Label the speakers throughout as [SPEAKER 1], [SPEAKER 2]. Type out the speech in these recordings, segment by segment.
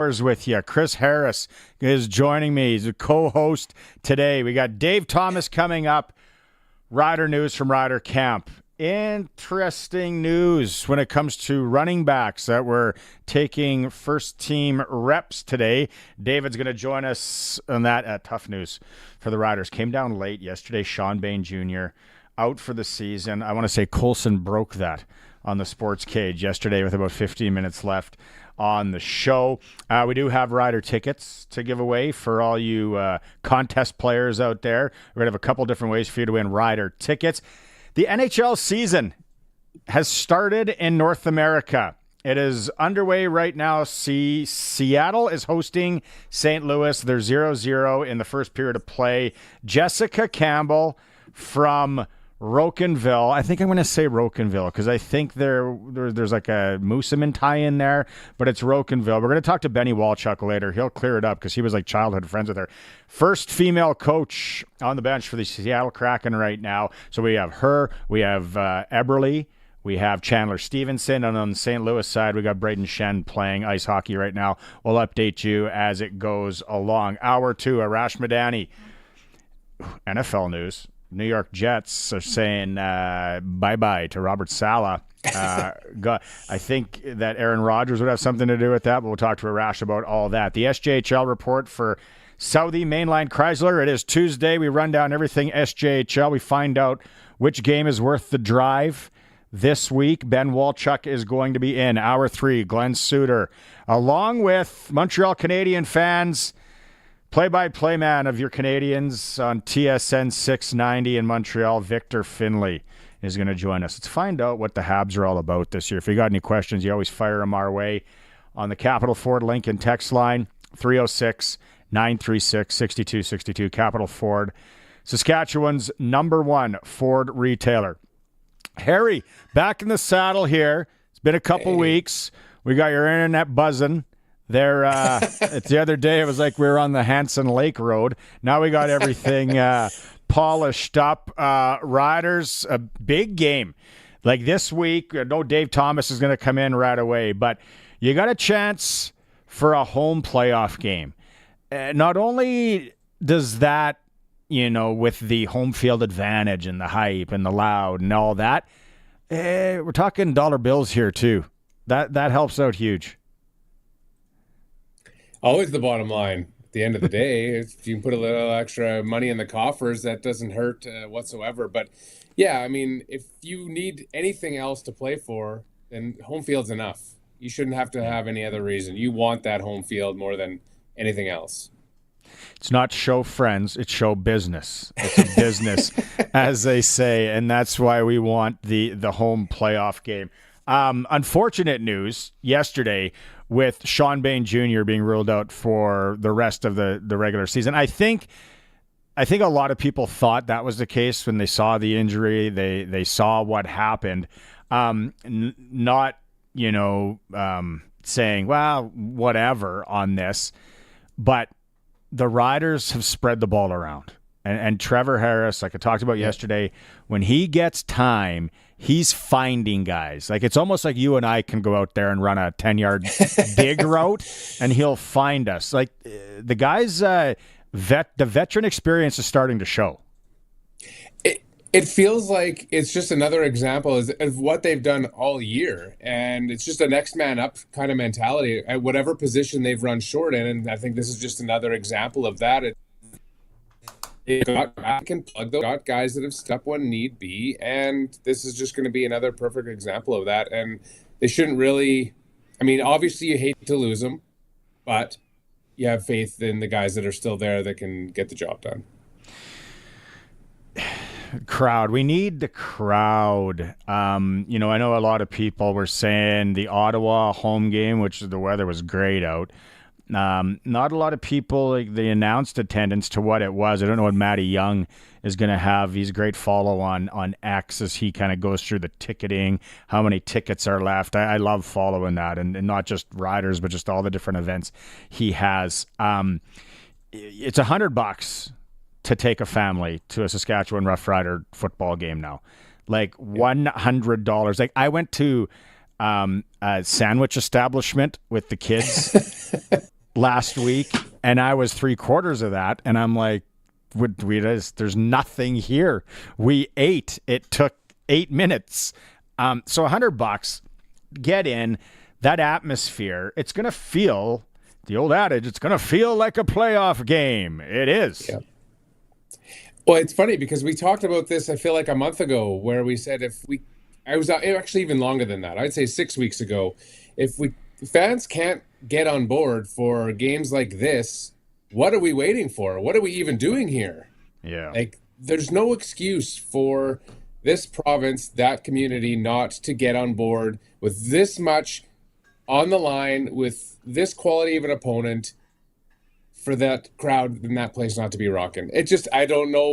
[SPEAKER 1] With you. Chris Harris is joining me. He's a co-host today. We got Dave Thomas coming up. Rider news from Rider Camp. Interesting news when it comes to running backs that were taking first-team reps today. David's going to join us on that. Tough news for the Riders. Came down late yesterday. Sean Bain Jr. out for the season. I want to say Coulson broke that on the Sportscage yesterday with about 15 minutes left on the show. We do have rider tickets to give away for all you contest players out there. We're going to have a couple different ways for you to win rider tickets. The NHL season has started in North America. It is underway right now. Seattle is hosting St. Louis. They're 0-0 in the first period of play. Jessica Campbell from Rocanville. I think I'm going to say Rocanville because I think there's like a Moosomin tie in there, but it's Rocanville. We're going to talk to Benny Walchuk later. He'll clear it up because he was like childhood friends with her. First female coach on the bench for the Seattle Kraken right now. So we have her, we have Eberle, we have Chandler Stevenson, and on the St. Louis side, we got Braden Shen playing ice hockey right now. We'll update you as it goes along. Hour 2, Arash Madani. NFL news. New York Jets are saying bye-bye to Robert Saleh. I think that Aaron Rodgers would have something to do with that, but we'll talk to Arash about all that. The SJHL report for Southie Mainline Chrysler. It is Tuesday. We run down everything SJHL. We find out which game is worth the drive this week. Ben Walchuk is going to be in. Hour 3, Glen Suitor, along with Montreal Canadian fans. Play-by-play man of your Canadians on TSN 690 in Montreal, Victor Finlay, is going to join us. Let's find out what the Habs are all about this year. If you got any questions, you always fire them our way on the Capital Ford Lincoln text line, 306-936-6262. Capital Ford, Saskatchewan's #1 Ford retailer. Harry, back in the saddle here. It's been a couple weeks. We got your internet buzzing. It's the other day, it was like we were on the Hanson Lake Road. Now we got everything polished up. Riders, a big game. Like this week, I know Dave Thomas is going to come in right away, but you got a chance for a home playoff game. Not only does that, with the home field advantage and the hype and the loud and all that, we're talking dollar bills here too. That helps out huge.
[SPEAKER 2] Always the bottom line. At the end of the day, if you can put a little extra money in the coffers, that doesn't hurt whatsoever. But yeah, I mean, if you need anything else to play for, then home field's enough. You shouldn't have to have any other reason. You want that home field more than anything else.
[SPEAKER 1] It's not show friends, it's show business. It's a business, as they say, and that's why we want the home playoff game. Unfortunate news yesterday with Sean Bain Jr. being ruled out for the rest of the regular season. I think a lot of people thought that was the case when they saw the injury. They saw what happened. Not saying, well, whatever on this, but the Riders have spread the ball around. And Trevor Harris, like I talked about yesterday, when he gets time, he's finding guys. Like it's almost like you and I can go out there and run a 10-yard dig route, and he'll find us. Like the guys, the veteran experience is starting to show.
[SPEAKER 2] It feels like it's just another example of what they've done all year, and it's just a next man up kind of mentality at whatever position they've run short in. And I think this is just another example of that. They got guys that have stepped when need be, and this is just going to be another perfect example of that. And they shouldn't really, I mean, obviously you hate to lose them, but you have faith in the guys that are still there that can get the job done.
[SPEAKER 1] Crowd. We need the crowd. I know a lot of people were saying the Ottawa home game, which the weather was great out. Not a lot of people, like the announced attendance to what it was. I don't know what Matty Young is going to have. He's a great follow on X as he kind of goes through the ticketing, how many tickets are left. I love following that, and not just Riders, but just all the different events he has. It's $100 to take a family to a Saskatchewan Roughrider football game now. Like $100. Like I went to a sandwich establishment with the kids last week, and I was 3/4 of that, and I'm like, there's nothing here. We ate. It took 8 minutes. So $100, get in that atmosphere. It's going to feel, the old adage, it's going to feel like a playoff game. It is.
[SPEAKER 2] Yeah. Well, it's funny because we talked about this, I feel like a month ago, where we said I was actually even longer than that. I'd say 6 weeks ago. If fans can't get on board for games like this, what are we waiting for? What are we even doing here?
[SPEAKER 1] Yeah.
[SPEAKER 2] Like, there's no excuse for this province, that community, not to get on board with this much on the line, with this quality of an opponent, for that crowd in that place not to be rocking. It just, I don't know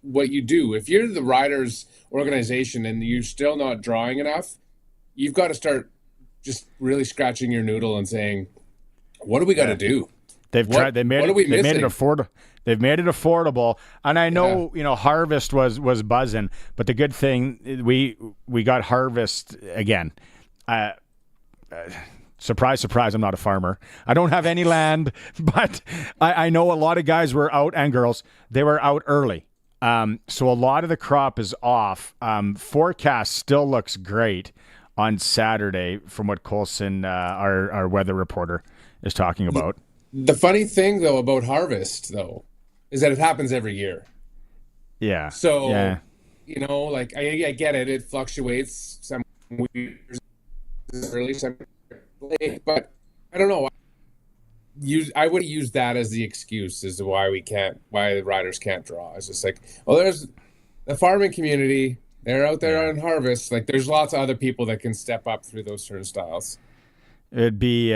[SPEAKER 2] what you do. If you're the Riders organization and you're still not drawing enough, you've got to start just really scratching your noodle and saying, what do we got to do?
[SPEAKER 1] They've tried. They made it affordable. They've made it affordable, and I know Harvest was buzzing, but the good thing we got Harvest again. Surprise, surprise! I'm not a farmer. I don't have any land, but I know a lot of guys were out, and girls. They were out early, so a lot of the crop is off. Forecast still looks great on Saturday, from what Colson, our weather reporter, is talking about.
[SPEAKER 2] The funny thing, though, about Harvest, though, is that it happens every year.
[SPEAKER 1] Yeah.
[SPEAKER 2] So, like, I get it. It fluctuates. Some years early, some late. But I don't know. I would use that as the excuse as to why the Riders can't draw. It's just like, well, there's the farming community. They're out there on Harvest. Like, there's lots of other people that can step up through those turnstiles.
[SPEAKER 1] It'd be...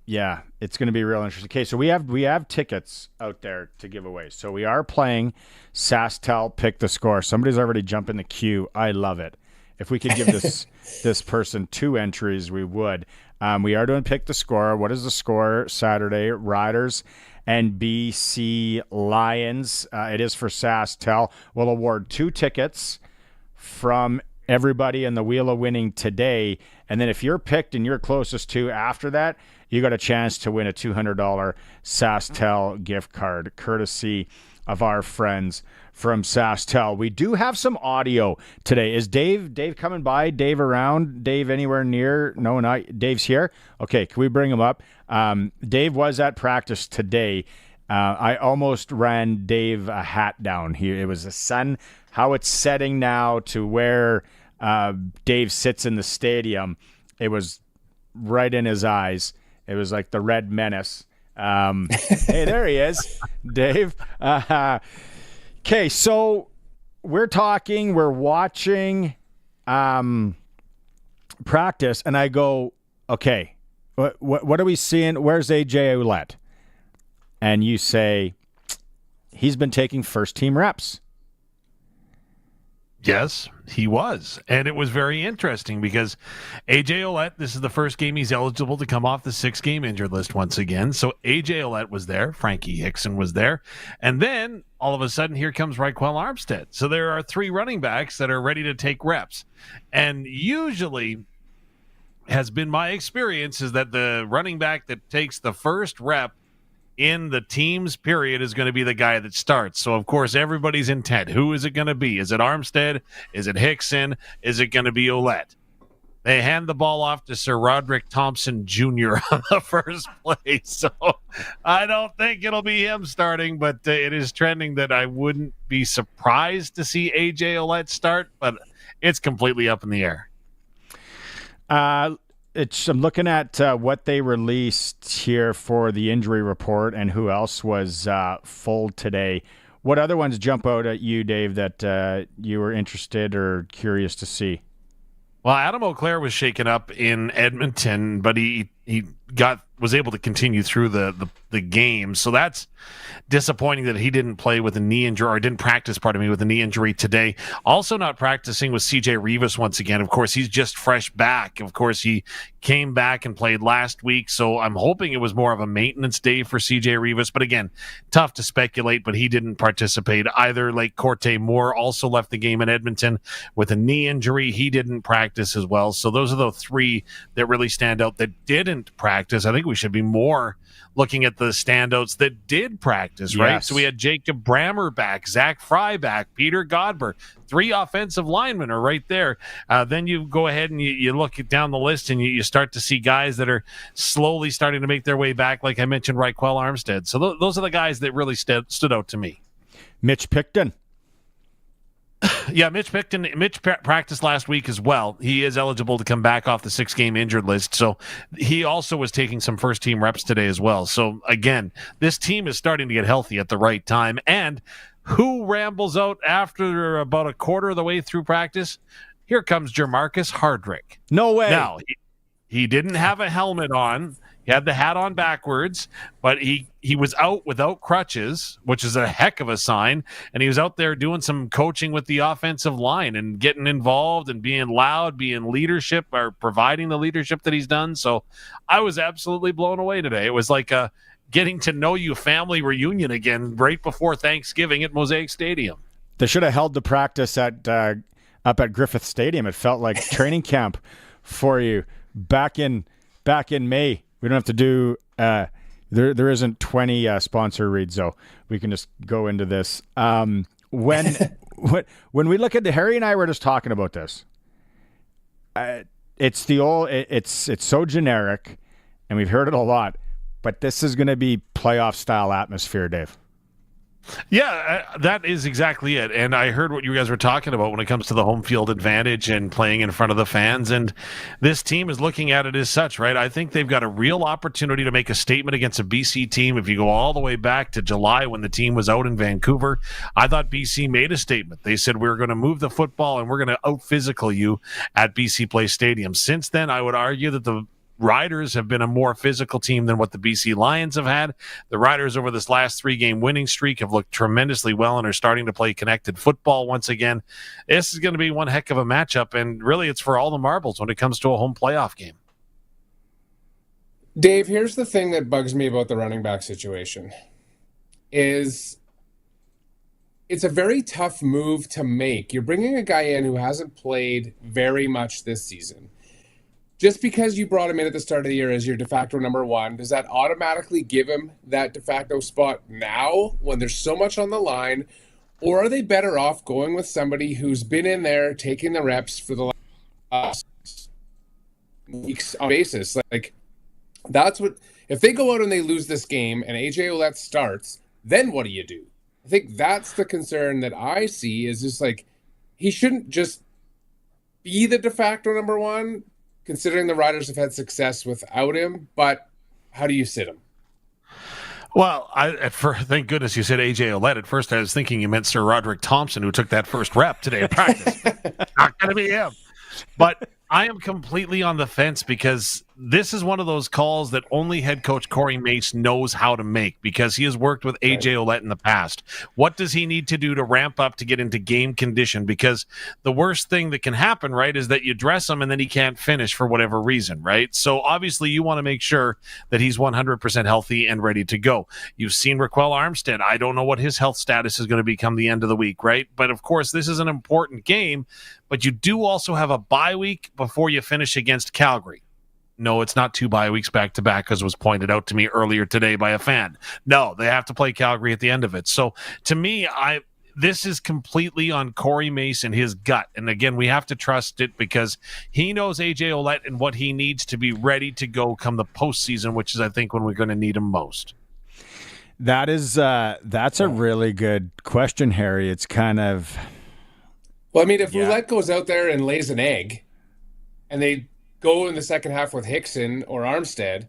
[SPEAKER 1] Yeah, it's going to be real interesting. Okay, so we have tickets out there to give away. So we are playing SaskTel Pick the Score. Somebody's already jumped in the queue. I love it. If we could give this person 2 entries, we would. We are doing Pick the Score. What is the score Saturday? Riders and BC Lions. It is for SaskTel. We'll award 2 tickets from everybody in the Wheel of Winning today. And then if you're picked and you're closest to after that, you got a chance to win a $200 SaskTel gift card, courtesy of our friends from SaskTel. We do have some audio today. Is Dave coming by? Dave around? Dave anywhere near? No, not Dave's here. Okay, can we bring him up? Dave was at practice today. I almost ran Dave a hat down here. It was the sun, how it's setting now to where Dave sits in the stadium. It was right in his eyes. It was like the Red Menace. Hey, there he is, Dave. Okay, so we're watching practice, and I go, okay, what are we seeing? Where's AJ Ouellette? And you say, he's been taking first-team reps.
[SPEAKER 3] Yes, he was. And it was very interesting because AJ Ouellette, this is the first game he's eligible to come off the 6-game injured list once again. So AJ Ouellette was there. Frankie Hickson was there. And then all of a sudden, here comes Raquel Armstead. So there are 3 running backs that are ready to take reps. And usually has been my experience is that the running back that takes the first rep in the team's period is going to be the guy that starts. So, of course, everybody's intent. Who is it going to be? Is it Armstead? Is it Hickson? Is it going to be Ouellette? They hand the ball off to Sir Roderick Thompson Jr. on the first play. So I don't think it'll be him starting, but it is trending that I wouldn't be surprised to see AJ Ouellette start, but it's completely up in the air.
[SPEAKER 1] I'm looking at what they released here for the injury report and who else was full today. What other ones jump out at you, Dave, that you were interested or curious to see?
[SPEAKER 3] Well, Adam Auclair was shaken up in Edmonton, but he was able to continue through the game. So that's disappointing that he didn't play with a knee injury, or didn't practice, with a knee injury today. Also not practicing was CJ Rivas once again. Of course, he's just fresh back. Of course, he came back and played last week, so I'm hoping it was more of a maintenance day for CJ Rivas. But again, tough to speculate, but he didn't participate either. Like Corte Moore also left the game in Edmonton with a knee injury. He didn't practice as well. So those are the three that really stand out that didn't practice. I think we should be more looking at the standouts that did practice, right?
[SPEAKER 1] Yes.
[SPEAKER 3] So we had Jacob Brammer back, Zach Fry back, Peter Godber. 3 offensive linemen are right there. Then you go ahead and you look down the list and you start to see guys that are slowly starting to make their way back, like I mentioned, Raquel Armstead. So those are the guys that really stood out to me.
[SPEAKER 1] Mitch Picton.
[SPEAKER 3] Yeah, Mitch practiced last week as well. He is eligible to come back off the 6-game injured list. So he also was taking some first-team reps today as well. So, again, this team is starting to get healthy at the right time. And who rambles out after about a quarter of the way through practice? Here comes Jermarcus Hardrick.
[SPEAKER 1] No way.
[SPEAKER 3] Now, he didn't have a helmet on. He had the hat on backwards, but he was out without crutches, which is a heck of a sign. And he was out there doing some coaching with the offensive line and getting involved and being loud, being leadership, or providing the leadership that he's done. So I was absolutely blown away today. It was like a getting to know you family reunion again right before Thanksgiving at Mosaic Stadium.
[SPEAKER 1] They should have held the practice at up at Griffith Stadium. It felt like training camp for you back in May. We don't have to do there isn't 20 sponsor reads, so we can just go into this. When we look at Harry and I were just talking about this. It's it's so generic, and we've heard it a lot, but this is going to be playoff style atmosphere, Dave.
[SPEAKER 3] Yeah, that is exactly it. And I heard what you guys were talking about when it comes to the home field advantage and playing in front of the fans. And this team is looking at it as such, right? I think they've got a real opportunity to make a statement against a BC team. If you go all the way back to July when the team was out in Vancouver, I thought BC made a statement. They said, we're going to move the football and we're going to out-physical you at BC Place Stadium. Since then, I would argue that the Riders have been a more physical team than what the BC Lions have had. The Riders over this last 3-game winning streak have looked tremendously well and are starting to play connected football once again. This is going to be one heck of a matchup, and really it's for all the marbles when it comes to a home playoff game.
[SPEAKER 2] Dave, here's the thing that bugs me about the running back situation is it's a very tough move to make. You're bringing a guy in who hasn't played very much this season. Just because you brought him in at the start of the year as your de facto number one, does that automatically give him that de facto spot now when there's so much on the line? Or are they better off going with somebody who's been in there taking the reps for the last weeks on basis? Like, that's what, if they go out and they lose this game and AJ Ouellette starts, then what do you do? I think that's the concern that I see is just like, he shouldn't just be the de facto number one, considering the Riders have had success without him, but how do you sit him?
[SPEAKER 3] Well, thank goodness you said AJ Ouellette. At first I was thinking you meant Sir Roderick Thompson, who took that first rep today at practice. Not going to be him. But I am completely on the fence because this is one of those calls that only head coach Corey Mace knows how to make because he has worked with AJ Ouellette in the past. What does he need to do to ramp up to get into game condition? Because the worst thing that can happen, right, is that you dress him and then he can't finish for whatever reason, right? So obviously you want to make sure that he's 100% healthy and ready to go. You've seen Raquel Armstead. I don't know what his health status is going to be come the end of the week, right? But of course, this is an important game, but you do also have a bye week before you finish against Calgary. No, it's not 2 bye weeks back-to-back, as was pointed out to me earlier today by a fan. No, they have to play Calgary at the end of it. So, to me, this is completely on Corey Mace and his gut. And, again, we have to trust it because he knows AJ Ouellette and what he needs to be ready to go come the postseason, which is, I think, when we're going to need him most.
[SPEAKER 1] That's a really good question, Harry. It's kind of...
[SPEAKER 2] Well, I mean, if Ouellette goes out there and lays an egg and they go in the second half with Hickson or Armstead,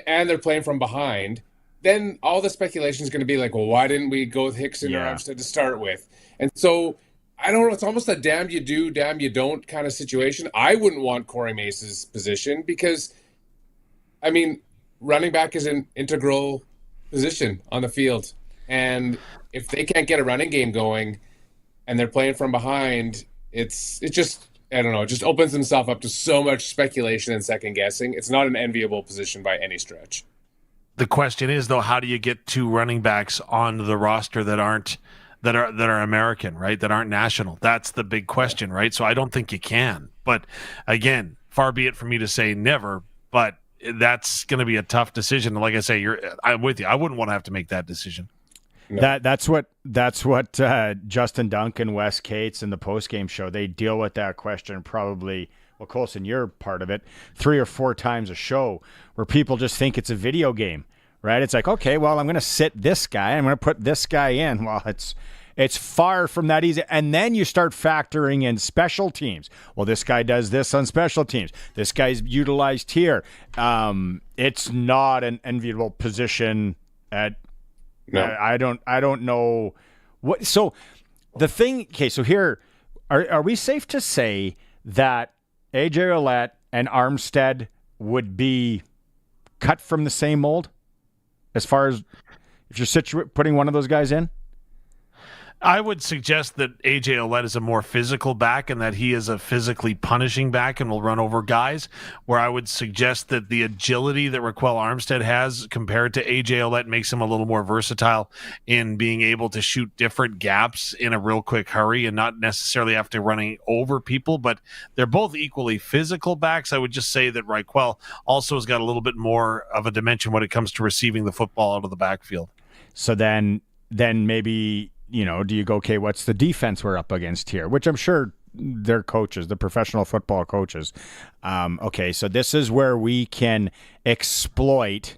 [SPEAKER 2] and they're playing from behind, then all the speculation is going to be like, well, why didn't we go with Hickson or Armstead to start with? And so, I don't know, it's almost a damn you do, damn you don't kind of situation. I wouldn't want Corey Mace's position because, I mean, running back is an integral position on the field. And if they can't get a running game going and they're playing from behind, it just, I don't know, it just opens themselves up to so much speculation and second guessing. It's not an enviable position by any stretch.
[SPEAKER 3] The question is, though, how do you get two running backs on the roster that are American, right? That aren't national? That's the big question, right? So I don't think you can. But again, far be it for me to say never, but that's going to be a tough decision. Like I say, I'm with you. I wouldn't want to have to make that decision.
[SPEAKER 1] No. That's what Justin Duncan, Wes Cates, in the postgame show, they deal with that question probably. Well, Colson, you're part of it, 3 or 4 times a show, where people just think it's a video game, right? It's like, okay, well, I'm going to sit this guy, I'm going to put this guy in. Well, it's far from that easy. And then you start factoring in special teams. Well, this guy does this on special teams. This guy's utilized here. It's not an enviable position at. No. I don't know what. So the thing. Okay, so here, are we safe to say that AJ Ouellette and Armstead would be cut from the same mold, as far as if you're putting one of those guys in?
[SPEAKER 3] I would suggest that AJ Ouellette is a more physical back and that he is a physically punishing back and will run over guys, where I would suggest that the agility that Raquel Armstead has compared to AJ Ouellette makes him a little more versatile in being able to shoot different gaps in a real quick hurry and not necessarily have to running over people, but they're both equally physical backs. I would just say that Raquel also has got a little bit more of a dimension when it comes to receiving the football out of the backfield.
[SPEAKER 1] So then maybe, do you go, okay, what's the defense we're up against here? Which I'm sure they're coaches, the professional football coaches. Okay, so this is where we can exploit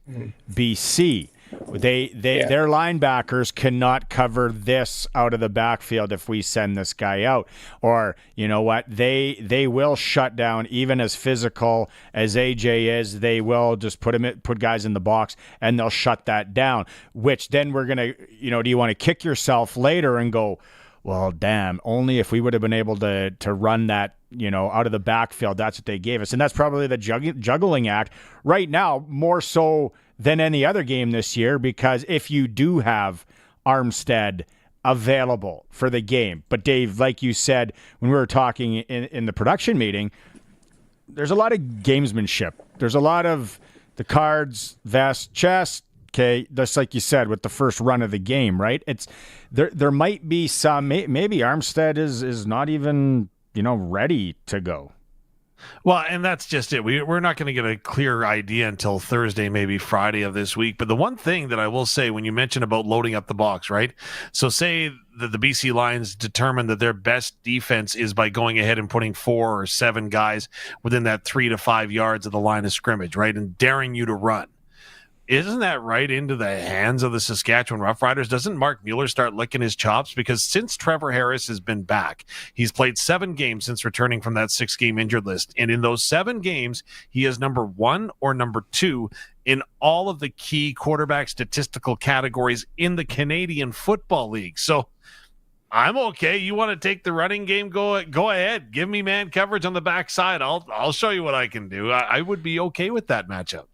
[SPEAKER 1] BC. Their linebackers cannot cover this out of the backfield if we send this guy out. Or, you know what, they will shut down, even as physical as AJ is, they will just put guys in the box and they'll shut that down, which then we're going to, do you want to kick yourself later and go, well, damn, only if we would have been able to run that, out of the backfield, that's what they gave us. And that's probably the juggling act right now, more so than any other game this year, because if you do have Armstead available for the game, but Dave, like you said, when we were talking in the production meeting, there's a lot of gamesmanship. There's a lot of the cards, vest, chest, okay, just like you said, with the first run of the game, right? It's there might be some, maybe Armstead is not even, ready to go.
[SPEAKER 3] Well, and that's just it. We're not going to get a clear idea until Thursday, maybe Friday of this week. But the one thing that I will say, when you mention about loading up the box, right? So say that the BC Lions determine that their best defense is by going ahead and putting 4 or 7 guys within that 3 to 5 yards of the line of scrimmage, right? And daring you to run. Isn't that right into the hands of the Saskatchewan Roughriders? Doesn't Mark Mueller start licking his chops? Because since Trevor Harris has been back, he's played 7 games since returning from that 6-game injured list. And in those 7 games, he is number 1 or number 2 in all of the key quarterback statistical categories in the Canadian Football League. So I'm okay. You want to take the running game? Go ahead. Give me man coverage on the backside. I'll show you what I can do. I would be okay with that matchup.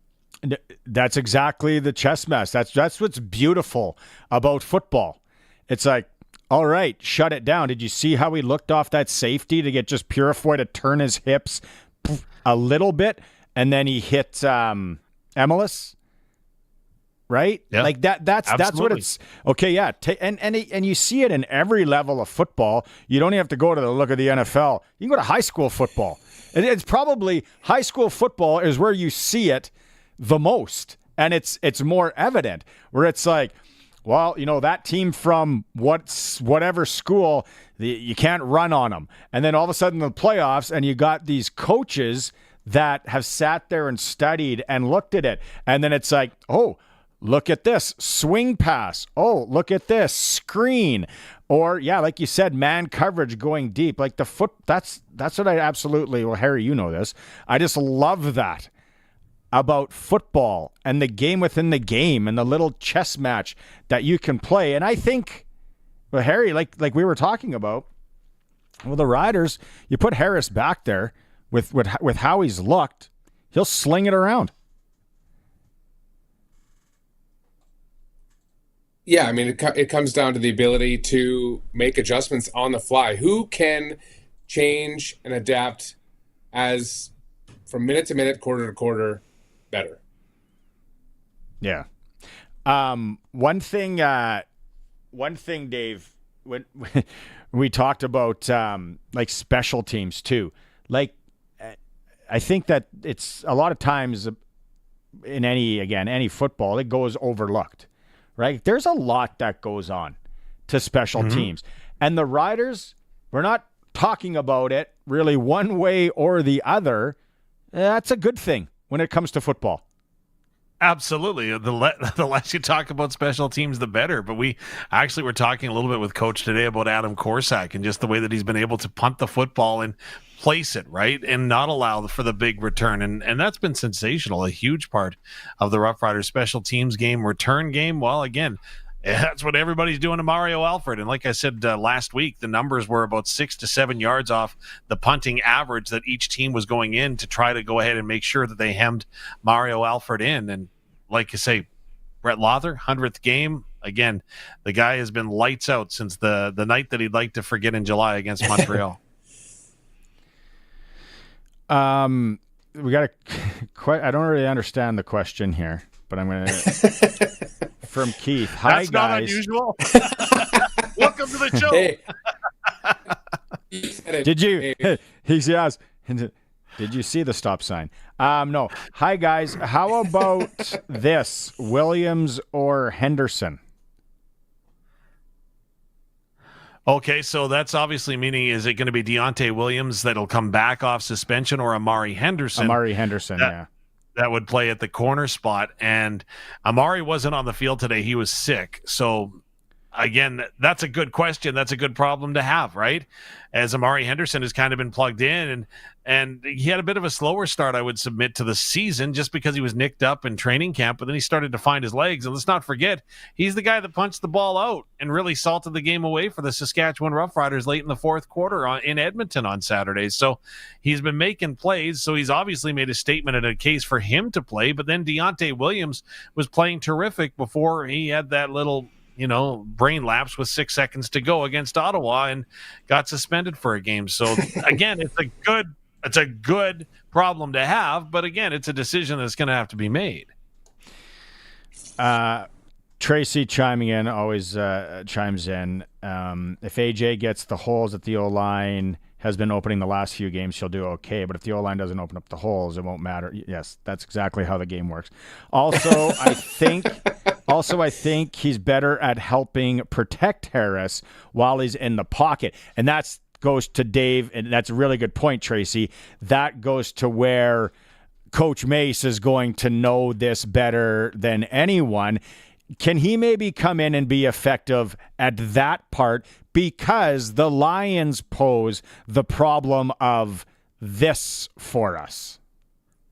[SPEAKER 1] That's exactly the chess mess. That's what's beautiful about football. It's like, all right, shut it down. Did you see how he looked off that safety to get just Purifoy to turn his hips a little bit, and then he hit Emelis? Right? Yeah, like that's what it's okay. Yeah. And you see it in every level of football. You don't even have to go to the look of the NFL. You can go to high school football. It's probably high school football is where you see it the most, and it's more evident, where it's like, well, that team from whatever school, you can't run on them, and then all of a sudden the playoffs, and you got these coaches that have sat there and studied and looked at it, and then it's like, oh, look at this swing pass, oh, look at this screen, or yeah, like you said, man coverage going deep, like the foot. That's what I absolutely. Well, Harry, you know this. I just love that about football and the game within the game and the little chess match that you can play. And I think, well, Harry, like we were talking about, well, the Riders, you put Harris back there with how he's looked, he'll sling it around.
[SPEAKER 2] Yeah, I mean, it comes down to the ability to make adjustments on the fly. Who can change and adapt as from minute to minute, quarter to quarter, better?
[SPEAKER 1] Yeah. One thing, Dave, when we talked about like special teams too, like I think that it's a lot of times in any football, it goes overlooked, right? There's a lot that goes on to special teams, and the Riders, we're not talking about it really one way or the other. That's a good thing when it comes to football.
[SPEAKER 3] Absolutely. The less you talk about special teams, the better. But we actually were talking a little bit with Coach today about Adam Korsak and just the way that he's been able to punt the football and place it, right, and not allow for the big return. And that's been sensational, a huge part of the Roughriders special teams game, return game. Well, again, that's what everybody's doing to Mario Alfred. And like I said last week, the numbers were about 6 to 7 yards off the punting average that each team was going in to try to go ahead and make sure that they hemmed Mario Alfred in. And like you say, Brett Lawther, 100th game. Again, the guy has been lights out since the night that he'd like to forget in July against Montreal.
[SPEAKER 1] We got I don't really understand the question here, but I'm going to from Keith. Hi,
[SPEAKER 3] That's
[SPEAKER 1] guys.
[SPEAKER 3] not unusual. Welcome to the show.
[SPEAKER 2] Hey.
[SPEAKER 1] Did you? He asked. Did you see the stop sign? No. Hi, guys. How about this? Williams or Henderson?
[SPEAKER 3] Okay, so that's obviously meaning, is it going to be Deontay Williams that'll come back off suspension, or Amari Henderson?
[SPEAKER 1] Amari Henderson, yeah.
[SPEAKER 3] That would play at the corner spot. And Amari wasn't on the field today. He was sick. So, again, that's a good question. That's a good problem to have, right? As Amari Henderson has kind of been plugged in, and he had a bit of a slower start, I would submit, to the season just because he was nicked up in training camp, but then he started to find his legs. And let's not forget, he's the guy that punched the ball out and really salted the game away for the Saskatchewan Roughriders late in the fourth quarter in Edmonton on Saturday. So he's been making plays, so he's obviously made a statement and a case for him to play. But then Deontay Williams was playing terrific before he had that little brain lapse with 6 seconds to go against Ottawa and got suspended for a game. So again, it's a good problem to have, but again, it's a decision that's going to have to be made.
[SPEAKER 1] Tracy chiming in, always chimes in. If AJ gets the holes at the O-line, has been opening the last few games, she'll do okay. But if the O-line doesn't open up the holes, it won't matter. Yes, that's exactly how the game works. Also, I think he's better at helping protect Harris while he's in the pocket. And that goes to Dave, and that's a really good point, Tracy. That goes to where Coach Mace is going to know this better than anyone. Can he maybe come in and be effective at that part, because the Lions pose the problem of this for us?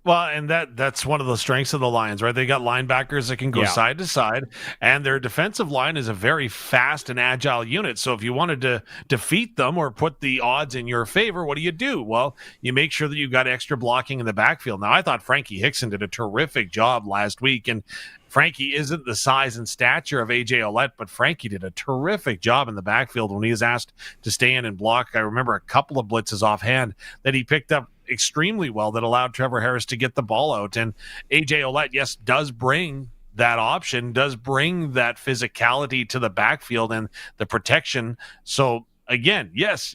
[SPEAKER 3] Well, and that's one of the strengths of the Lions, right? They got linebackers that can go side to side, and their defensive line is a very fast and agile unit. So if you wanted to defeat them or put the odds in your favor, what do? Well, you make sure that you got extra blocking in the backfield. Now, I thought Frankie Hickson did a terrific job last week, and Frankie isn't the size and stature of AJ Ouellette, but Frankie did a terrific job in the backfield when he was asked to stay in and block. I remember a couple of blitzes offhand that he picked up extremely well that allowed Trevor Harris to get the ball out. And AJ Ouellette, yes, does bring that option, does bring that physicality to the backfield and the protection. So again, yes,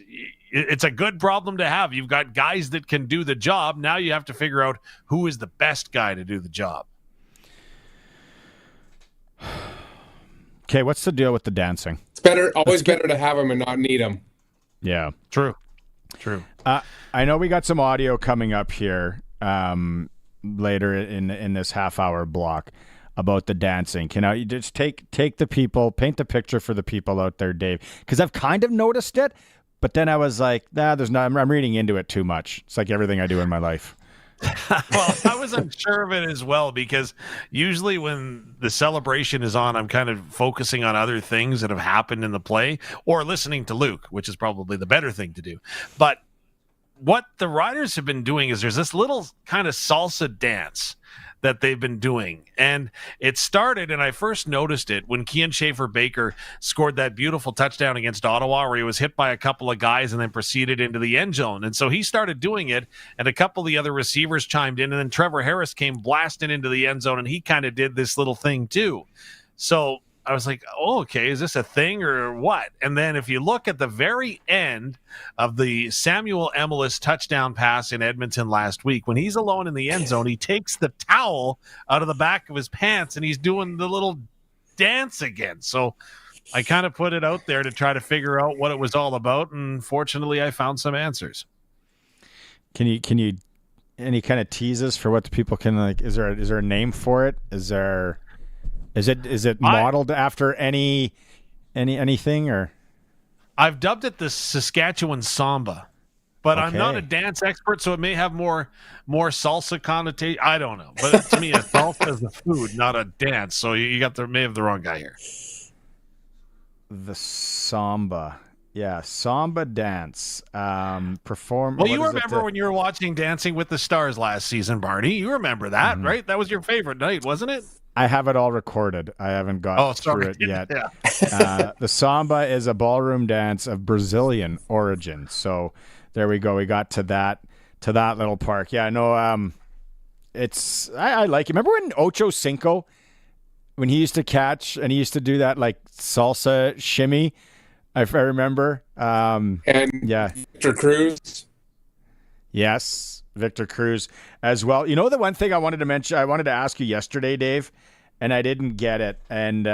[SPEAKER 3] it's a good problem to have. You've got guys that can do the job. Now you have to figure out who is the best guy to do the job.
[SPEAKER 1] Okay, what's the deal with the dancing?
[SPEAKER 2] It's always better to have them and not need them.
[SPEAKER 1] Yeah.
[SPEAKER 3] True.
[SPEAKER 1] I know we got some audio coming up here later in this half-hour block about the dancing. Can I just take the people, paint the picture for the people out there, Dave? Because I've kind of noticed it, but then I was like, I'm reading into it too much. It's like everything I do in my life.
[SPEAKER 3] Well, I was unsure of it as well, because usually when the celebration is on, I'm kind of focusing on other things that have happened in the play or listening to Luke, which is probably the better thing to do. But what the Riders have been doing is there's this little kind of salsa dance that they've been doing. And it started, and I first noticed it when Kian Schaefer-Baker scored that beautiful touchdown against Ottawa, where he was hit by a couple of guys and then proceeded into the end zone. And so he started doing it, and a couple of the other receivers chimed in, and then Trevor Harris came blasting into the end zone, and he kind of did this little thing too. So I was like, oh, okay, is this a thing or what? And then if you look at the very end of the Samuel Emelis touchdown pass in Edmonton last week, when he's alone in the end zone, he takes the towel out of the back of his pants and he's doing the little dance again. So I kind of put it out there to try to figure out what it was all about, and fortunately I found some answers.
[SPEAKER 1] Can you any kind of teases for what the people can, like, is there a name for it? Is it modeled after anything, or?
[SPEAKER 3] I've dubbed it the Saskatchewan Samba, but okay. I'm not a dance expert, so it may have more salsa connotation. I don't know, but to me, a salsa is a food, not a dance. So you may have the wrong guy here.
[SPEAKER 1] The Samba, yeah, Samba dance. Perform.
[SPEAKER 3] Well, you remember when you were watching Dancing with the Stars last season, Barney? You remember that, right? That was your favorite night, wasn't it?
[SPEAKER 1] I have it all recorded. I haven't got through it yet.
[SPEAKER 3] Yeah.
[SPEAKER 1] The Samba is a ballroom dance of Brazilian origin. So there we go. We got to that little part. Yeah, no, I like it. Remember when Ocho Cinco, when he used to catch and he used to do that like salsa shimmy? If I remember.
[SPEAKER 2] And
[SPEAKER 1] yeah.
[SPEAKER 2] Victor Cruz.
[SPEAKER 1] Yes, Victor Cruz as well. You know, the one thing I wanted to mention, I wanted to ask you yesterday, Dave, and I didn't get it. And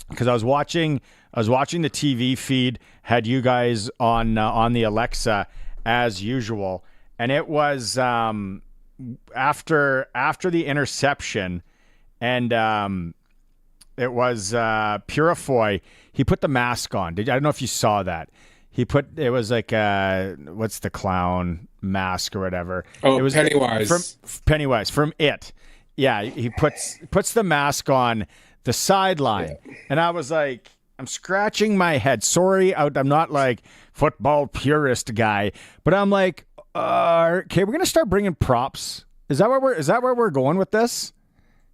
[SPEAKER 1] because I was watching the TV feed, had you guys on the Alexa as usual, and it was after the interception, and it was Purifoy. He put the mask on. I don't know if you saw that. It was like what's the clown mask or whatever.
[SPEAKER 2] Oh,
[SPEAKER 1] it was
[SPEAKER 2] Pennywise.
[SPEAKER 1] Pennywise from It. Yeah, he puts the mask on the sideline, and I was like, I'm scratching my head. Sorry, I'm not like football purist guy, but I'm like, okay, we're gonna start bringing props. Is that where we're going with this?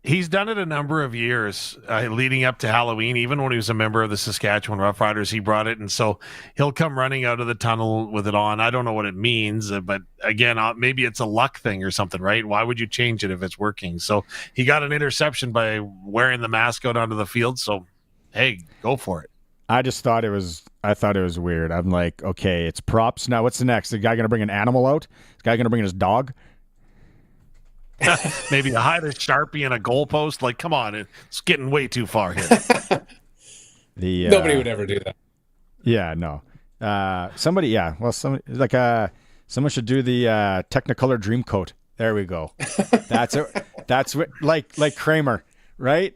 [SPEAKER 3] He's done it a number of years leading up to Halloween. Even when he was a member of the Saskatchewan Roughriders, he brought it. And so he'll come running out of the tunnel with it on. I don't know what it means, but again, maybe it's a luck thing or something, right? Why would you change it if it's working? So he got an interception by wearing the mask out onto the field. So, hey, go for it.
[SPEAKER 1] I thought it was weird. I'm like, okay, it's props. Now what's the next? The guy going to bring an animal out? The guy going to bring his dog?
[SPEAKER 3] Maybe to hide a Sharpie and a goalpost. Like, come on, it's getting way too far here.
[SPEAKER 2] Nobody would ever do that.
[SPEAKER 1] Yeah, no. Somebody, yeah. Well, someone should do the Technicolor Dreamcoat. There we go. That's it. That's what, like Kramer, right?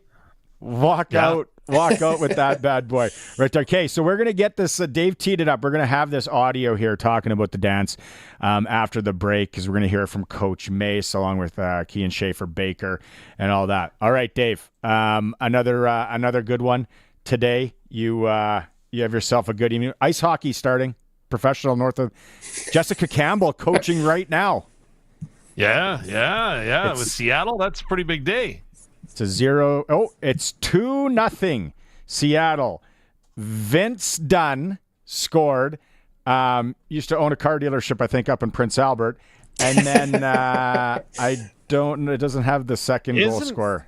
[SPEAKER 1] Walk out with that bad boy right there. Okay, so we're going to get this. Dave teed it up. We're going to have this audio here talking about the dance after the break, because we're going to hear it from Coach Mace along with Kian Schaefer-Baker and all that. All right, Dave, another good one today. You have yourself a good evening. Ice hockey starting, professional north of Jessica Campbell coaching right now.
[SPEAKER 3] Yeah. With Seattle, that's a pretty big day.
[SPEAKER 1] It's 2-0 Seattle. Vince Dunn scored. Used to own a car dealership, I think, up in Prince Albert. And then it doesn't have the second goal scorer.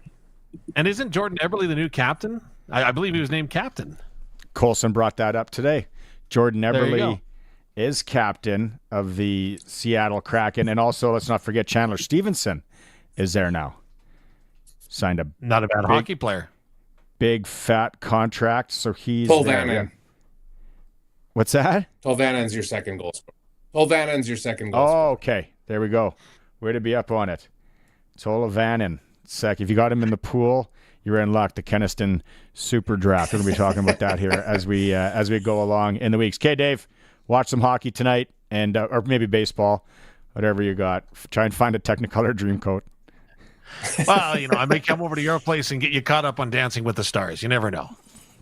[SPEAKER 3] And isn't Jordan Eberle the new captain? I believe he was named captain.
[SPEAKER 1] Colson brought that up today. Jordan Eberle is captain of the Seattle Kraken. And also, let's not forget, Chandler Stevenson is there now. Signed
[SPEAKER 3] not a bad hockey player.
[SPEAKER 1] Big fat contract, so he's
[SPEAKER 2] Tolvanen.
[SPEAKER 1] What's that?
[SPEAKER 2] Tolvanen's your second goal scorer.
[SPEAKER 1] Oh, okay. There we go. Way to be up on it. Tolvanen. If you got him in the pool, you're in luck. The Kenniston Super Draft. We're going to be talking about that here as we go along in the weeks. Okay, Dave, watch some hockey tonight, and or maybe baseball, whatever you got. Try and find a Technicolor Dreamcoat.
[SPEAKER 3] Well, I may come over to your place and get you caught up on Dancing with the Stars. You never know.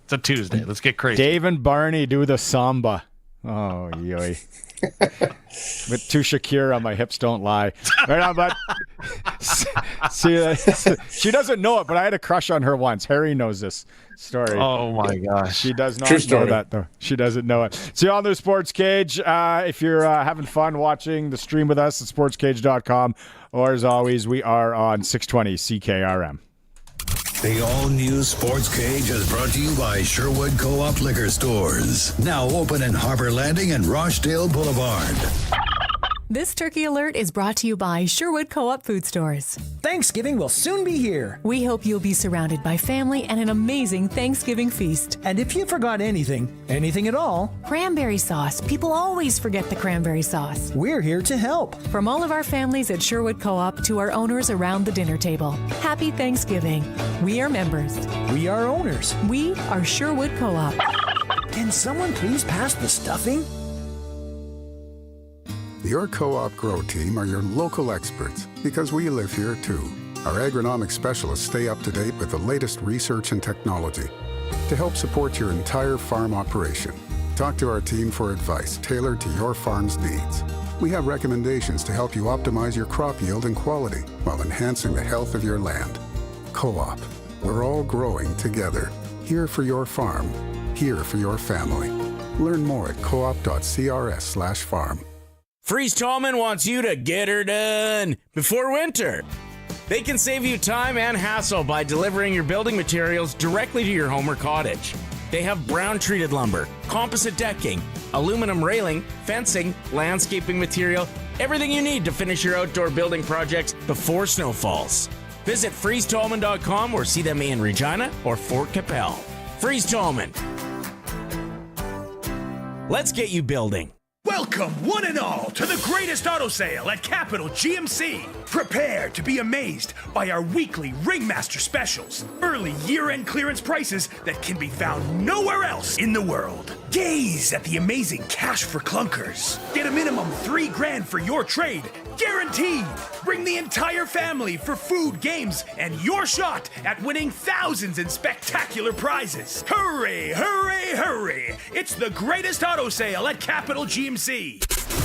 [SPEAKER 3] It's a Tuesday. Let's get crazy.
[SPEAKER 1] Dave and Barney do the samba. Oh, yoy. With two Shakira, my hips don't lie. Right on, but see, she doesn't know it, but I had a crush on her once. Harry knows this story.
[SPEAKER 3] Oh my gosh.
[SPEAKER 1] She does not
[SPEAKER 2] True
[SPEAKER 1] know
[SPEAKER 2] story.
[SPEAKER 1] that, though. She doesn't know it. See you on the Sports Cage. If you're having fun watching the stream with us at sportscage.com, or as always, we are on 620 CKRM.
[SPEAKER 4] The all-new Sports Cage is brought to you by Sherwood Co-op Liquor Stores. Now open in Harbor Landing and Rochdale Boulevard.
[SPEAKER 5] This Turkey Alert is brought to you by Sherwood Co-op Food Stores.
[SPEAKER 6] Thanksgiving will soon be here.
[SPEAKER 5] We hope you'll be surrounded by family and an amazing Thanksgiving feast.
[SPEAKER 6] And if you forgot anything at all,
[SPEAKER 5] Cranberry sauce. People always forget the cranberry sauce.
[SPEAKER 6] we're here to help.
[SPEAKER 5] From all of our families at Sherwood Co-op to our owners around the dinner table, happy Thanksgiving. We are members.
[SPEAKER 6] We are owners.
[SPEAKER 5] We are Sherwood Co-op.
[SPEAKER 6] Can someone please pass the stuffing?
[SPEAKER 7] Your Co-op Grow team are your local experts because we live here too. Our agronomic specialists stay up to date with the latest research and technology to help support your entire farm operation. Talk to our team for advice tailored to your farm's needs. We have recommendations to help you optimize your crop yield and quality while enhancing the health of your land. Co-op, we're all growing together. Here for your farm, here for your family. Learn more at coop.crs/farm.
[SPEAKER 8] Freeze Tallman wants you to get her done before winter. They can save you time and hassle by delivering your building materials directly to your home or cottage. They have brown treated lumber, composite decking, aluminum railing, fencing, landscaping material, everything you need to finish your outdoor building projects before snow falls. Visit freezetallman.com or see them in Regina or Fort Capel. Freeze Tallman. Let's get you building.
[SPEAKER 9] Welcome, one and all, to the greatest auto sale at Capital GMC. Prepare to be amazed by our weekly Ringmaster specials. Early year-end clearance prices that can be found nowhere else in the world. Gaze at the amazing cash for clunkers. Get a minimum $3,000 for your trade, guaranteed. Bring the entire family for food, games, and your shot at winning thousands in spectacular prizes. Hurry, hurry, hurry. It's the greatest auto sale at Capital GMC.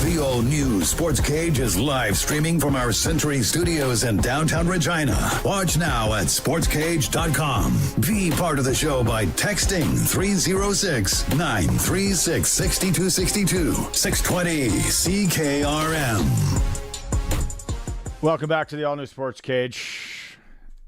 [SPEAKER 4] The all-new Sports Cage is live streaming from our Century Studios in downtown Regina. Watch now at sportscage.com. Be part of the show by texting 306-936-6262. 620 CKRM.
[SPEAKER 1] Welcome back to the all-new Sports Cage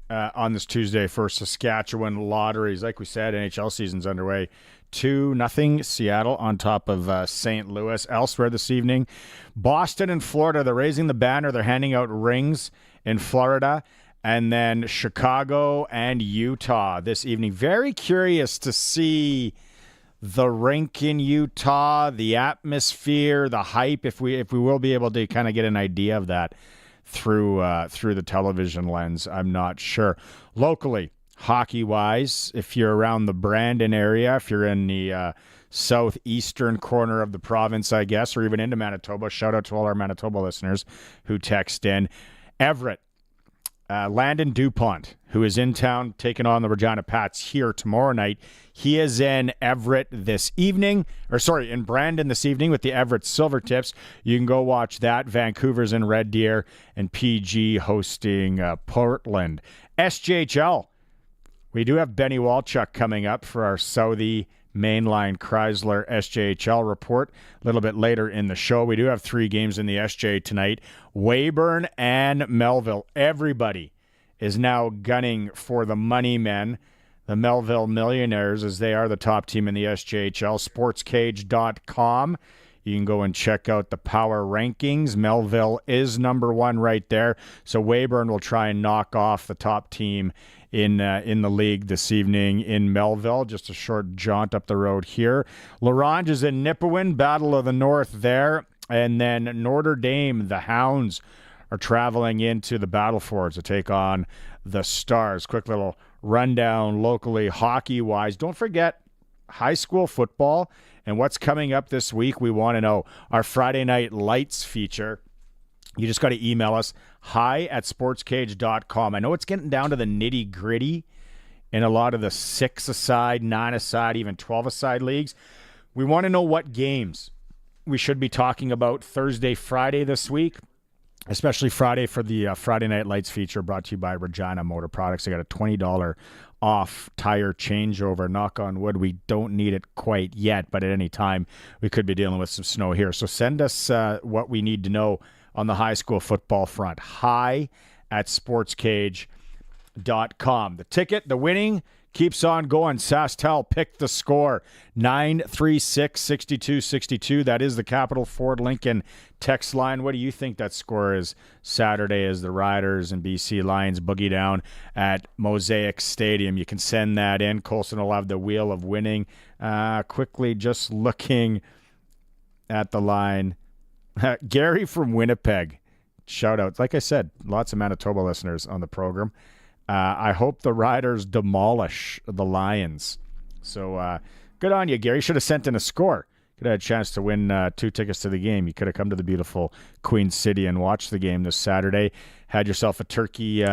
[SPEAKER 1] on this Tuesday for Saskatchewan Lotteries. Like we said, NHL season's underway. 2-0 Seattle on top of St. Louis. Elsewhere this evening, Boston and Florida, they're raising the banner. They're handing out rings in Florida. And then Chicago and Utah this evening. Very curious to see the rink in Utah, the atmosphere, the hype, if we will be able to kind of get an idea of that through the television lens. I'm not sure. Locally, hockey-wise, if you're around the Brandon area, if you're in the southeastern corner of the province, I guess, or even into Manitoba, shout out to all our Manitoba listeners who text in. Everett, Landon DuPont, who is in town taking on the Regina Pats here tomorrow night. He is in Everett this evening, in Brandon this evening with the Everett Silvertips. You can go watch that. Vancouver's in Red Deer, and PG hosting Portland. SJHL. We do have Benny Walchuk coming up for our Southie Mainline Chrysler SJHL report a little bit later in the show. We do have 3 games in the SJ tonight. Weyburn and Melville. Everybody is now gunning for the money men, the Melville Millionaires, as they are the top team in the SJHL. Sportscage.com. You can go and check out the power rankings. Melville is number 1 right there. So Weyburn will try and knock off the top team in the league this evening in Melville. Just a short jaunt up the road here. Larange is in Nipawin, Battle of the North there. And then Notre Dame, the Hounds, are traveling into the Battle Fords to take on the Stars. Quick little rundown locally hockey-wise. Don't forget high school football and what's coming up this week. We want to know. Our Friday Night Lights feature. You just got to email us, hi@sportscage.com. I know it's getting down to the nitty-gritty in a lot of the 6-a-side, 9-a-side, even 12-a-side leagues. We want to know what games we should be talking about Thursday, Friday this week, especially Friday for the Friday Night Lights feature brought to you by Regina Motor Products. I got a $20 off tire changeover. Knock on wood, we don't need it quite yet, but at any time we could be dealing with some snow here. So send us what we need to know on the high school football front. Hi@sportscage.com. The ticket, the winning, keeps on going. SaskTel picked the score, 936-6262. That is the Capital Ford Lincoln text line. What do you think that score is Saturday as the Riders and BC Lions boogie down at Mosaic Stadium? You can send that in. Colson will have the wheel of winning. Quickly just looking at the line. Gary from Winnipeg. Shout out. Like I said, lots of Manitoba listeners on the program. I hope the Riders demolish the Lions. So good on you, Gary. Should have sent in a score. Could have had a chance to win 2 tickets to the game. You could have come to the beautiful Queen City and watched the game this Saturday. Had yourself a turkey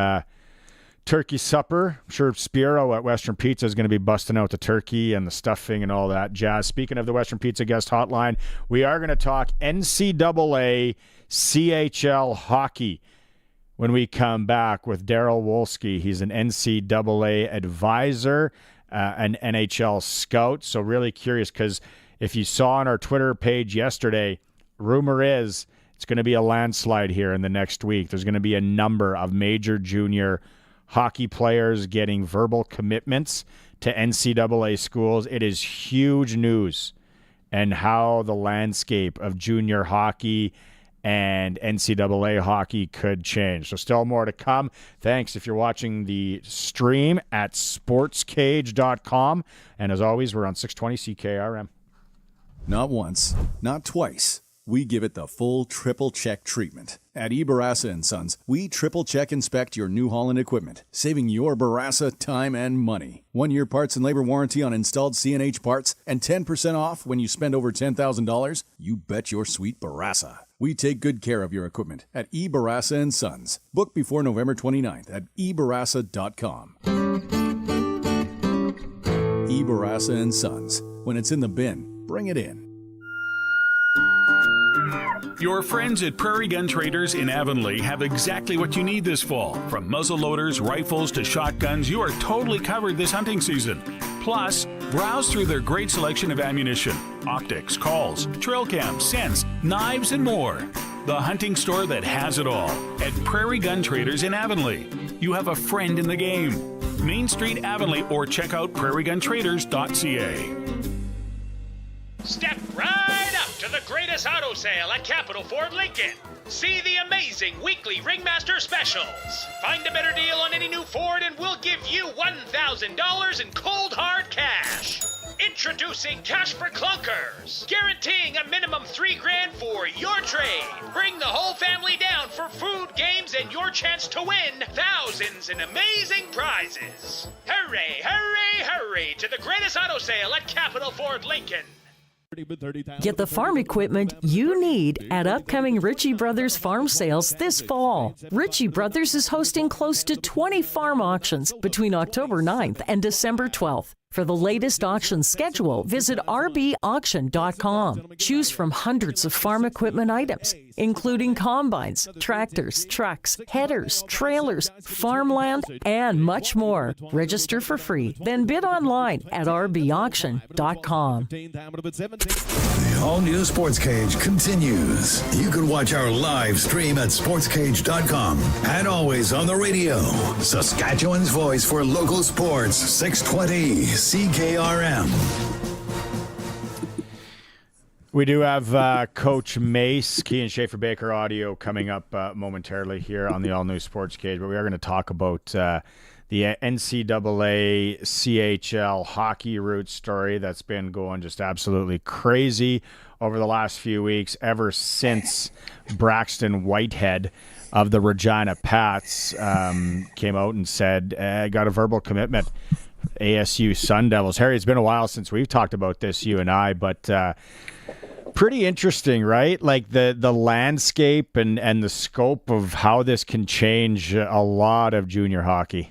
[SPEAKER 1] supper. I'm sure Spiro at Western Pizza is going to be busting out the turkey and the stuffing and all that jazz. Speaking of the Western Pizza guest hotline, we are going to talk NCAA CHL hockey when we come back with Daryl Wolski. He's an NCAA advisor, an NHL scout. So really curious, because if you saw on our Twitter page yesterday, rumor is it's going to be a landslide here in the next week. There's going to be a number of major junior hockey players getting verbal commitments to NCAA schools. It is huge news, and how the landscape of junior hockey and NCAA hockey could change. So still more to come. Thanks if you're watching the stream at sportscage.com. And as always, we're on 620 CKRM.
[SPEAKER 10] Not once, not twice. We give it the full triple check treatment. At eBarassa & Sons, we triple check inspect your New Holland equipment, saving your Barassa time and money. 1-year parts and labor warranty on installed C&H parts and 10% off when you spend over $10,000. You bet your sweet Barassa. We take good care of your equipment at eBarassa & Sons. Book before November 29th at ebarassa.com. eBarassa & Sons. When it's in the bin, bring it in.
[SPEAKER 11] Your friends at Prairie Gun Traders in Avonlea have exactly what you need this fall. From muzzle loaders, rifles to shotguns, you are totally covered this hunting season. Plus, browse through their great selection of ammunition, optics, calls, trail cams, scents, knives, and more. The hunting store that has it all at Prairie Gun Traders in Avonlea. You have a friend in the game. Main Street, Avonlea, or check out prairieguntraders.ca.
[SPEAKER 12] Step right up to the greatest auto sale at Capital Ford Lincoln. See the amazing weekly Ringmaster specials. Find a better deal on any new Ford and we'll give you $1,000 in cold hard cash. Introducing Cash for Clunkers, guaranteeing a minimum $3,000 for your trade. Bring the whole family down for food, games, and your chance to win thousands in amazing prizes. Hurry, hurry, hurry to the greatest auto sale at Capital Ford Lincoln.
[SPEAKER 5] Get the farm equipment you need at upcoming Ritchie Brothers farm sales this fall. Ritchie Brothers is hosting close to 20 farm auctions between October 9th and December 12th. For the latest auction schedule, visit rbauction.com. Choose from hundreds of farm equipment items, including combines, tractors, trucks, headers, trailers, farmland, and much more. Register for free, then bid online at rbauction.com.
[SPEAKER 4] The all-new Sportscage continues. You can watch our live stream at sportscage.com and always on the radio. Saskatchewan's voice for local sports, 620 CKRM.
[SPEAKER 1] We do have Coach Mace, Key and Schaefer Baker audio coming up momentarily here on the all-new Sportscage, but we are going to talk about the NCAA CHL hockey route story that's been going just absolutely crazy over the last few weeks, ever since Braxton Whitehead of the Regina Pats came out and said, I got a verbal commitment. ASU Sun Devils. Harry, it's been a while since we've talked about this, you and I, but pretty interesting, right? Like the landscape and the scope of how this can change a lot of junior hockey.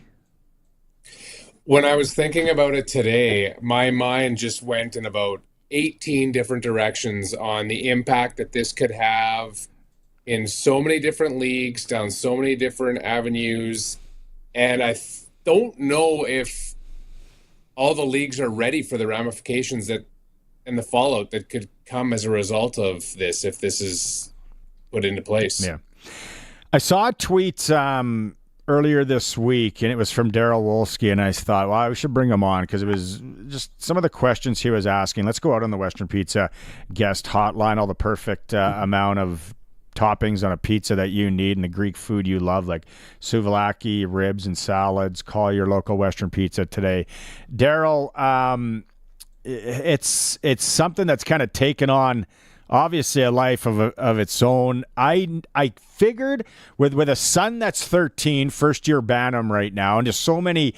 [SPEAKER 2] When I was thinking about it today, my mind just went in about 18 different directions on the impact that this could have in so many different leagues, down so many different avenues. And I don't know if all the leagues are ready for the ramifications that and the fallout that could come as a result of this if this is put into place.
[SPEAKER 1] Yeah. I saw a tweet earlier this week, and it was from Daryl Wolski, and I thought, well, we should bring him on because it was just some of the questions he was asking. Let's go out on the Western Pizza guest hotline, all the perfect amount of toppings on a pizza that you need and the Greek food you love, like souvlaki, ribs, and salads. Call your local Western Pizza today. Daryl, it's something that's kind of taken on obviously a life of its own. I figured with a son that's 13, first year Bantam right now, and just so many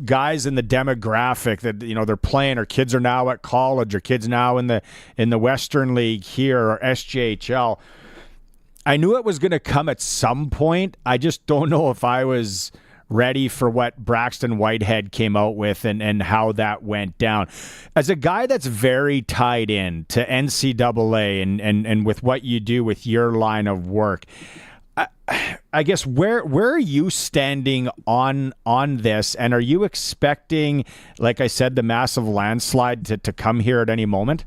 [SPEAKER 1] guys in the demographic that they're playing, or kids are now at college, or kids now in the Western League here or SJHL. I knew it was going to come at some point. I just don't know if I was ready for what Braxton Whitehead came out with and how that went down. As a guy that's very tied in to NCAA and with what you do with your line of work, I guess where are you standing on this? And are you expecting, like I said, the massive landslide to come here at any moment?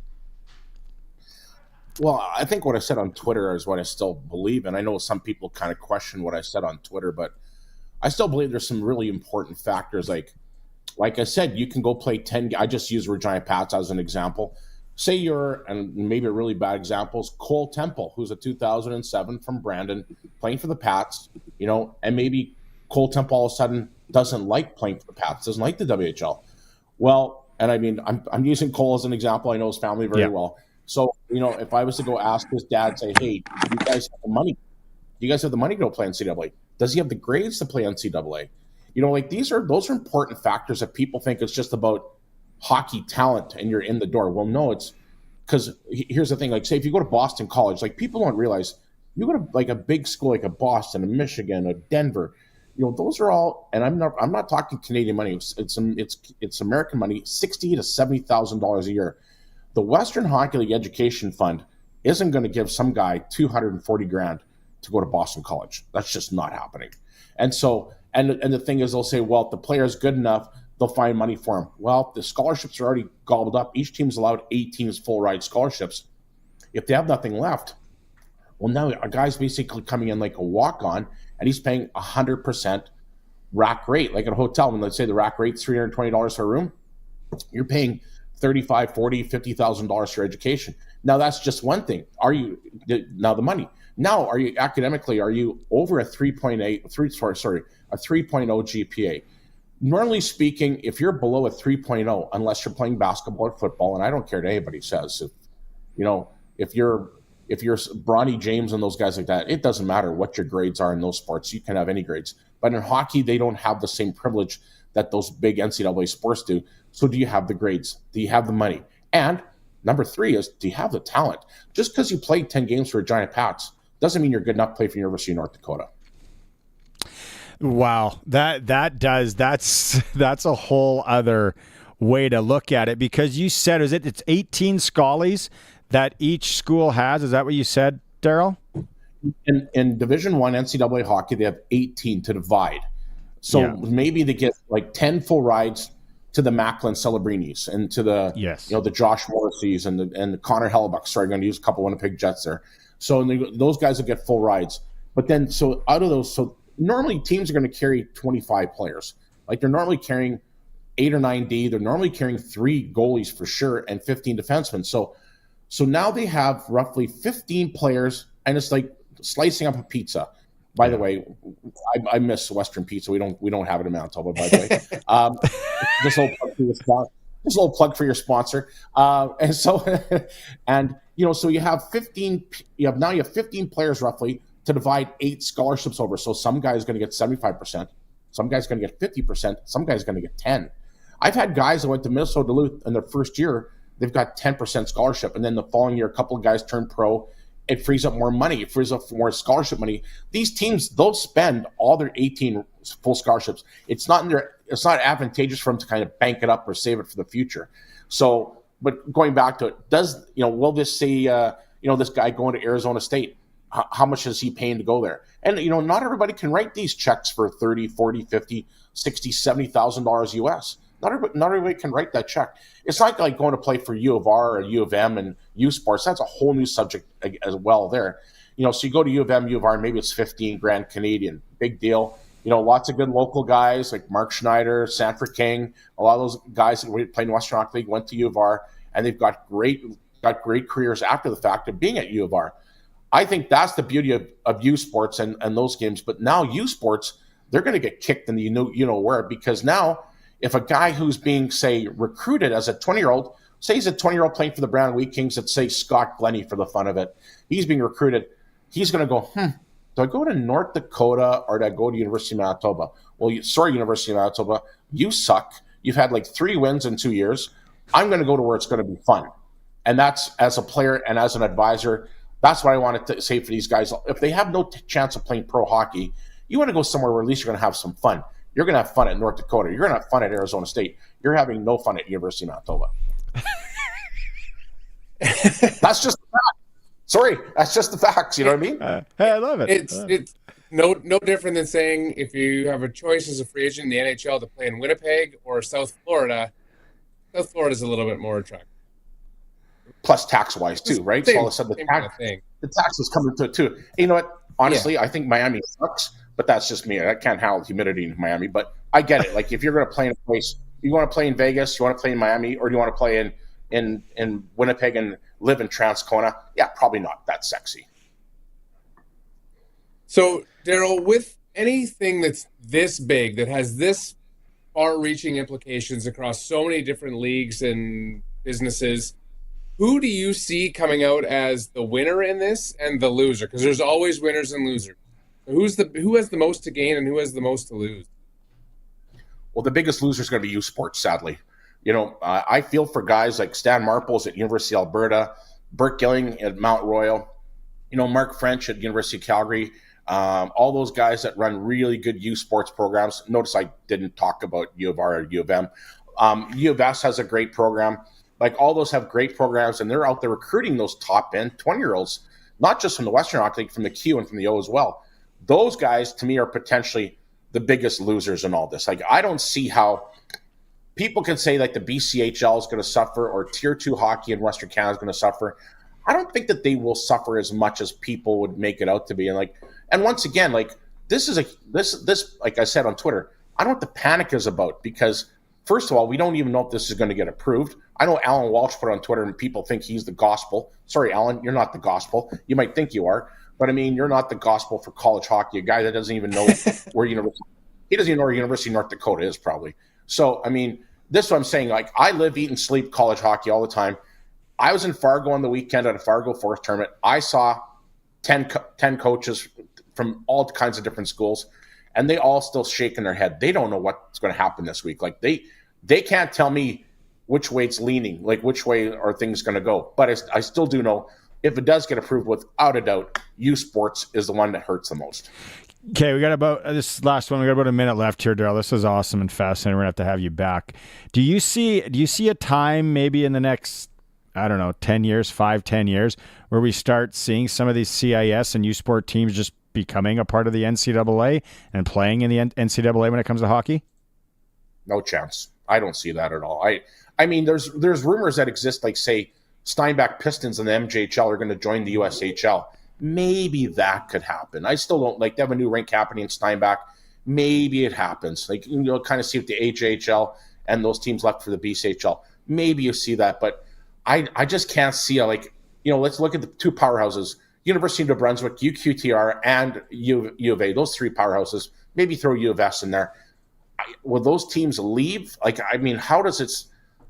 [SPEAKER 13] Well, I think what I said on Twitter is what I still believe. And I know some people kind of question what I said on Twitter, but I still believe there's some really important factors. Like I said, you can go play 10. I just use Regina Pats as an example. Say you're, and maybe a really bad example is Cole Temple, who's a 2007 from Brandon, playing for the Pats, and maybe Cole Temple all of a sudden doesn't like playing for the Pats, doesn't like the WHL. Well, and I mean, I'm using Cole as an example. I know his family very well. So, if I was to go ask his dad, say, hey, do you guys have the money? Do you guys have the money to go play NCAA? Does he have the grades to play NCAA? Those are important factors that people think it's just about hockey talent and you're in the door. Well, no, it's because here's the thing. Like, say if you go to Boston College, like people don't realize you go to like a big school like a Boston, a Michigan, a Denver. Those are all, and I'm not talking Canadian money. It's American money, $60,000 to $70,000 a year. The Western Hockey League Education Fund isn't going to give some guy $240,000 to go to Boston College. That's just not happening. And so, and the thing is, they'll say, well, if the player's good enough, they'll find money for him. Well, the scholarships are already gobbled up. Each team's allowed 8 teams full ride scholarships. If they have nothing left, well, now a guy's basically coming in like a walk-on, and he's paying 100% rack rate. Like at a hotel, when let's say the rack rate's $320 for a room, you're paying $35,000, $40,000, $50,000 for education. Now that's just one thing. Now the money. Now, are you academically, are you over a 3.0 GPA? Normally speaking, if you're below a 3.0, unless you're playing basketball or football, and I don't care what anybody says, if you're Bronny James and those guys like that, it doesn't matter what your grades are in those sports. You can have any grades. But in hockey, they don't have the same privilege that those big NCAA sports do. So do you have the grades? Do you have the money? And number 3 is, do you have the talent? Just because you played 10 games for Regina Pats doesn't mean you're good enough to play for the University of North Dakota.
[SPEAKER 1] Wow, that's a whole other way to look at it, because you said it's 18 schollies that each school has. Is that what you said, Daryl?
[SPEAKER 13] In Division I NCAA hockey, they have 18 to divide. So maybe they get like 10 full rides to the Macklin Celebrinis and to the the Josh Morrisseys and the Connor Hellebucks. Sorry, I'm going to use a couple Winnipeg Jets there. So those guys will get full rides. But then, so out of those, so normally teams are going to carry 25 players. Like they're normally carrying 8 or 9 D. They're normally carrying 3 goalies for sure and 15 defensemen. So now they have roughly 15 players, and it's like slicing up a pizza. By the way, I miss Western Pizza. We don't have it in Manitoba, by the way. Just a little plug for your sponsor. And so you have 15. You have 15 players roughly to divide 8 scholarships over. So some guy's going to get 75%, some guy's going to get 50%, some guy's going to get 10. I've had guys that went to Minnesota Duluth in their first year. They've got 10% scholarship, and then the following year, a couple of guys turn pro. It frees up more money. It frees up more scholarship money. These teams, they'll spend all their 18 full scholarships. It's not advantageous for them to kind of bank it up or save it for the future. So But going back to it, will this say, this guy going to Arizona State, how much is he paying to go there? And, not everybody can write these checks for $30, $40, $50, $60, $70,000 US. Not everybody can write that check. It's not like going to play for U of R or U of M and U Sports. That's a whole new subject as well there. So you go to U of M, U of R, maybe it's 15 grand Canadian. Big deal. Lots of good local guys like Mark Schneider, Sanford King, a lot of those guys that played in Western Hockey League went to U of R, and they've got great careers after the fact of being at U of R. I think that's the beauty of U Sports and those games. But now U Sports, they're going to get kicked in the where, because now if a guy who's being, say, recruited as a 20-year-old, say he's a 20-year-old playing for the Brown Wheat Kings, let's say Scott Glennie for the fun of it, he's being recruited, he's going to go, do I go to North Dakota or do I go to University of Manitoba? Well, University of Manitoba, you suck. You've had like 3 wins in 2 years. I'm going to go to where it's going to be fun. And that's, as a player and as an advisor, that's what I wanted to say for these guys. If they have no chance of playing pro hockey, you want to go somewhere where at least you're going to have some fun. You're going to have fun at North Dakota. You're going to have fun at Arizona State. You're having no fun at University of Manitoba. That's just the fact. Sorry, that's just the facts. You know what I mean?
[SPEAKER 1] Hey, I love it.
[SPEAKER 2] It's no different than saying if you have a choice as a free agent in the NHL to play in Winnipeg or South Florida, South Florida is a little bit more attractive.
[SPEAKER 13] Plus tax-wise too, right? So all of a sudden the tax is coming to it too. You know what? Honestly, I think Miami sucks, but that's just me. I can't handle humidity in Miami, but I get it. Like if you're going to play in a place, you want to play in Vegas, you want to play in Miami, or do you want to play in Winnipeg and live in Transcona? Yeah, probably not that sexy.
[SPEAKER 2] So, Daryl, with anything that's this big, that has this far-reaching implications across so many different leagues and businesses, who do you see coming out as the winner in this and the loser? Because there's always winners and losers. Who has the most to gain and who has the most to lose?
[SPEAKER 13] Well, the biggest loser is going to be U Sports, sadly. I feel for guys like Stan Marples at University of Alberta, Bert Gilling at Mount Royal, Mark French at University of Calgary, all those guys that run really good U Sports programs. Notice I didn't talk about U of R or U of M. U of S has a great program. Like all those have great programs, and they're out there recruiting those top-end 20-year-olds, not just from the Western Hockey League, from the Q and from the O as well. Those guys, to me, are potentially the biggest losers in all this. Like, I don't see how people can say like the BCHL is going to suffer or Tier 2 hockey in Western Canada is going to suffer. I don't think that they will suffer as much as people would make it out to be. And once again, like this like I said on Twitter, I don't know what the panic is about, because first of all, we don't even know if this is going to get approved. I know Alan Walsh put on Twitter and people think he's the gospel. Sorry, Alan, you're not the gospel. You might think you are, but I mean, you're not the gospel for college hockey. A guy that doesn't even know he doesn't even know where University of North Dakota is probably. So, I mean, this is what I'm saying. Like, I live, eat, and sleep college hockey all the time. I was in Fargo on the weekend at a Fargo Forest tournament. I saw 10 coaches from all kinds of different schools, and they all still shaking their head. They don't know what's going to happen this week. Like, they can't tell me which way it's leaning, like which way are things going to go. But I still do know if it does get approved, without a doubt, U Sports is the one that hurts the most.
[SPEAKER 1] Okay, we got about this last one. We got about a minute left here, Daryl. This is awesome and fascinating. We're gonna have you back. Do you see a time maybe in the next, I don't know, 10 years, 5-10 years, where we start seeing some of these CIS and U Sport teams just becoming a part of the NCAA and playing in the NCAA when it comes to hockey?
[SPEAKER 13] No chance. I don't see that at all. I mean, there's rumors that exist, like say Steinbach Pistons and the MJHL are going to join the USHL. Maybe that could happen. I still don't like. They have a new rink happening in Steinbach. Maybe it happens. Like, kind of see if the AJHL and those teams left for the BCHL. Maybe you see that, but I just can't see let's look at the two powerhouses: University of New Brunswick, UQTR, and U of A. Those three powerhouses. Maybe throw U of S in there. Will those teams leave? Like, I mean, how does it?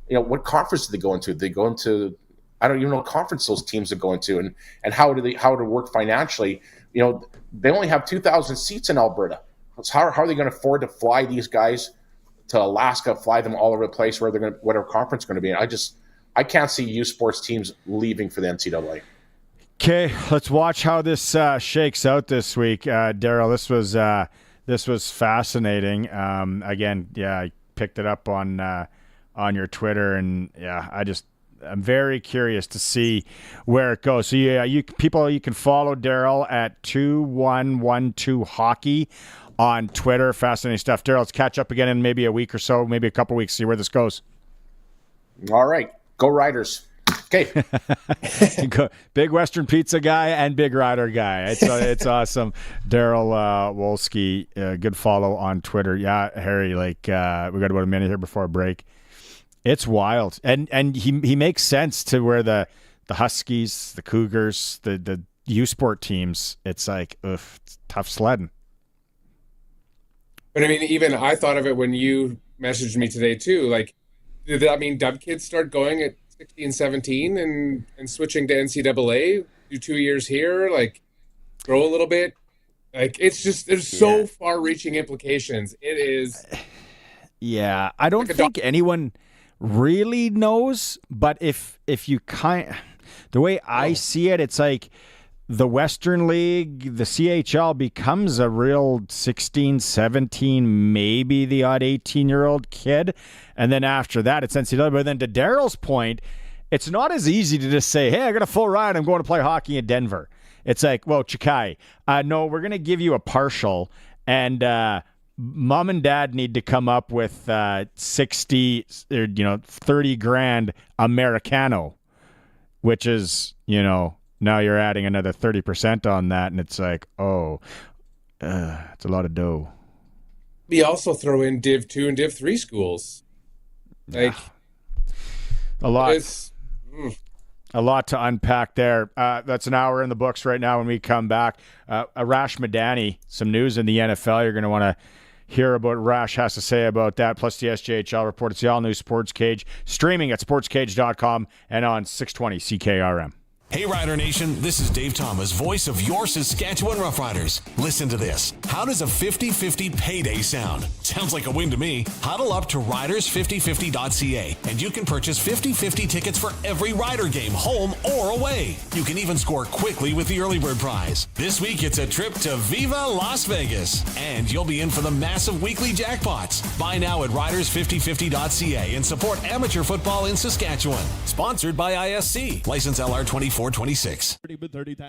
[SPEAKER 13] What conference do they go into? They go into, I don't even know what conference those teams are going to, and how do it work financially? They only have 2,000 seats in Alberta. So how are they going to afford to fly these guys to Alaska, fly them all over the place where they're going, whatever conference going to be in? I can't see U Sports teams leaving for the NCAA.
[SPEAKER 1] Okay, let's watch how this shakes out this week, Daryl. This was fascinating. Again, I picked it up on your Twitter, and I'm very curious to see where it goes. So you can follow Daryl at 2112 Hockey on Twitter. Fascinating stuff. Daryl, let's catch up again in maybe a week or so, maybe a couple weeks, see where this goes.
[SPEAKER 13] All right. Go Riders. Okay.
[SPEAKER 1] Big Western Pizza guy and Big Rider guy. It's awesome. Daryl Wolski, good follow on Twitter. Yeah, Harry, we got about a minute here before a break. It's wild. And he makes sense to where the Huskies, the Cougars, the U-Sport teams, it's like, it's tough sledding.
[SPEAKER 2] But I mean, even I thought of it when you messaged me today too. Like, did that mean dub kids start going at 16, 17 and switching to NCAA? Do 2 years here, like grow a little bit? Like, it's just, there's so far-reaching implications. It is.
[SPEAKER 1] Yeah, I don't think anyone really knows, but if you the way I see it, it's like the Western League, the CHL becomes a real 16, 17, maybe the odd 18-year-old kid. And then after that, it's NCAA. But then to Daryl's point, it's not as easy to just say, hey, I got a full ride. I'm going to play hockey in Denver. It's like, well, Chikai, no, we're going to give you a partial. And mom and dad need to come up with 60, 30 grand Americano, which is, now you're adding another 30% on that, and it's like, it's a lot of dough.
[SPEAKER 2] We also throw in Div 2 and Div 3 schools. Like,
[SPEAKER 1] a lot. A lot to unpack there. That's an hour in the books right now. When we come back, Arash Madani, some news in the NFL. You're going to want to hear about what Rash has to say about that, plus the SJHL report. It's the all-new Sports Cage, streaming at sportscage.com and on 620 CKRM.
[SPEAKER 14] Hey, Rider Nation, this is Dave Thomas, voice of your Saskatchewan Roughriders. Listen to this. How does a 50-50 payday sound? Sounds like a win to me. Huddle up to riders5050.ca, and you can purchase 50-50 tickets for every Rider game, home or away. You can even score quickly with the early bird prize. This week, it's a trip to Viva Las Vegas, and you'll be in for the massive weekly jackpots. Buy now at riders5050.ca and support amateur football in Saskatchewan. Sponsored by ISC. License LR 2426.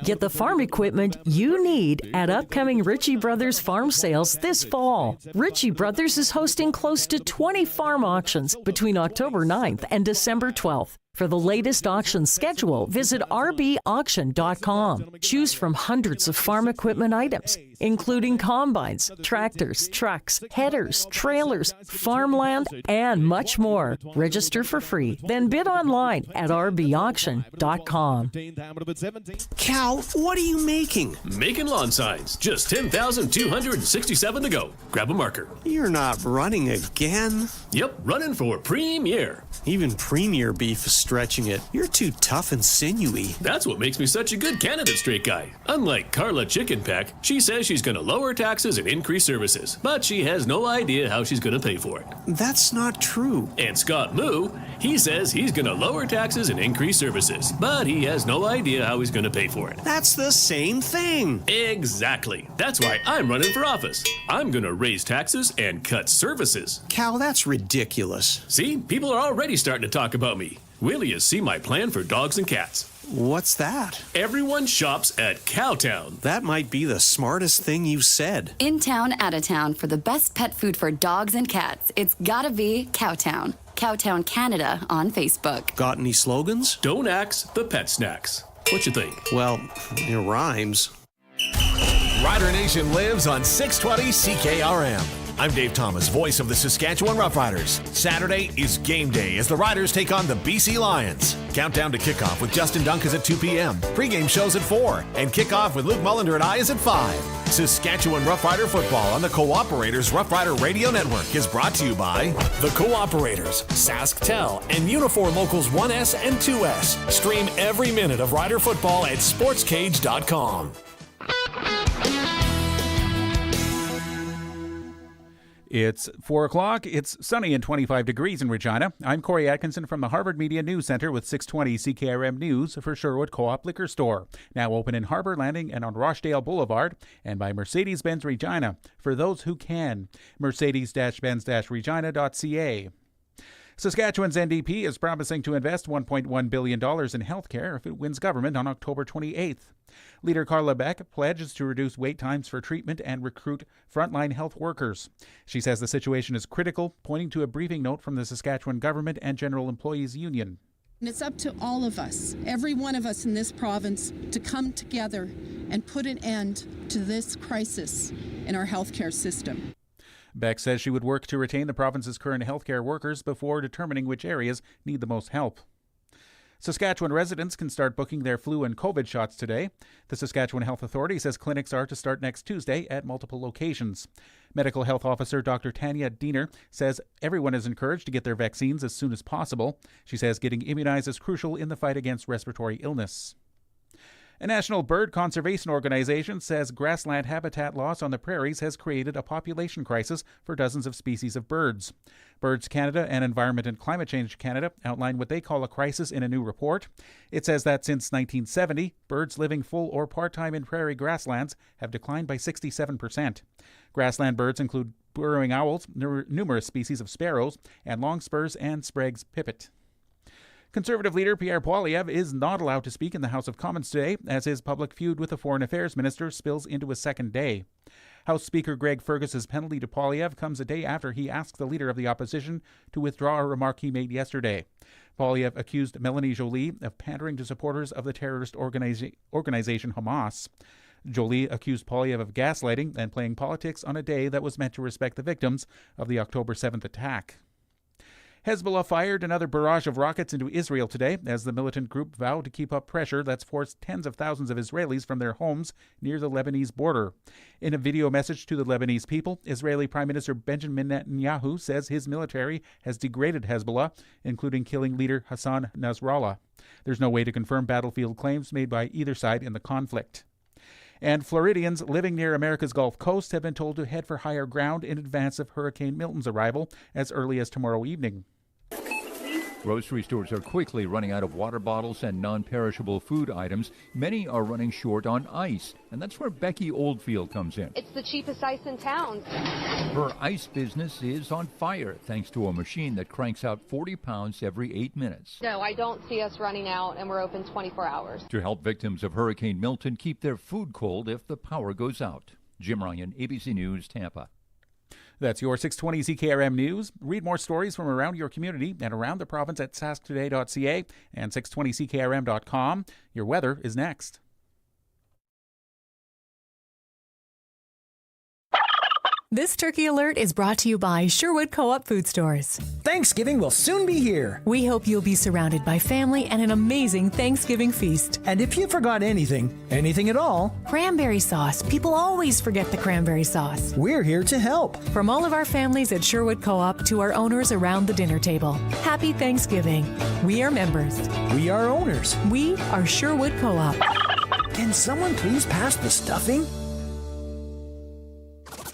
[SPEAKER 5] Get the farm equipment you need at upcoming Ritchie Brothers farm sales this fall. Ritchie Brothers is hosting close to 20 farm auctions between October 9th and December 12th. For the latest auction schedule, visit rbauction.com. Choose from hundreds of farm equipment items, including combines, tractors, trucks, headers, trailers, farmland, and much more. Register for free, then bid online at rbauction.com.
[SPEAKER 15] Cal, what are you making?
[SPEAKER 16] Making lawn signs. Just 10,267 to go. Grab a marker.
[SPEAKER 15] You're not running again?
[SPEAKER 16] Yep, running for Premier.
[SPEAKER 15] Even Premier beef is stretching it. You're too tough and sinewy.
[SPEAKER 16] That's what makes me such a good candidate, straight guy. Unlike Carla Chicken Peck, she says she's going to lower taxes and increase services, but she has no idea how she's going to pay for it.
[SPEAKER 15] That's not true.
[SPEAKER 16] And Scott Moo, he says he's going to lower taxes and increase services, but he has no idea how he's going to pay for it.
[SPEAKER 15] That's the same thing.
[SPEAKER 16] Exactly. That's why I'm running for office. I'm going to raise taxes and cut services.
[SPEAKER 15] Cal, that's ridiculous.
[SPEAKER 16] See, people are already starting to talk about me. Will you see my plan for dogs and cats?
[SPEAKER 15] What's that?
[SPEAKER 16] Everyone shops at Cowtown.
[SPEAKER 15] That might be the smartest thing you've said.
[SPEAKER 17] In town, out of town, for the best pet food for dogs and cats, it's gotta be Cowtown. Cowtown Canada on Facebook.
[SPEAKER 15] Got any slogans?
[SPEAKER 16] Don't axe the pet snacks. What you think?
[SPEAKER 15] Well, it rhymes.
[SPEAKER 14] Rider Nation lives on 620 CKRM. I'm Dave Thomas, voice of the Saskatchewan Roughriders. Saturday is game day as the Riders take on the BC Lions. Countdown to kickoff with Justin Dunk is at 2 p.m. Pre-game shows at 4. And kickoff with Luke Mullender and I is at 5. Saskatchewan Roughrider football on the Cooperators Roughrider Radio Network is brought to you by the Cooperators, SaskTel, and Unifor Locals 1S and 2S. Stream every minute of Rider football at sportscage.com.
[SPEAKER 18] It's 4 o'clock. It's sunny and 25 degrees in Regina. I'm Corey Atkinson from the Harvard Media News Center with 620 CKRM News for Sherwood Co-op Liquor Store. Now open in Harbor Landing and on Rochdale Boulevard, and by Mercedes-Benz Regina for those who can. Mercedes-Benz-Regina.ca. Saskatchewan's NDP is promising to invest $1.1 billion in healthcare if it wins government on October 28th. Leader Carla Beck pledges to reduce wait times for treatment and recruit frontline health workers. She says the situation is critical, pointing to a briefing note from the Saskatchewan Government and General Employees Union.
[SPEAKER 19] And it's up to all of us, every one of us in this province, to come together and put an end to this crisis in our healthcare system.
[SPEAKER 18] Beck says she would work to retain the province's current healthcare workers before determining which areas need the most help. Saskatchewan residents can start booking their flu and COVID shots today. The Saskatchewan Health Authority says clinics are to start next Tuesday at multiple locations. Medical Health Officer Dr. Tanya Diener says everyone is encouraged to get their vaccines as soon as possible. She says getting immunized is crucial in the fight against respiratory illness. A national bird conservation organization says grassland habitat loss on the prairies has created a population crisis for dozens of species of birds. Birds Canada and Environment and Climate Change Canada outline what they call a crisis in a new report. It says that since 1970, birds living full or part-time in prairie grasslands have declined by 67%. Grassland birds include burrowing owls, numerous species of sparrows, and longspurs and Sprague's pipit. Conservative leader Pierre Poilievre is not allowed to speak in the House of Commons today as his public feud with the Foreign Affairs Minister spills into a second day. House Speaker Greg Fergus's penalty to Poilievre comes a day after he asked the leader of the opposition to withdraw a remark he made yesterday. Poilievre accused Melanie Joly of pandering to supporters of the terrorist organization Hamas. Joly accused Poilievre of gaslighting and playing politics on a day that was meant to respect the victims of the October 7th attack. Hezbollah fired another barrage of rockets into Israel today as the militant group vowed to keep up pressure that's forced tens of thousands of Israelis from their homes near the Lebanese border. In a video message to the Lebanese people, Israeli Prime Minister Benjamin Netanyahu says his military has degraded Hezbollah, including killing leader Hassan Nasrallah. There's no way to confirm battlefield claims made by either side in the conflict. And Floridians living near America's Gulf Coast have been told to head for higher ground in advance of Hurricane Milton's arrival as early as tomorrow evening.
[SPEAKER 20] Grocery stores are quickly running out of water bottles and non-perishable food items. Many are running short on ice, and that's where Becky Oldfield comes in.
[SPEAKER 21] It's the cheapest ice in town.
[SPEAKER 20] Her ice business is on fire thanks to a machine that cranks out 40 pounds every 8 minutes.
[SPEAKER 21] No, I don't see us running out, and we're open 24 hours.
[SPEAKER 20] To help victims of Hurricane Milton keep their food cold if the power goes out. Jim Ryan, ABC News, Tampa.
[SPEAKER 18] That's your 620 CKRM News. Read more stories from around your community and around the province at sasktoday.ca and 620ckrm.com. Your weather is next.
[SPEAKER 22] This Turkey Alert is brought to you by Sherwood Co-op Food Stores.
[SPEAKER 6] Thanksgiving will soon be here.
[SPEAKER 22] We hope you'll be surrounded by family and an amazing Thanksgiving feast.
[SPEAKER 6] And if you forgot anything at all,
[SPEAKER 22] cranberry sauce. People always forget the cranberry sauce.
[SPEAKER 6] We're here to help.
[SPEAKER 22] From all of our families at Sherwood Co-op to our owners around the dinner table. Happy Thanksgiving. We are members.
[SPEAKER 6] We are owners.
[SPEAKER 22] We are Sherwood Co-op.
[SPEAKER 6] Can someone please pass the stuffing?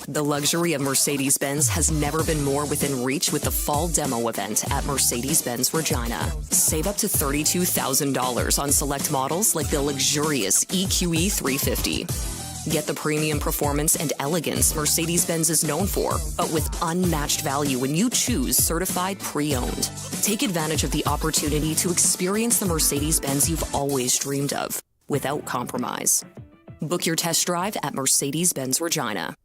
[SPEAKER 23] The luxury of Mercedes-Benz has never been more within reach with the fall demo event at Mercedes-Benz Regina. Save up to $32,000 on select models like the luxurious EQE 350. Get the premium performance and elegance Mercedes-Benz is known for, but with unmatched value when you choose certified pre-owned. Take advantage of the opportunity to experience the Mercedes-Benz you've always dreamed of, without compromise. Book your test drive at Mercedes-Benz Regina.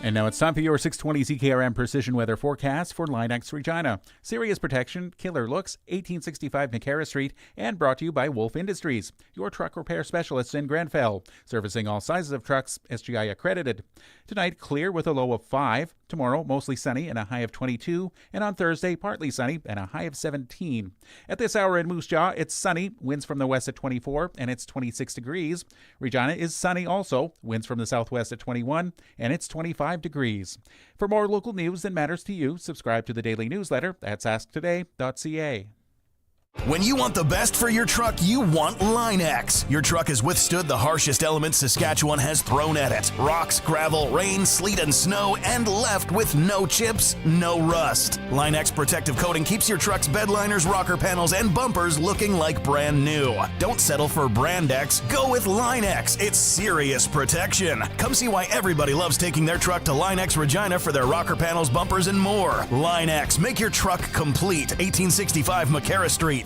[SPEAKER 18] And now it's time for your 620 CKRM Precision Weather Forecast for Linex Regina. Serious protection, killer looks, 1865 Nicara Street, and brought to you by Wolf Industries, your truck repair specialists in Grenfell, servicing all sizes of trucks, SGI accredited. Tonight, clear with a low of 5. Tomorrow, mostly sunny and a high of 22. And on Thursday, partly sunny and a high of 17. At this hour in Moose Jaw, it's sunny, winds from the west at 24, and it's 26 degrees. Regina is sunny also, winds from the southwest at 21, and it's 25 degrees. For more local news that matters to you, subscribe to the daily newsletter at sasktoday.ca.
[SPEAKER 3] When you want the best for your truck, you want Line-X. Your truck has withstood the harshest elements Saskatchewan has thrown at it. Rocks, gravel, rain, sleet, and snow, and left with no chips, no rust. Line-X protective coating keeps your truck's bed liners, rocker panels, and bumpers looking like brand new. Don't settle for Brand X. Go with Line-X. It's serious protection. Come see why everybody loves taking their truck to Line-X Regina for their rocker panels, bumpers, and more. Line-X. Make your truck complete. 1865 McCarra Street.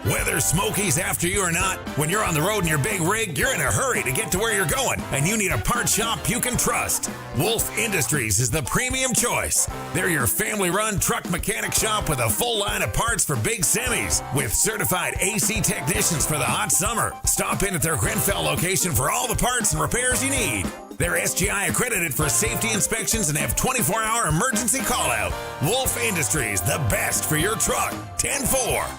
[SPEAKER 7] Whether Smokey's after you or not, when you're on the road in your big rig, you're in a hurry to get to where you're going, and you need a part shop you can trust. Wolf Industries is the premium choice. They're your family-run truck mechanic shop with a full line of parts for big semis, with certified AC technicians for the hot summer. Stop in at their Grenfell location for all the parts and repairs you need. They're SGI accredited for safety inspections and have 24-hour emergency call-out. Wolf Industries, the best for your truck. 10-4.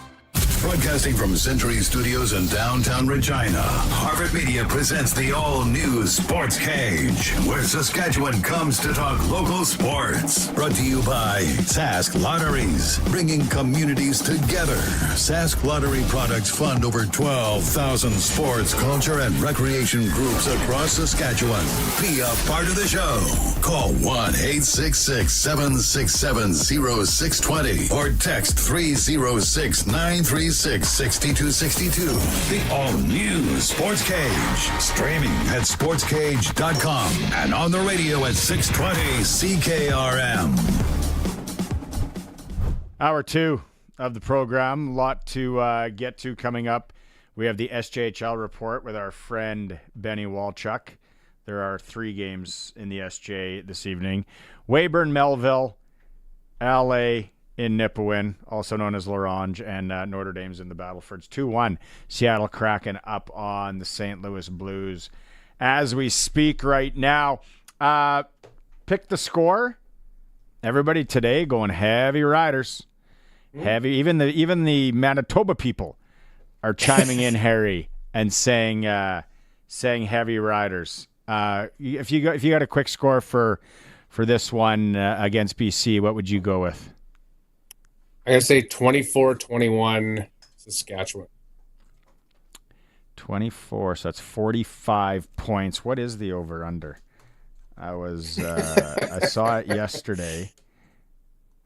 [SPEAKER 4] Broadcasting from Century Studios in downtown Regina, Harvard Media presents the all-new Sports Cage, where Saskatchewan comes to talk local sports. Brought to you by Sask Lotteries, bringing communities together. Sask Lottery products fund over 12,000 sports, culture, and recreation groups across Saskatchewan. Be a part of the show. Call 1-866-767-0620 or text 306-936-6262. The all-new Sports Cage. Streaming at sportscage.com and on the radio at 620 CKRM.
[SPEAKER 1] Hour 2 of the program. A lot to get to coming up. We have the SJHL report with our friend Benny Walchuk. There are 3 games in the SJ this evening. Weyburn, Melville, LA in Nipawin, also known as L'Orange, and Notre Dame's in the Battlefords. 2-1. Seattle Kraken up on the St. Louis Blues as we speak right now. Pick the score. Everybody today going heavy Riders. Heavy. Even the Manitoba people are chiming in, Harry, and saying heavy Riders. If you got a quick score for this one against BC, what would you go with?
[SPEAKER 2] I'm going to say 24-21 Saskatchewan.
[SPEAKER 1] 24, so that's 45 points. What is the over-under? I saw it yesterday,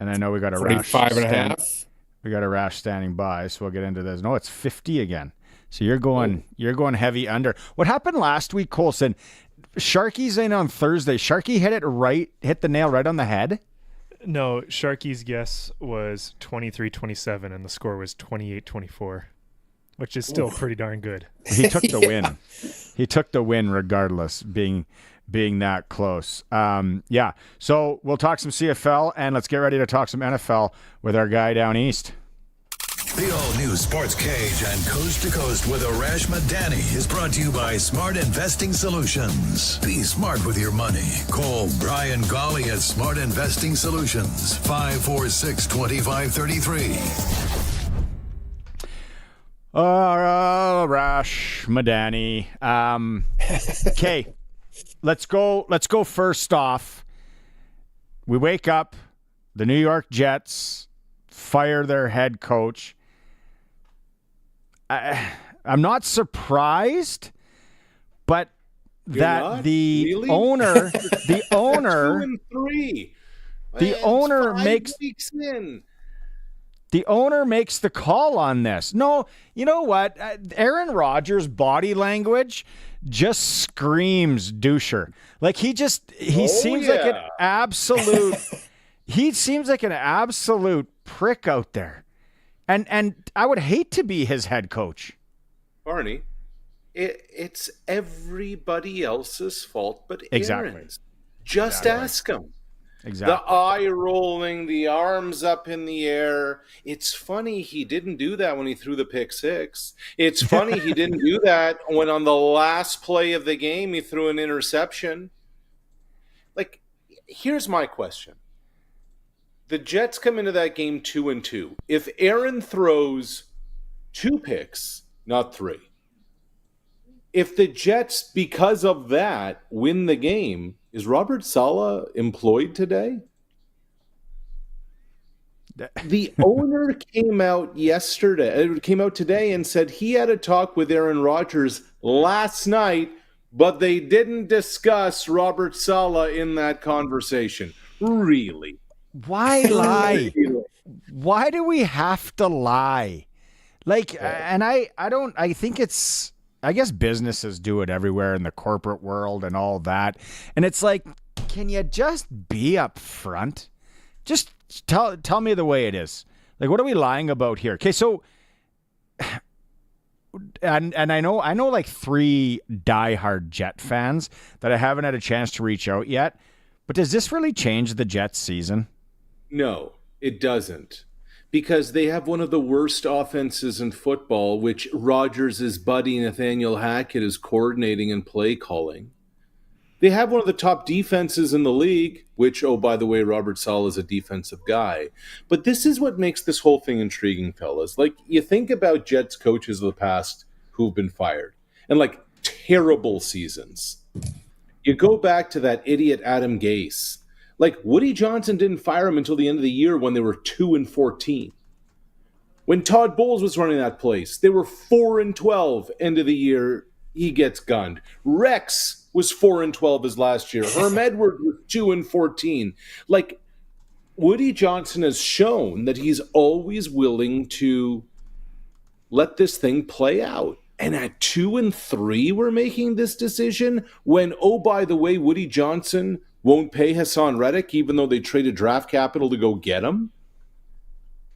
[SPEAKER 1] and I know we got a
[SPEAKER 2] 45.5.
[SPEAKER 1] We got a Rash standing by, so we'll get into this. No, it's 50 again. So you're going heavy under. What happened last week, Colson? Sharky's in on Thursday. Sharky hit the nail right on the head.
[SPEAKER 8] No, Sharky's guess was 23-27, and the score was 28-24, which is still pretty darn good.
[SPEAKER 1] He took the win. He took the win regardless, being that close. Yeah. So we'll talk some CFL, and let's get ready to talk some NFL with our guy down east.
[SPEAKER 4] The all-new Sports Cage and Coast to Coast with Arash Madani is brought to you by Smart Investing Solutions. Be smart with your money. Call Brian Golly at Smart Investing Solutions, 546-2533.
[SPEAKER 1] Arash Madani. Okay, let's go first off. We wake up, the New York Jets fire their head coach. I'm not surprised, but owner, the owner
[SPEAKER 13] 2-3.
[SPEAKER 1] The owner makes
[SPEAKER 13] weeks in.
[SPEAKER 1] The owner makes the call on this. No, you know what? Aaron Rodgers' body language just screams doucher. Like he seems like an absolute he seems like an absolute prick out there. And I would hate to be his head coach.
[SPEAKER 13] Barney, it's everybody else's fault but Aaron's.
[SPEAKER 1] Exactly.
[SPEAKER 13] Just ask him.
[SPEAKER 1] Exactly.
[SPEAKER 13] The eye rolling, the arms up in the air. It's funny he didn't do that when he threw the pick six. It's funny he didn't do that when on the last play of the game he threw an interception. Like, here's my question. The Jets come into that game 2-2. If Aaron throws 2 picks, not 3. If the Jets, because of that, win the game, is Robert Saleh employed today?
[SPEAKER 9] The owner came out today and said he had a talk with Aaron Rodgers last night, but they didn't discuss Robert Saleh in that conversation. Really?
[SPEAKER 1] Why lie? Why do we have to lie? Like, and I think it's, I guess businesses do it everywhere in the corporate world and all that. And it's like, can you just be upfront? Just tell me the way it is. Like, what are we lying about here? Okay, so, and I know like 3 diehard Jet fans that I haven't had a chance to reach out yet. But does this really change the Jets season?
[SPEAKER 9] No, it doesn't. Because they have one of the worst offenses in football, which Rodgers' buddy Nathaniel Hackett is coordinating and play calling. They have one of the top defenses in the league, which, oh, by the way, Robert Saleh is a defensive guy. But this is what makes this whole thing intriguing, fellas. Like, you think about Jets coaches of the past who've been fired, and like terrible seasons. You go back to that idiot Adam Gase. Like, Woody Johnson didn't fire him until the end of the year when they were 2-14. When Todd Bowles was running that place, they were 4-12. End of the year, he gets gunned. Rex was 4-12 his last year. Herm Edwards was 2-14. Like, Woody Johnson has shown that he's always willing to let this thing play out. And at 2-3, we're making this decision when, oh, by the way, Woody Johnson won't pay Hassan Reddick, even though they traded draft capital to go get him.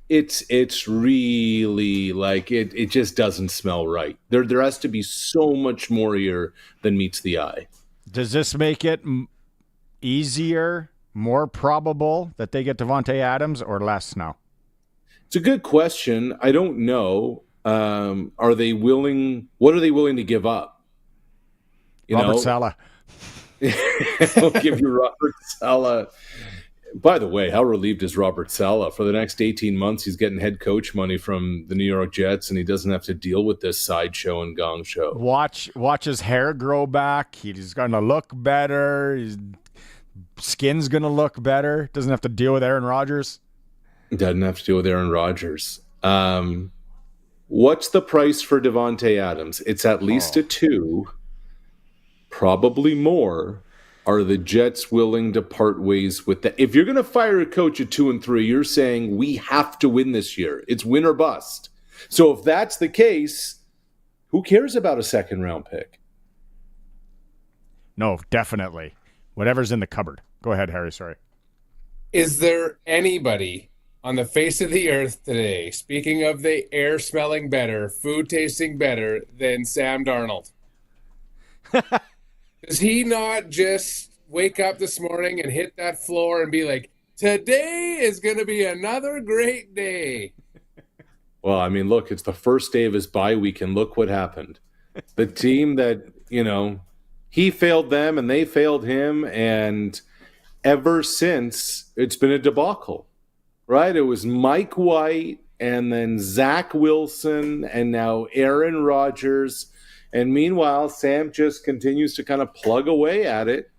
[SPEAKER 9] It's really like it just doesn't smell right. There has to be so much more here than meets the eye.
[SPEAKER 1] Does this make it easier, more probable that they get Devontae Adams or less now?
[SPEAKER 9] It's a good question. I don't know. Are they willing? What are they willing to give up?
[SPEAKER 1] Robert Saleh.
[SPEAKER 9] I'll give you Robert Saleh. By the way, how relieved is Robert Saleh? For the next 18 months, he's getting head coach money from the New York Jets, and he doesn't have to deal with this sideshow and gong show.
[SPEAKER 1] Watch his hair grow back. He's going to look better. His skin's going to look better. Doesn't have to deal with Aaron Rodgers.
[SPEAKER 9] Doesn't have to deal with Aaron Rodgers. What's the price for Devontae Adams? It's at least a 2, probably more. Are the Jets willing to part ways with that? If you're going to fire a coach at 2-3, you're saying we have to win this year. It's win or bust. So if that's the case, who cares about a second-round pick?
[SPEAKER 1] No, definitely. Whatever's in the cupboard. Go ahead, Harry. Sorry.
[SPEAKER 2] Is there anybody on the face of the earth today, speaking of the air smelling better, food tasting better, than Sam Darnold? Does he not just wake up this morning and hit that floor and be like, today is going to be another great day?
[SPEAKER 9] Well, I mean, look, it's the first day of his bye week, and look what happened. The team that, he failed them and they failed him, and ever since, it's been a debacle, right? It was Mike White and then Zach Wilson and now Aaron Rodgers. And meanwhile, Sam just continues to kind of plug away at it.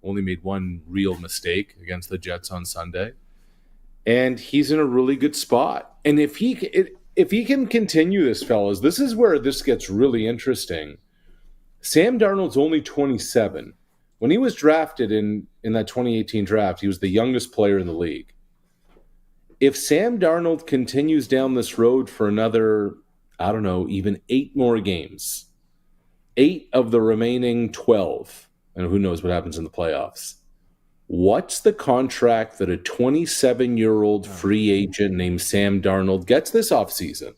[SPEAKER 9] Only made one real mistake against the Jets on Sunday. And he's in a really good spot. And if he can continue this, fellas, this is where this gets really interesting. Sam Darnold's only 27. When he was drafted in that 2018 draft, he was the youngest player in the league. If Sam Darnold continues down this road for another, I don't know, even 8 more games, 8 of the remaining 12, and who knows what happens in the playoffs, what's the contract that a 27-year-old free agent named Sam Darnold gets this offseason?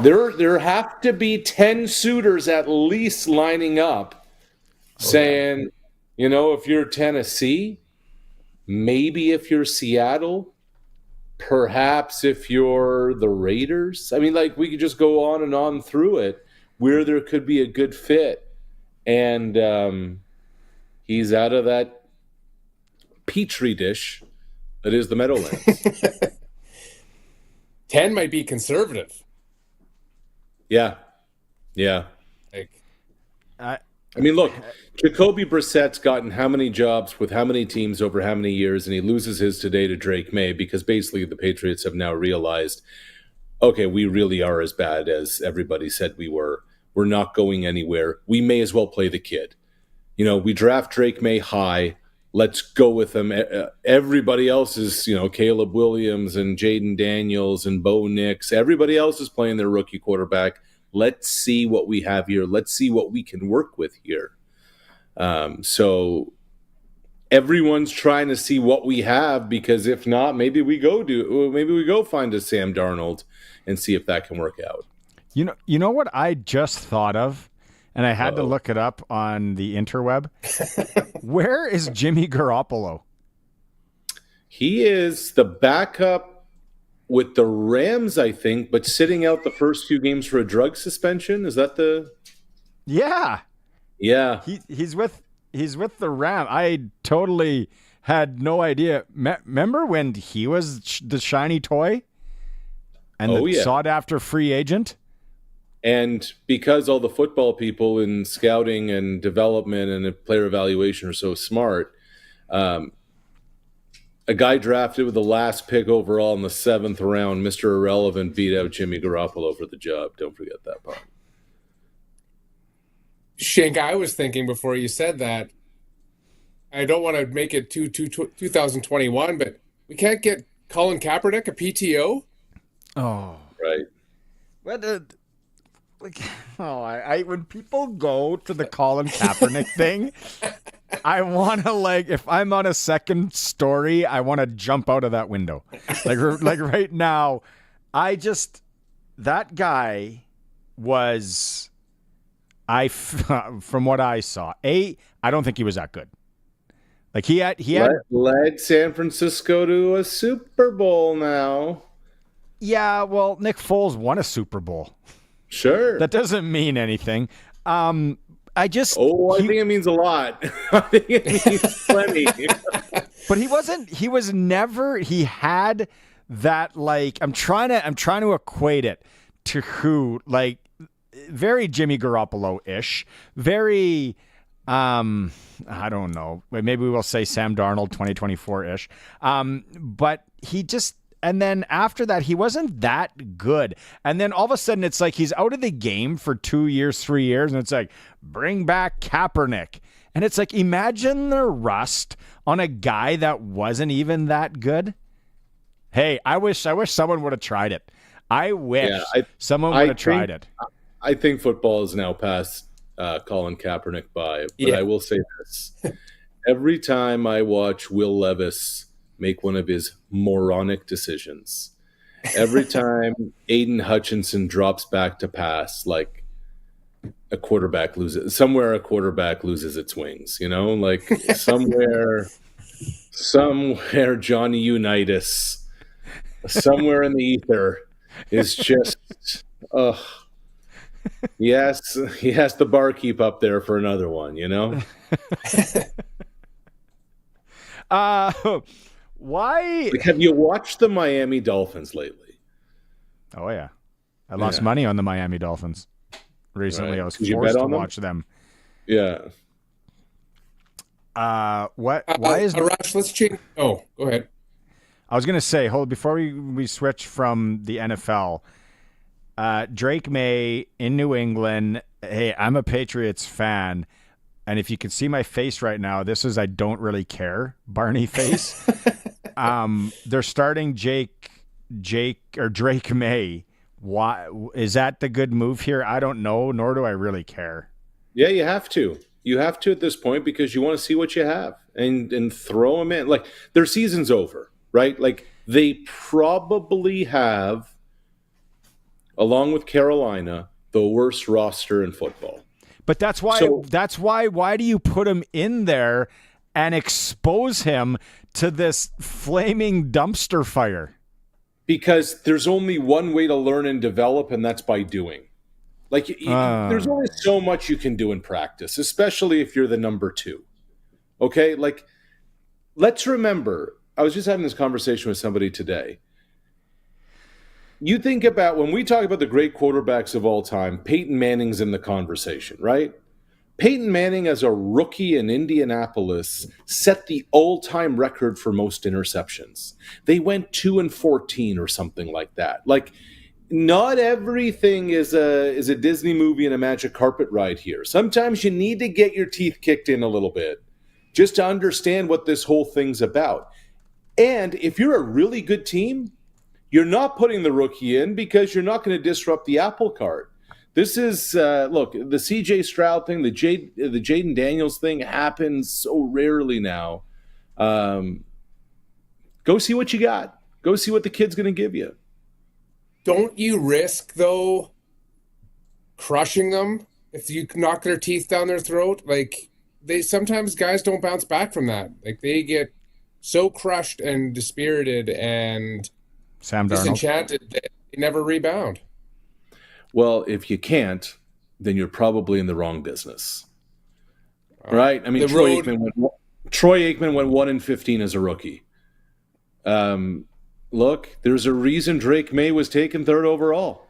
[SPEAKER 9] There have to be 10 suitors at least lining up saying, if you're Tennessee, maybe if you're Seattle, perhaps if you're the Raiders. I mean, like, we could just go on and on through it where there could be a good fit. And he's out of that petri dish that is the Meadowlands.
[SPEAKER 2] 10 might be conservative.
[SPEAKER 9] Yeah.
[SPEAKER 2] Like,
[SPEAKER 9] I mean, look, Jacoby Brissett's gotten how many jobs with how many teams over how many years, and he loses his today to Drake May because basically the Patriots have now realized, okay, we really are as bad as everybody said we were. We're not going anywhere. We may as well play the kid. You know, we draft Drake May high. Let's go with him. Everybody else is, you know, Caleb Williams and Jaden Daniels and Bo Nix. Everybody else is playing their rookie quarterback. Let's see what we have here. Let's see what we can work with here. So everyone's trying to see what we have, because if not, maybe we go find a Sam Darnold and see if that can work out.
[SPEAKER 1] You know what I just thought of, and I had to look it up on the interweb. Where is Jimmy Garoppolo?
[SPEAKER 9] He is the backup with the Rams, I think, but sitting out the first few games for a drug suspension. Is that the?
[SPEAKER 1] Yeah. He's with the Rams. I totally had no idea. Remember when he was the shiny toy and the sought after free agent?
[SPEAKER 9] And because all the football people in scouting and development and player evaluation are so smart, a guy drafted with the last pick overall in the 7th round, Mr. Irrelevant, beat out Jimmy Garoppolo for the job. Don't forget that part.
[SPEAKER 2] Shank, I was thinking before you said that, I don't want to make it 2021, but we can't get Colin Kaepernick a PTO?
[SPEAKER 1] Oh.
[SPEAKER 9] Right.
[SPEAKER 1] When people go to the Colin Kaepernick thing, I want to, if I'm on a second story, I want to jump out of that window. Like right now, that guy was, from what I saw, I don't think he was that good. Like he had
[SPEAKER 9] led San Francisco to a Super Bowl now.
[SPEAKER 1] Yeah, well, Nick Foles won a Super Bowl.
[SPEAKER 9] Sure.
[SPEAKER 1] That doesn't mean anything. I think
[SPEAKER 9] it means a lot. I think it means plenty.
[SPEAKER 1] But he had that, I'm trying to equate it to who, very Jimmy Garoppolo-ish, very, I don't know, maybe we'll say Sam Darnold 2024-ish. But he just, and then after that, he wasn't that good. And then all of a sudden, it's like he's out of the game for 2 years, 3 years, and it's like, bring back Kaepernick. And it's like, imagine the rust on a guy that wasn't even that good. Hey, I wish someone would have tried it. I wish someone would have tried it.
[SPEAKER 9] I think football is now past Colin Kaepernick by, but I will say this. Every time I watch Will Levis make one of his moronic decisions, every time Aiden Hutchinson drops back to pass, a quarterback loses its wings, somewhere Johnny Unitas, somewhere in the ether is just, he has the barkeep up there for another one,
[SPEAKER 1] Why?
[SPEAKER 9] Have you watched the Miami Dolphins lately?
[SPEAKER 1] Oh, yeah. I lost money on the Miami Dolphins recently.
[SPEAKER 9] Right.
[SPEAKER 1] I was forced to watch them.
[SPEAKER 9] Yeah.
[SPEAKER 1] Why is
[SPEAKER 2] Arash, let's change. Oh, go ahead.
[SPEAKER 1] I was going to say, before we switch from the NFL, Drake May in New England. Hey, I'm a Patriots fan. And if you could see my face right now, this is I don't really care Barney face. They're starting Drake May. Why is that the good move here? I don't know, nor do I really care.
[SPEAKER 9] Yeah, you have to. You have to at this point because you want to see what you have and throw them in. Their season's over, right? They probably have, along with Carolina, the worst roster in football.
[SPEAKER 1] But that's why why do you put him in there and expose him to this flaming dumpster fire?
[SPEAKER 9] Because there's only one way to learn and develop, and that's by doing. There's only so much you can do in practice, especially if you're the number 2. Okay? Let's remember, I was just having this conversation with somebody today. You think about when we talk about the great quarterbacks of all time, Peyton Manning's in the conversation, right? Peyton Manning, as a rookie in Indianapolis, set the all-time record for most interceptions. They went 2-14 or something like that. Like, not everything is a Disney movie and a magic carpet ride here. Sometimes you need to get your teeth kicked in a little bit just to understand what this whole thing's about. And if you're a really good team, you're not putting the rookie in because you're not going to disrupt the apple cart. This is, look, the CJ Stroud thing, the Jaden Daniels thing happens so rarely now. Go see what you got. Go see what the kid's going to give you.
[SPEAKER 2] Don't you risk, though, crushing them if you knock their teeth down their throat? Like, sometimes guys don't bounce back from that. Like, they get so crushed and dispirited and disenchanted that they never rebound.
[SPEAKER 9] Well, if you can't, then you're probably in the wrong business. Right? I mean, Troy Aikman went 1-15 as a rookie. Look, there's a reason Drake May was taken 3rd overall.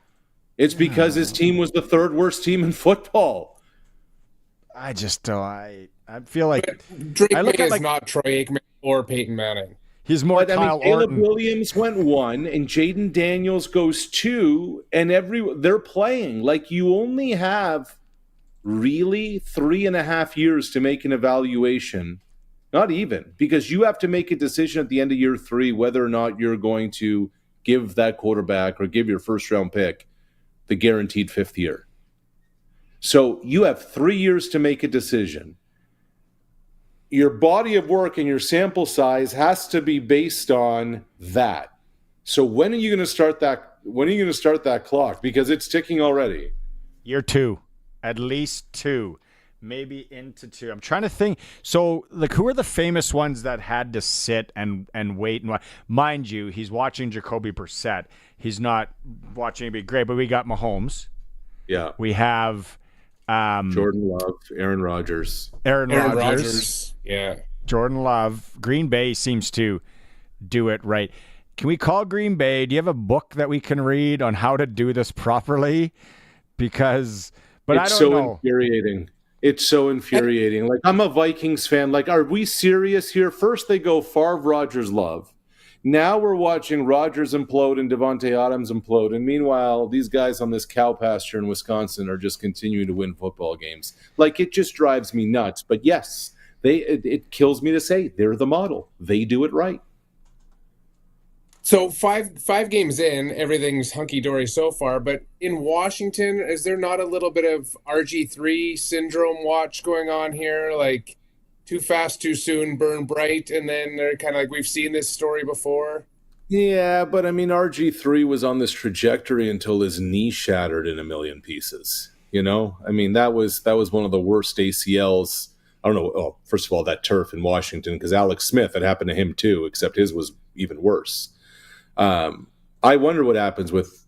[SPEAKER 9] It's because his team was the 3rd worst team in football.
[SPEAKER 1] I just don't. I feel like
[SPEAKER 2] Drake May is not Troy Aikman or Peyton Manning.
[SPEAKER 1] He's more Kyle
[SPEAKER 9] Caleb
[SPEAKER 1] Orton.
[SPEAKER 9] Williams went 1, and Jaden Daniels goes 2, and they're playing. Like, you only have really 3.5 years to make an evaluation. Not even, because you have to make a decision at the end of year 3 whether or not you're going to give that quarterback or give your first-round pick the guaranteed 5th year. So you have 3 years to make a decision. Your body of work and your sample size has to be based on that. So when are you going to start that? When are you going to start that clock? Because it's ticking already.
[SPEAKER 1] Year 2, at least 2, maybe into 2. I'm trying to think. So, like, who are the famous ones that had to sit and wait? And mind you, he's watching Jacoby Brissett. He's not watching it be great, but we got Mahomes.
[SPEAKER 9] Yeah.
[SPEAKER 1] We have
[SPEAKER 9] Jordan Love, Aaron Rodgers.
[SPEAKER 1] Aaron Rodgers.
[SPEAKER 2] Yeah.
[SPEAKER 1] Jordan Love. Green Bay seems to do it right. Can we call Green Bay? Do you have a book that we can read on how to do this properly? Because, but
[SPEAKER 9] it's
[SPEAKER 1] I don't
[SPEAKER 9] so
[SPEAKER 1] know.
[SPEAKER 9] Infuriating. It's so infuriating. Like, I'm a Vikings fan. Like, are we serious here? First they go Favre, Rodgers, Love. Now we're watching Rodgers implode and Devontae Adams implode. And meanwhile, these guys on this cow pasture in Wisconsin are just continuing to win football games. Like, it just drives me nuts. But yes, it kills me to say they're the model. They do it right.
[SPEAKER 2] So five games in, everything's hunky-dory so far. But in Washington, is there not a little bit of RG3 syndrome watch going on here? Like, too fast, too soon, burn bright, and then they're kind of like, we've seen this story before?
[SPEAKER 9] Yeah, but I mean, RG3 was on this trajectory until his knee shattered in a million pieces. You know? I mean, that was one of the worst ACLs. I don't know. Oh, first of all, that turf in Washington, because Alex Smith, it happened to him too, except his was even worse. I wonder what happens with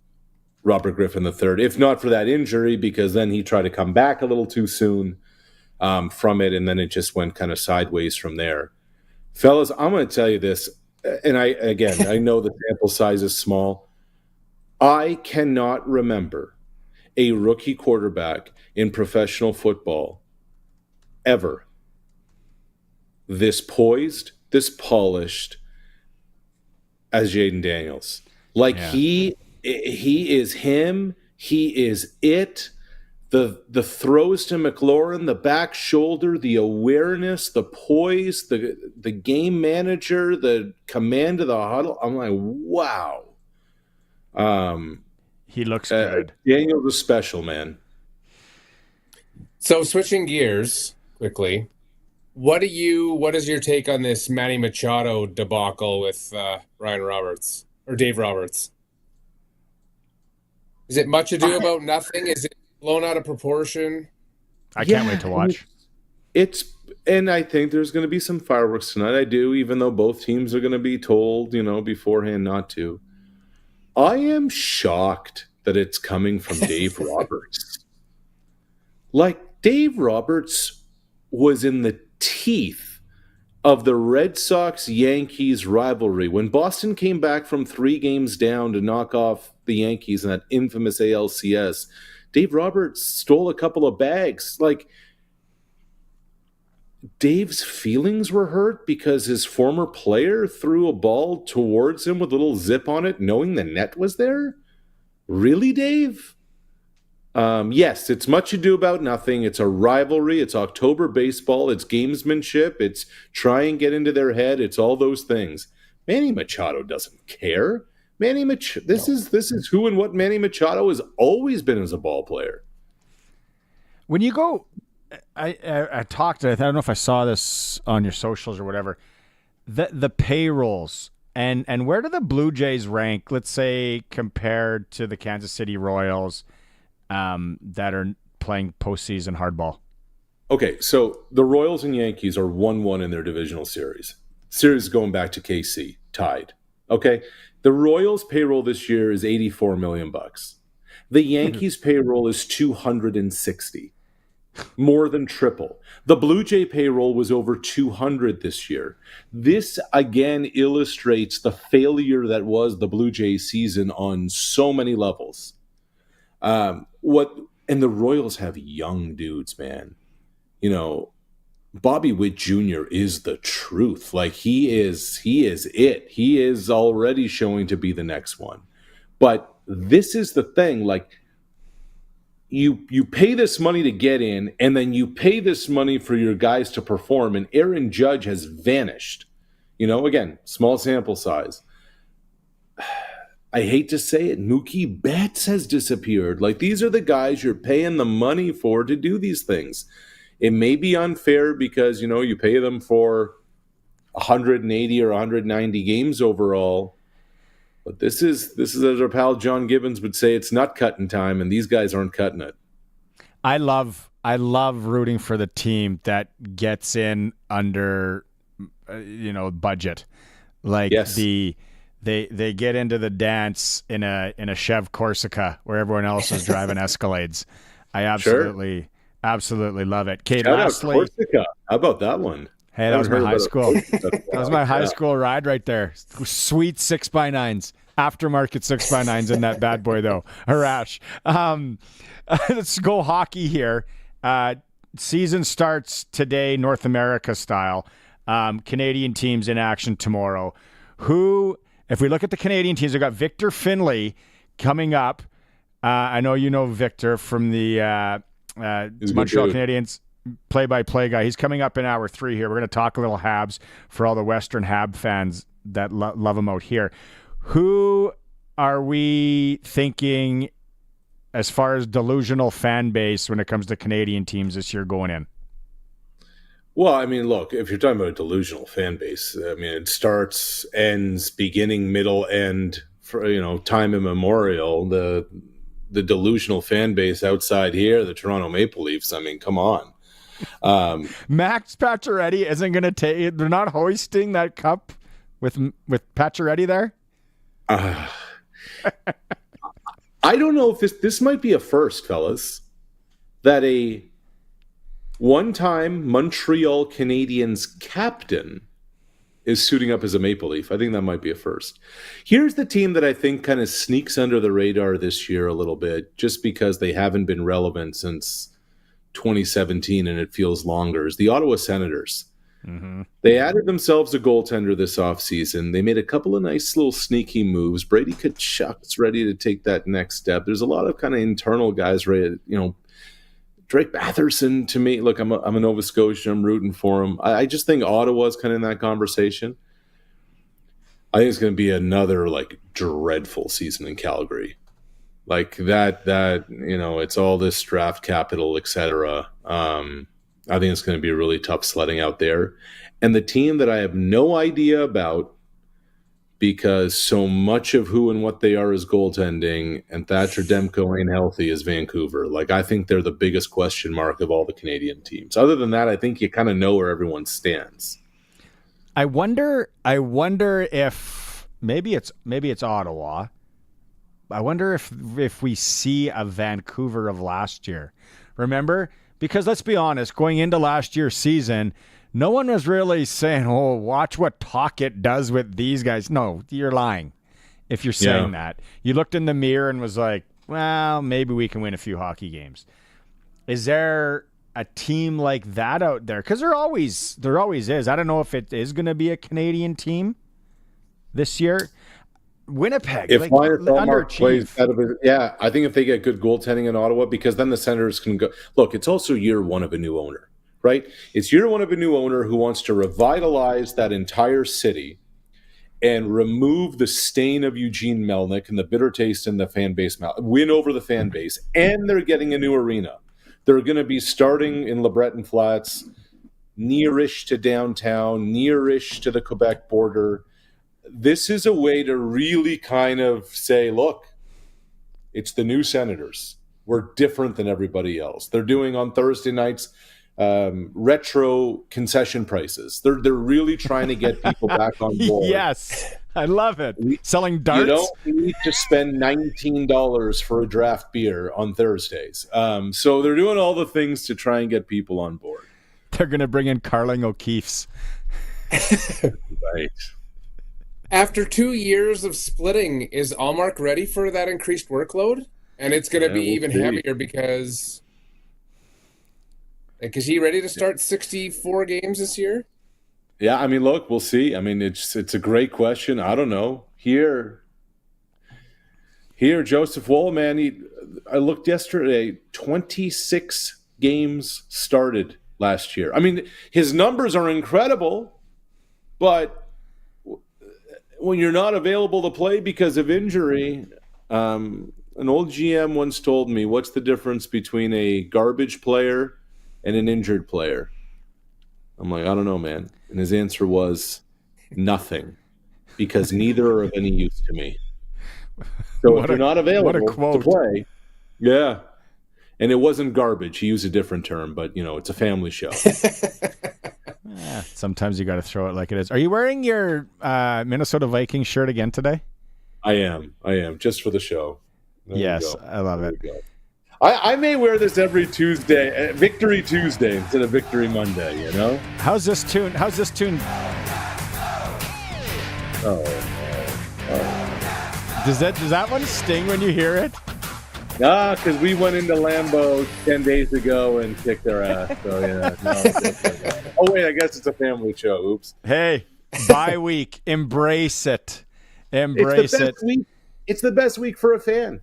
[SPEAKER 9] Robert Griffin III, if not for that injury, because then he tried to come back a little too soon from it, and then it just went kind of sideways from there. Fellas, I'm going to tell you this, and I know the sample size is small. I cannot remember a rookie quarterback in professional football ever this poised, this polished as Jaden Daniels. Like, he is him. He is it. The throws to McLaurin, the back shoulder, the awareness, the poise, the game manager, the command of the huddle. I'm like, wow.
[SPEAKER 1] He looks good.
[SPEAKER 9] Daniels is special, man.
[SPEAKER 2] So switching gears quickly, what is your take on this Manny Machado debacle with Ryan Roberts or Dave Roberts? Is it much ado about nothing? Is it blown out of proportion?
[SPEAKER 1] I can't wait to watch.
[SPEAKER 9] And I think there's going to be some fireworks tonight. I do, even though both teams are going to be told, beforehand not to. I am shocked that it's coming from Dave Roberts. Like, Dave Roberts was in the teeth of the Red Sox-Yankees rivalry. When Boston came back from 3 games down to knock off the Yankees in that infamous ALCS, Dave Roberts stole a couple of bags. Like, Dave's feelings were hurt because his former player threw a ball towards him with a little zip on it, knowing the net was there? Really, Dave? Yes, it's much ado about nothing. It's a rivalry. It's October baseball. It's gamesmanship. It's try and get into their head. It's all those things. Manny Machado doesn't care. This is who and what Manny Machado has always been as a ball player.
[SPEAKER 1] When you go, I talked. I don't know if I saw this on your socials or whatever. The payrolls and where do the Blue Jays rank? Let's say compared to the Kansas City Royals, that are playing postseason hardball.
[SPEAKER 9] Okay, so the Royals and Yankees are 1-1 in their divisional series. Series going back to KC, tied. Okay, the Royals' payroll this year is $84 million. The Yankees' payroll is $260, more than triple. The Blue Jay payroll was over $200 this year. This again illustrates the failure that was the Blue Jay season on so many levels. And the Royals have young dudes, man. You know, Bobby Witt Jr. is the truth. Like he is it. He is already showing to be the next one. But this is the thing, like you pay this money to get in, and then you pay this money for your guys to perform, and Aaron Judge has vanished. You know, again, small sample size. I hate to say it, Mookie Betts has disappeared. Like, these are the guys you're paying the money for to do these things. It may be unfair because, you know, you pay them for 180 or 190 games overall. But this is as our pal John Gibbons would say, it's nut cutting time, and these guys aren't cutting it.
[SPEAKER 1] I love rooting for the team that gets in under, budget. Like
[SPEAKER 9] yes.
[SPEAKER 1] They get into the dance in a Chev Corsica where everyone else is driving Escalades. I absolutely love it. Kate,
[SPEAKER 9] Shout
[SPEAKER 1] lastly,
[SPEAKER 9] out Corsica. How about that one?
[SPEAKER 1] Hey, that was my high school. That was my high school ride right there. Sweet 6x9s, aftermarket 6x9s in that bad boy though. Arash. Let's go hockey here. Season starts today, North America style. Canadian teams in action tomorrow. If we look at the Canadian teams, we've got Victor Finlay coming up. I know you know Victor from the Montreal Canadiens play-by-play guy. He's coming up in hour 3 here. We're going to talk a little Habs for all the Western Hab fans that love him out here. Who are we thinking as far as delusional fan base when it comes to Canadian teams this year going in?
[SPEAKER 9] Well, I mean, look, if you're talking about a delusional fan base, I mean, it starts, ends, beginning, middle, end, for, time immemorial. The delusional fan base outside here, the Toronto Maple Leafs, I mean, come on.
[SPEAKER 1] Max Pacioretty isn't going to take. They're not hoisting that cup with Pacioretty there.
[SPEAKER 9] I don't know if this might be a first, fellas, that a one-time Montreal Canadiens captain is suiting up as a Maple Leaf. I think that might be a first. Here's the team that I think kind of sneaks under the radar this year a little bit, just because they haven't been relevant since 2017 and it feels longer, is the Ottawa Senators.
[SPEAKER 1] Mm-hmm.
[SPEAKER 9] They added themselves a goaltender this offseason. They made a couple of nice little sneaky moves. Brady Tkachuk's ready to take that next step. There's a lot of kind of internal guys ready to, Drake Batherson, to me, look, I'm a Nova Scotian. I'm rooting for him. I just think Ottawa's kind of in that conversation. I think it's going to be another dreadful season in Calgary. Like that, it's all this draft capital, etc. I think it's going to be really tough sledding out there. And the team that I have no idea about, because so much of who and what they are is goaltending, and Thatcher Demko ain't healthy, is Vancouver. I think they're the biggest question mark of all the Canadian teams. Other than that, I think you kind of know where everyone stands.
[SPEAKER 1] I wonder if maybe it's Ottawa. I wonder if we see a Vancouver of last year. Remember? Because let's be honest, going into last year's season, no one was really saying, oh, watch what Tocchet does with these guys. No, you're lying if you're saying that. You looked in the mirror and was like, well, maybe we can win a few hockey games. Is there a team like that out there? Because there always is. I don't know if it is going to be a Canadian team this year. Winnipeg,
[SPEAKER 9] if
[SPEAKER 1] like,
[SPEAKER 9] Mark plays out of it, I think if they get good goaltending in Ottawa, because then the Senators can go. Look, it's also year one of a new owner, right? It's year one of a new owner who wants to revitalize that entire city and remove the stain of Eugene Melnyk and the bitter taste in the fan base, win over the fan base, and they're getting a new arena. They're going to be starting in LeBreton Flats, nearish to downtown, nearish to the Quebec border. This is a way to really kind of say, look, it's the new Senators. We're different than everybody else. They're doing on Thursday nights retro concession prices. They're really trying to get people back on board.
[SPEAKER 1] Yes, I love it. Selling darts.
[SPEAKER 9] You don't need to spend $19 for a draft beer on Thursdays. So they're doing all the things to try and get people on board.
[SPEAKER 1] They're going to bring in Carling O'Keefe's.
[SPEAKER 9] Right.
[SPEAKER 2] After 2 years of splitting, is Allmark ready for that increased workload? And it's going to be even heavier because is he ready to start 64 games this year?
[SPEAKER 9] Yeah, I mean, look, we'll see. I mean, it's a great question. I don't know. Here, Joseph Woll, man, I looked yesterday, 26 games started last year. I mean, his numbers are incredible, but when you're not available to play because of injury, an old GM once told me, what's the difference between a garbage player and an injured player? I'm like, I don't know, man. And his answer was nothing, because neither are of any use to me. So if you're not available to play, yeah. And it wasn't garbage. He used a different term, but, it's a family show.
[SPEAKER 1] Sometimes you got to throw it like it is. Are you wearing your Minnesota Vikings shirt again today?
[SPEAKER 9] I am, just for the show.
[SPEAKER 1] Yes, I love it.
[SPEAKER 9] I may wear this every Tuesday, Victory Tuesday instead of Victory Monday,
[SPEAKER 1] How's this tune?
[SPEAKER 9] Oh.
[SPEAKER 1] Does that one sting when you hear it?
[SPEAKER 9] Nah, because we went into Lambeau 10 days ago and kicked their ass. So, yeah. No, oh, wait, I guess it's a family show. Oops.
[SPEAKER 1] Hey, bye week. Embrace it. Embrace it.
[SPEAKER 9] It's the best week for a fan.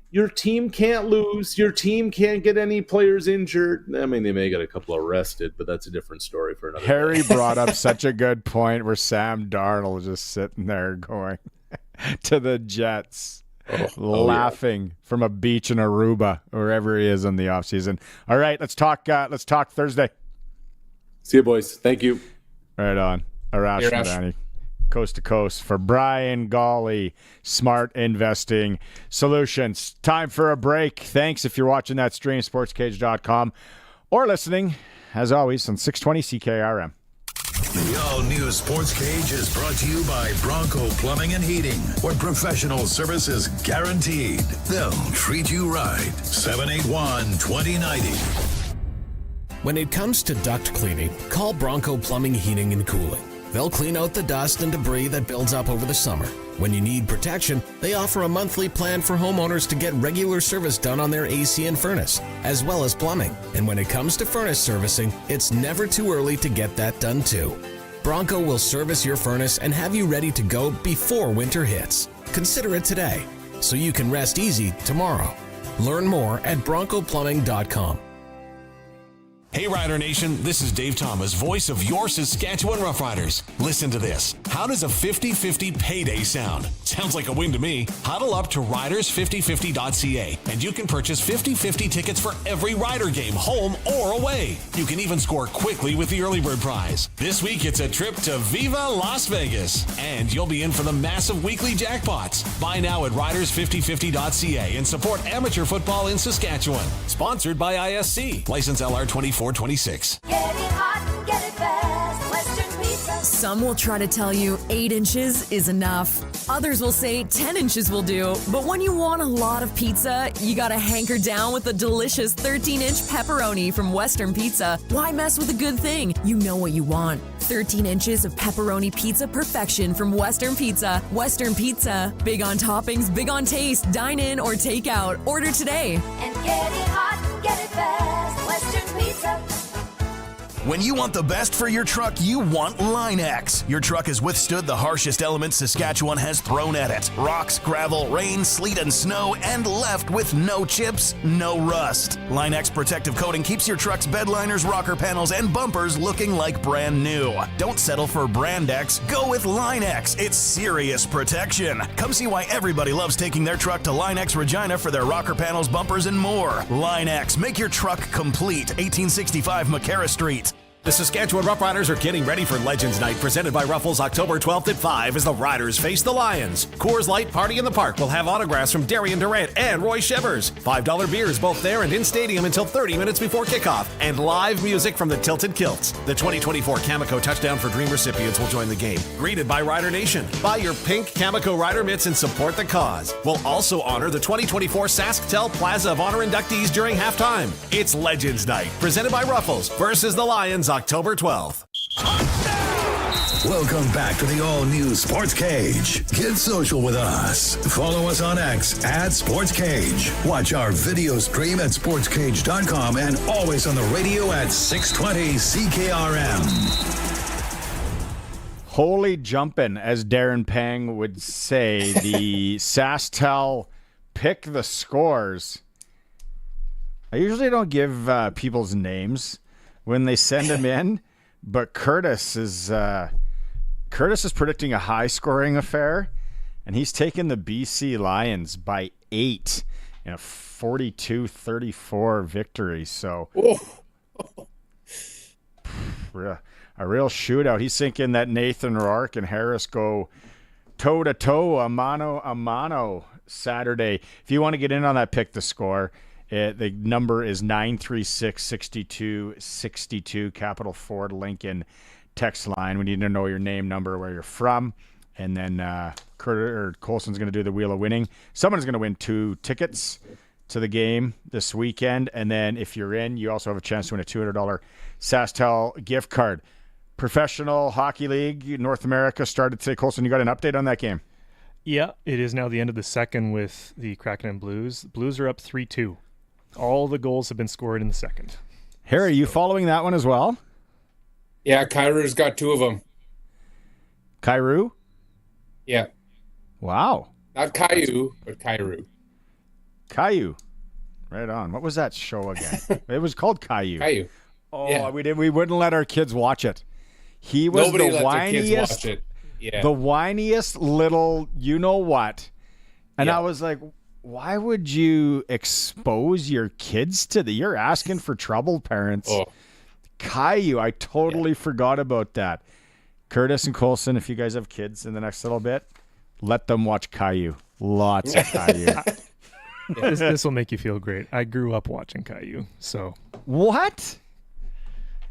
[SPEAKER 9] Your team can't lose. Your team can't get any players injured. I mean, they may get a couple arrested, but that's a different story for another
[SPEAKER 1] Harry
[SPEAKER 9] day.
[SPEAKER 1] brought up such a good point where Sam Darnold just sitting there going to the Jets. Laughing from a beach in Aruba, wherever he is in the offseason. All right, let's talk Thursday.
[SPEAKER 9] See you, boys. Thank you.
[SPEAKER 1] Right on. Arash Madani, coast to coast for Brian Golly, Smart Investing Solutions. Time for a break. Thanks if you're watching that stream, sportscage.com, or listening, as always, on 620 CKRM.
[SPEAKER 4] The all-new Sports Cage is brought to you by Bronco Plumbing and Heating, where professional service is guaranteed. They'll treat you right. 781-2090.
[SPEAKER 10] When it comes to duct cleaning, call Bronco Plumbing, Heating, and Cooling. They'll clean out the dust and debris that builds up over the summer. When you need protection, they offer a monthly plan for homeowners to get regular service done on their AC and furnace, as well as plumbing. And when it comes to furnace servicing, it's never too early to get that done too. Bronco will service your furnace and have you ready to go before winter hits. Consider it today, so you can rest easy tomorrow. Learn more at broncoplumbing.com.
[SPEAKER 14] Hey Rider Nation, this is Dave Thomas, voice of your Saskatchewan Roughriders. Listen to this. How does a 50-50 payday sound? Sounds like a win to me. Huddle up to riders5050.ca and you can purchase 50-50 tickets for every Rider game, home or away. You can even score quickly with the early bird prize. This week it's a trip to Viva Las Vegas and you'll be in for the massive weekly jackpots. Buy now at riders5050.ca and support amateur football in Saskatchewan. Sponsored by ISC. License LR 2426.
[SPEAKER 22] Some will try to tell you 8 inches is enough. Others will say 10 inches will do. But when you want a lot of pizza, you gotta hanker down with a delicious 13-inch pepperoni from Western Pizza. Why mess with a good thing? You know what you want. 13 inches of pepperoni pizza perfection from Western Pizza. Western Pizza. Big on toppings, big on taste. Dine in or take out. Order today.
[SPEAKER 11] And get it hot, get it fast. Western Pizza.
[SPEAKER 3] When you want the best for your truck, you want Line X. Your truck has withstood the harshest elements Saskatchewan has thrown at it. Rocks, gravel, rain, sleet, and snow, and left with no chips, no rust. Line X protective coating keeps your truck's bed liners, rocker panels, and bumpers looking like brand new. Don't settle for Brand X. Go with Line X. It's serious protection. Come see why everybody loves taking their truck to Line X Regina for their rocker panels, bumpers, and more. Line X. Make your truck complete. 1865 McCarra Street.
[SPEAKER 5] The Saskatchewan Roughriders are getting ready for Legends Night, presented by Ruffles, October 12th at 5 as the Riders face the Lions. Coors Light Party in the Park will have autographs from Darian Durant and Roy Shevers. $5 beers both there and in stadium until 30 minutes before kickoff. And live music from the Tilted Kilts. The 2024 Cameco Touchdown for Dream recipients will join the game. Greeted by Rider Nation. Buy your pink Cameco Rider mitts and support the cause. We'll also honor the 2024 SaskTel Plaza of Honor inductees during halftime. It's Legends Night, presented by Ruffles versus the Lions, October 12th.
[SPEAKER 4] Welcome back to the all-new Sports Cage. Get social with us. Follow us on X at Sports Cage. Watch our video stream at sportscage.com and always on the radio at 620 CKRM.
[SPEAKER 1] Holy jumpin', as Darren Pang would say. The SaskTel pick the scores. I usually don't give people's names when they send them in, but Curtis is predicting a high-scoring affair, and he's taking the BC Lions by 8 in a 42-34 victory. So a real shootout. He's thinking that Nathan Rourke and Harris go toe-to-toe, a mano Saturday. If you want to get in on that pick the score, the number is 936-6262, Capital Ford Lincoln text line. We need to know your name, number, where you're from. And then Colson's going to do the Wheel of Winning. Someone's going to win 2 tickets to the game this weekend. And then if you're in, you also have a chance to win a $200 SaskTel gift card. Professional Hockey League North America started today. Colson, you got an update on that game?
[SPEAKER 8] Yeah, it is now the end of the second with the Kraken and Blues. The Blues are up 3-2. All the goals have been scored in the second.
[SPEAKER 1] Harry, are you following that one as well?
[SPEAKER 2] Yeah, Kairu's got 2 of them.
[SPEAKER 1] Kairu?
[SPEAKER 2] Yeah.
[SPEAKER 1] Wow.
[SPEAKER 2] Not Caillou, but Kairu.
[SPEAKER 1] Caillou. Right on. What was that show again? It was called Caillou.
[SPEAKER 2] Caillou.
[SPEAKER 1] Oh,
[SPEAKER 2] yeah.
[SPEAKER 1] We wouldn't let our kids watch it. He was
[SPEAKER 2] Nobody
[SPEAKER 1] the
[SPEAKER 2] let
[SPEAKER 1] whiniest,
[SPEAKER 2] their kids watch it. Yeah.
[SPEAKER 1] The whiniest little you-know-what. And
[SPEAKER 2] Yeah.
[SPEAKER 1] I was like, why would you expose your kids to the... You're asking for trouble, parents.
[SPEAKER 2] Oh.
[SPEAKER 1] Caillou, I totally forgot about that. Curtis and Colson, if you guys have kids in the next little bit, let them watch Caillou. Lots of Caillou.
[SPEAKER 8] This will make you feel great. I grew up watching Caillou, so...
[SPEAKER 1] What?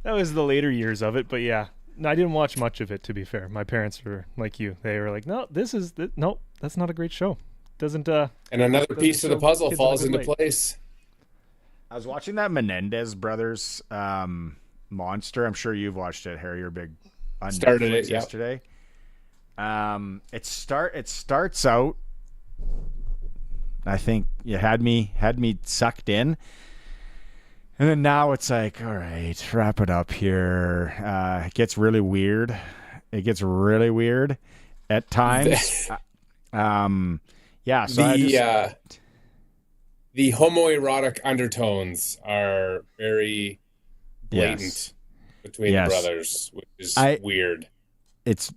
[SPEAKER 8] That was the later years of it, but yeah. No, I didn't watch much of it, to be fair. My parents were like you. They were like, no, no, that's not a great show. Doesn't
[SPEAKER 2] and another piece of the puzzle falls into
[SPEAKER 8] place.
[SPEAKER 2] place.
[SPEAKER 1] I was watching that Menendez brothers monster. I'm sure you've watched it, Harry. You're big on
[SPEAKER 2] Started
[SPEAKER 1] Netflix
[SPEAKER 2] it
[SPEAKER 1] yesterday. It starts out. I think you had me sucked in, and then now it's like, all right, wrap it up here. It gets really weird. At times. Yeah, so
[SPEAKER 2] the homoerotic undertones are very blatant between the brothers, which is weird.
[SPEAKER 1] It's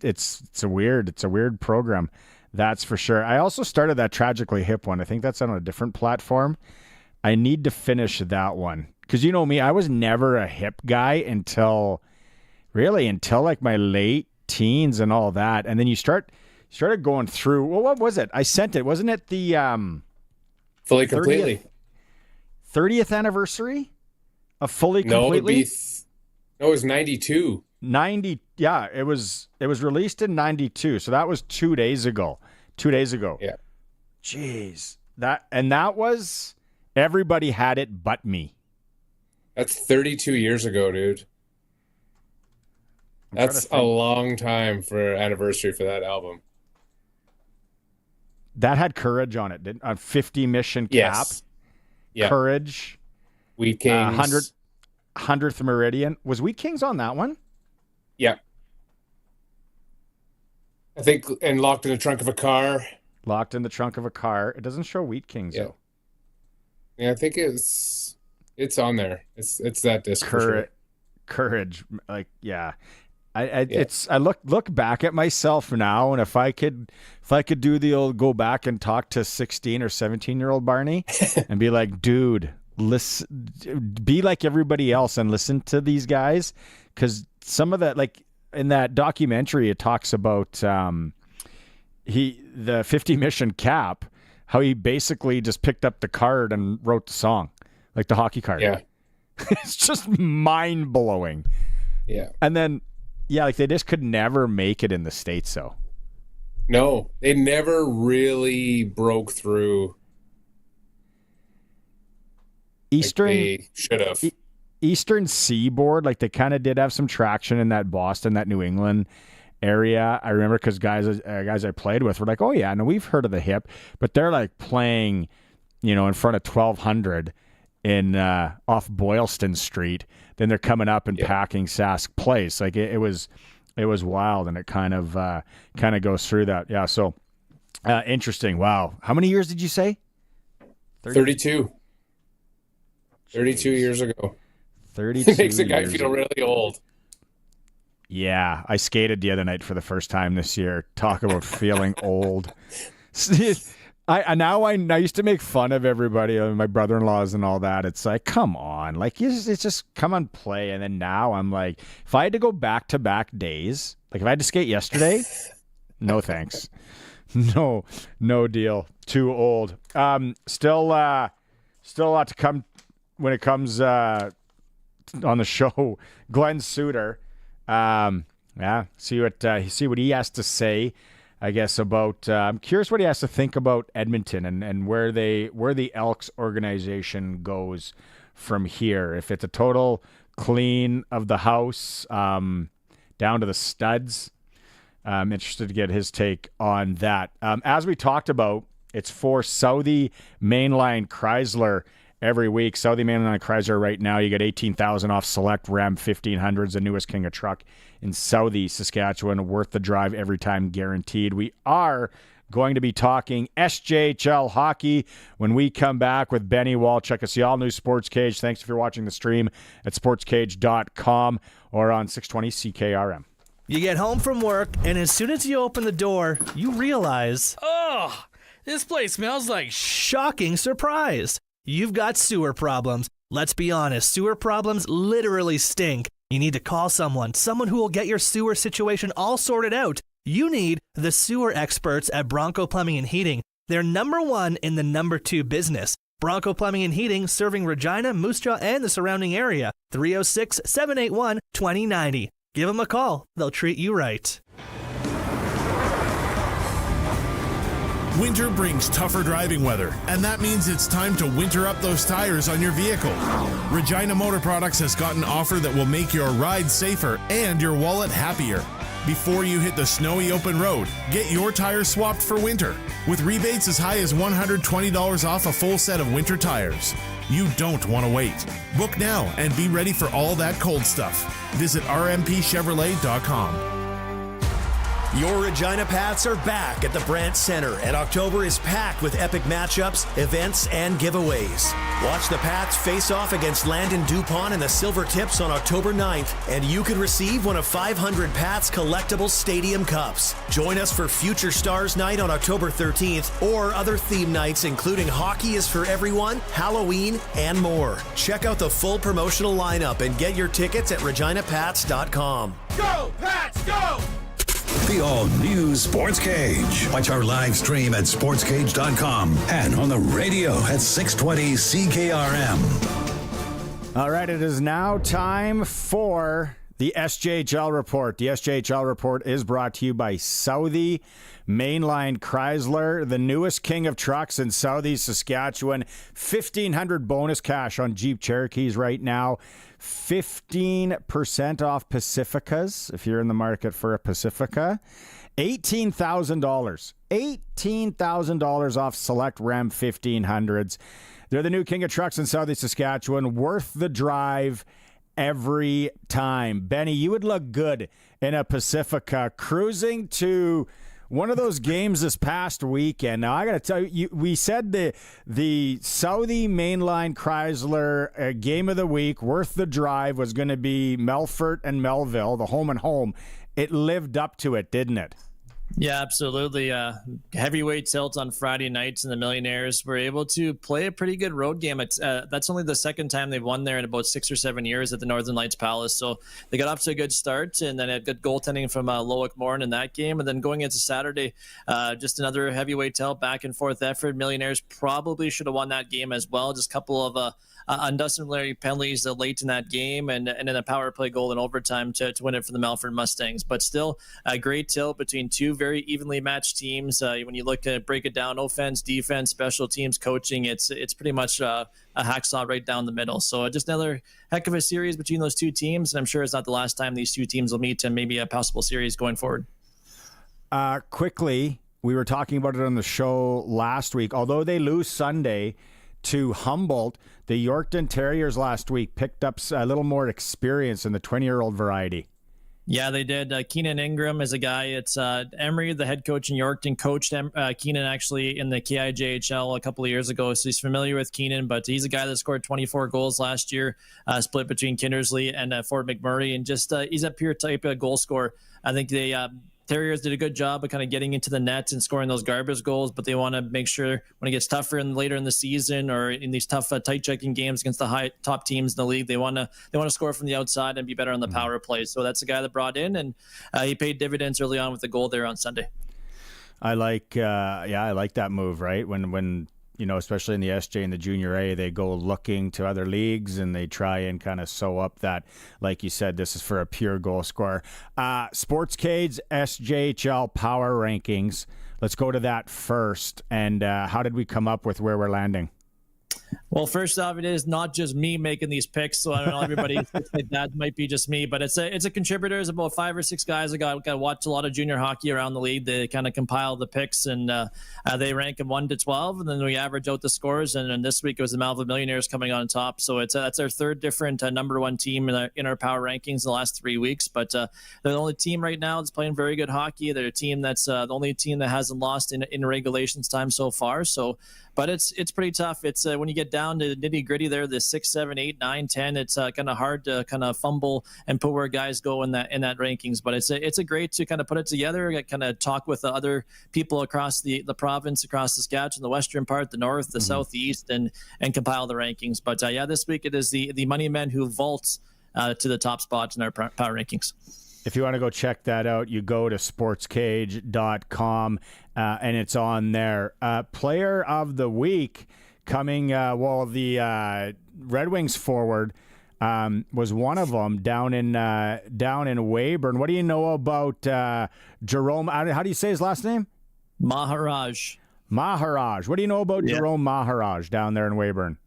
[SPEAKER 1] a weird program, that's for sure. I also started that Tragically Hip one. I think that's on a different platform. I need to finish that one because you know me, I was never a hip guy until like my late teens and all that, and then you started going through. Well, what was it? I sent it. Wasn't it the
[SPEAKER 2] Fully Completely
[SPEAKER 1] 30th anniversary of Fully Completely?
[SPEAKER 2] No, it was 92.
[SPEAKER 1] 90. Yeah, it was released in 92. So that was 2 days ago. 2 days ago.
[SPEAKER 2] Yeah.
[SPEAKER 1] Jeez. That was everybody had it but me.
[SPEAKER 2] That's 32 years ago, dude. That's a long time for anniversary for that album.
[SPEAKER 1] That had Courage on it, didn't? 50 Mission Cap.
[SPEAKER 2] Yes. Yeah.
[SPEAKER 1] Courage.
[SPEAKER 2] Wheat Kings.
[SPEAKER 1] 100th Meridian. Was Wheat Kings on that one?
[SPEAKER 2] Yeah. I think, and locked in the trunk of a car.
[SPEAKER 1] Locked in the trunk of a car. It doesn't show Wheat Kings, though.
[SPEAKER 2] Yeah, I think it's on there. It's that disc for sure.
[SPEAKER 1] Courage. Like, yeah. I look back at myself now, and if I could do the old go back and talk to 16 or 17-year-old Barney and be like, dude, listen, be like everybody else and listen to these guys, because some of that, like in that documentary, it talks about the 50 Mission Cap, how he basically just picked up the card and wrote the song, like the hockey card.
[SPEAKER 2] Yeah,
[SPEAKER 1] it's just mind blowing.
[SPEAKER 2] Yeah,
[SPEAKER 1] and then. Yeah, like they just could never make it in the States, though.
[SPEAKER 2] No, they never really broke through.
[SPEAKER 1] Eastern,
[SPEAKER 2] like they should have.
[SPEAKER 1] Eastern Seaboard, like they kind of did have some traction in that Boston, that New England area. I remember because guys I played with were like, "Oh yeah, no, we've heard of the Hip," but they're like playing, in front of 1,200 in off Boylston Street. Then they're coming up and packing Sask Place. Like it was wild, and it kind of goes through that. Yeah. So interesting. Wow. How many years did you say?
[SPEAKER 2] 32. 32 years ago.
[SPEAKER 1] 32.
[SPEAKER 2] It makes a guy feel really old.
[SPEAKER 1] Yeah, I skated the other night for the first time this year. Talk about feeling old. I used to make fun of everybody, my brother-in-laws and all that. It's like, come on, like it's just come on, play. And then now I'm like, if I had to go back-to-back days, like if I had to skate yesterday, no thanks, no deal, too old. Still a lot to come when it comes on the show. Glen Suitor, see what he has to say. I guess about I'm curious what he has to think about Edmonton and where the Elks organization goes from here. If it's a total clean of the house down to the studs, I'm interested to get his take on that. As we talked about, it's for Southie Mainline Chrysler every week. Southie Mainline Chrysler right now, you get $18,000 off select Ram 1500s, the newest king of truck in Southie, Saskatchewan. Worth the drive every time, guaranteed. We are going to be talking SJHL hockey when we come back with Benny Walchuk. It's the all-new Sportscage. Thanks if you're watching the stream at sportscage.com or on 620 CKRM.
[SPEAKER 11] You get home from work, and as soon as you open the door, you realize, oh, this place smells like shocking surprise. You've got sewer problems. Let's be honest, sewer problems literally stink. You need to call someone who will get your sewer situation all sorted out. You need the sewer experts at Bronco Plumbing and Heating. They're number one in the number two business. Bronco Plumbing and Heating, serving Regina, Moose Jaw, and the surrounding area. 306-781-2090. Give them a call. They'll treat you right.
[SPEAKER 12] Winter brings tougher driving weather, and that means it's time to winter up those tires on your vehicle. Regina Motor Products has got an offer that will make your ride safer and your wallet happier. Before you hit the snowy open road, get your tires swapped for winter, with rebates as high as $120 off a full set of winter tires. You don't want to wait. Book now and be ready for all that cold stuff. Visit rmpchevrolet.com.
[SPEAKER 17] Your Regina Pats are back at the Brandt Center, and October is packed with epic matchups, events, and giveaways. Watch the Pats face off against Landon DuPont and the Silver Tips on October 9th, and you could receive one of 500 Pats collectible stadium cups. Join us for Future Stars Night on October 13th, or other theme nights including Hockey is for Everyone, Halloween, and more. Check out the full promotional lineup and get your tickets at reginapats.com.
[SPEAKER 12] Go, Pats, go!
[SPEAKER 4] The all-new Sports Cage. Watch our live stream at sportscage.com and on the radio at 620 CKRM.
[SPEAKER 1] All right, it is now time for the SJHL Report. The SJHL Report is brought to you by Southie Mainline Chrysler, the newest king of trucks in Southie, Saskatchewan. $1,500 bonus cash on Jeep Cherokees right now. 15% off Pacificas if you're in the market for a Pacifica. $18,000. $18,000 off select Ram 1500s. They're the new king of trucks in Southie, Saskatchewan. Worth the drive every time. Benny, you would look good in a Pacifica cruising to one of those games this past weekend. Now, I got to tell you, we said the Southie Mainline Chrysler game of the week, worth the drive, was going to be Melfort and Melville, the home and home. It lived up to it, didn't it?
[SPEAKER 15] Yeah, absolutely. Heavyweight tilt on Friday nights, and the Millionaires were able to play a pretty good road game. That's only the second time they've won there in about 6 or 7 years at the Northern Lights Palace. So they got off to a good start, and then had good goaltending from Loic Morin in that game. And then going into Saturday, just another heavyweight tilt, back and forth effort. Millionaires probably should have won that game as well. Just a couple of undisciplinary penalties late in that game, and then a power play goal in overtime to win it for the Melfort Mustangs. But still, a great tilt between two very evenly matched teams. When you look at break it down, offense, defense, special teams, coaching, it's pretty much a hacksaw right down the middle. So just another heck of a series between those two teams, and I'm sure it's not the last time these two teams will meet, and maybe a possible series going forward.
[SPEAKER 1] Quickly, we were talking about it on the show last week. Although they lose Sunday to Humboldt, the Yorkton Terriers last week picked up a little more experience in the 20-year-old variety.
[SPEAKER 15] Yeah, they did. Keenan Ingram is a guy. It's Emery, the head coach in Yorkton, coached Keenan actually in the KIJHL a couple of years ago, so he's familiar with Keenan, but he's a guy that scored 24 goals last year, split between Kindersley and Fort McMurray, and just he's a pure type of goal scorer. I think they Terriers did a good job of kind of getting into the net and scoring those garbage goals, but they want to make sure when it gets tougher and later in the season or in these tough tight checking games against the top teams in the league, they want to score from the outside and be better on the power play. So that's the guy that brought in, and he paid dividends early on with the goal there on Sunday.
[SPEAKER 1] I like that move, right? When especially in the SJ and the Junior A, they go looking to other leagues and they try and kind of sew up that, like you said, this is for a pure goal scorer. Sportscage SJHL Power Rankings. Let's go to that first. And how did we come up with where we're landing?
[SPEAKER 15] Well, first off, it is not just me making these picks, so I don't know, everybody thinks like that might be just me, but it's a contributor. It's about 5 or 6 guys that got watched a lot of junior hockey around the league. They kind of compile the picks, and they rank them 1 to 12, and then we average out the scores. And this week it was the Melville Millionaires coming on top, so that's our third different number one team in our power rankings in the last 3 weeks. But they're the only team right now that's playing very good hockey. They're a team that's the only team that hasn't lost in regulations time so far. So. But it's pretty tough. It's when you get down to nitty gritty there, the 6, 7, 8, 9, 10. It's kind of hard to kind of fumble and put where guys go in that rankings. But it's a great to kind of put it together, kind of talk with the other people across the province, across Saskatchewan, the western part, the north, the southeast, and compile the rankings. But this week it is the money men who vault to the top spots in our power rankings.
[SPEAKER 1] If you want to go check that out, you go to sportscage.com, and it's on there. Player of the week coming, the Red Wings forward was one of them down in Weyburn. What do you know about Jerome? How do you say his last name?
[SPEAKER 15] Maharaj.
[SPEAKER 1] What do you know about Jerome Maharaj down there in Weyburn?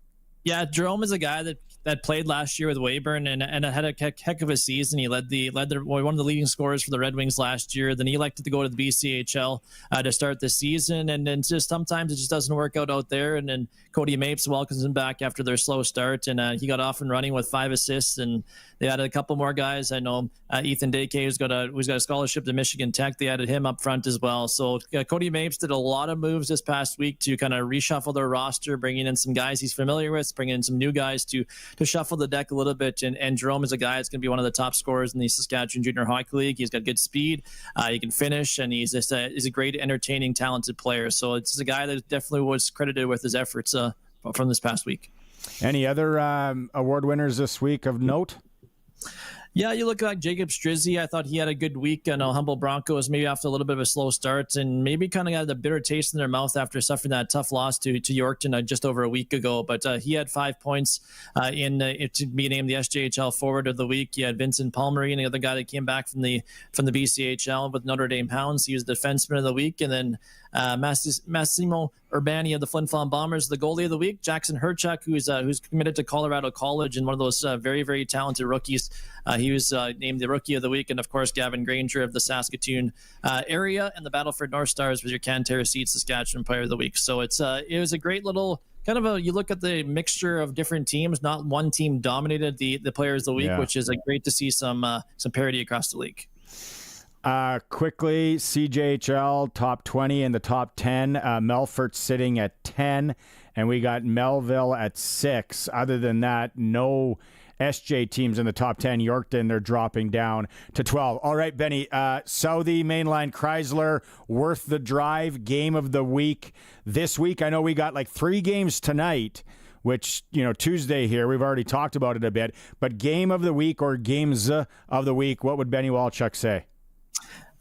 [SPEAKER 15] Yeah, Jerome is a guy that played last year with Weyburn and had a heck of a season. He led one of the leading scorers for the Red Wings last year. Then he elected to go to the BCHL to start the season, and then just sometimes it just doesn't work out there. And then Cody Mapes welcomes him back after their slow start, and he got off and running with 5 assists. And they added a couple more guys. I know Ethan Deke, who's got a scholarship to Michigan Tech. They added him up front as well. So Cody Mapes did a lot of moves this past week to kind of reshuffle their roster, bringing in some guys he's familiar with, bringing in some new guys to shuffle the deck a little bit. And Jerome is a guy that's going to be one of the top scorers in the Saskatchewan Junior Hockey League. He's got good speed. He can finish, and he's a great, entertaining, talented player. So it's a guy that definitely was credited with his efforts from this past week.
[SPEAKER 1] Any other award winners this week of note?
[SPEAKER 15] Yeah, you look like Jacob Strizzy. I thought he had a good week. I know Humboldt Broncos maybe after a little bit of a slow start and maybe kind of got a bitter taste in their mouth after suffering that tough loss to Yorkton just over a week ago. But he had 5 points to be named the SJHL Forward of the Week. You had Vincent Palmery, and the other guy that came back from the BCHL with Notre Dame Hounds. He was the Defenseman of the Week. And then Massimo Urbani of the Flin Flon Bombers, the goalie of the week. Jackson Herchuk, who's committed to Colorado College and one of those very, very talented rookies. He was named the Rookie of the Week. And, of course, Gavin Granger of the Saskatoon area. And the Battleford North Stars was your Canterra Seed Saskatchewan Player of the Week. So it was a great little kind of you look at the mixture of different teams. Not one team dominated the Players of the Week, which is great to see some parity across the league.
[SPEAKER 1] Quickly, CJHL top 20 and the top 10. Melfort sitting at 10, and we got Melville at 6. Other than that, no SJ teams in the top 10. Yorkton, they're dropping down to 12. All right, Benny, Southie, Mainline, Chrysler, worth the drive, game of the week this week. I know we got like 3 games tonight, which, Tuesday here, we've already talked about it a bit, but game of the week or games of the week, what would Benny Walchuk say?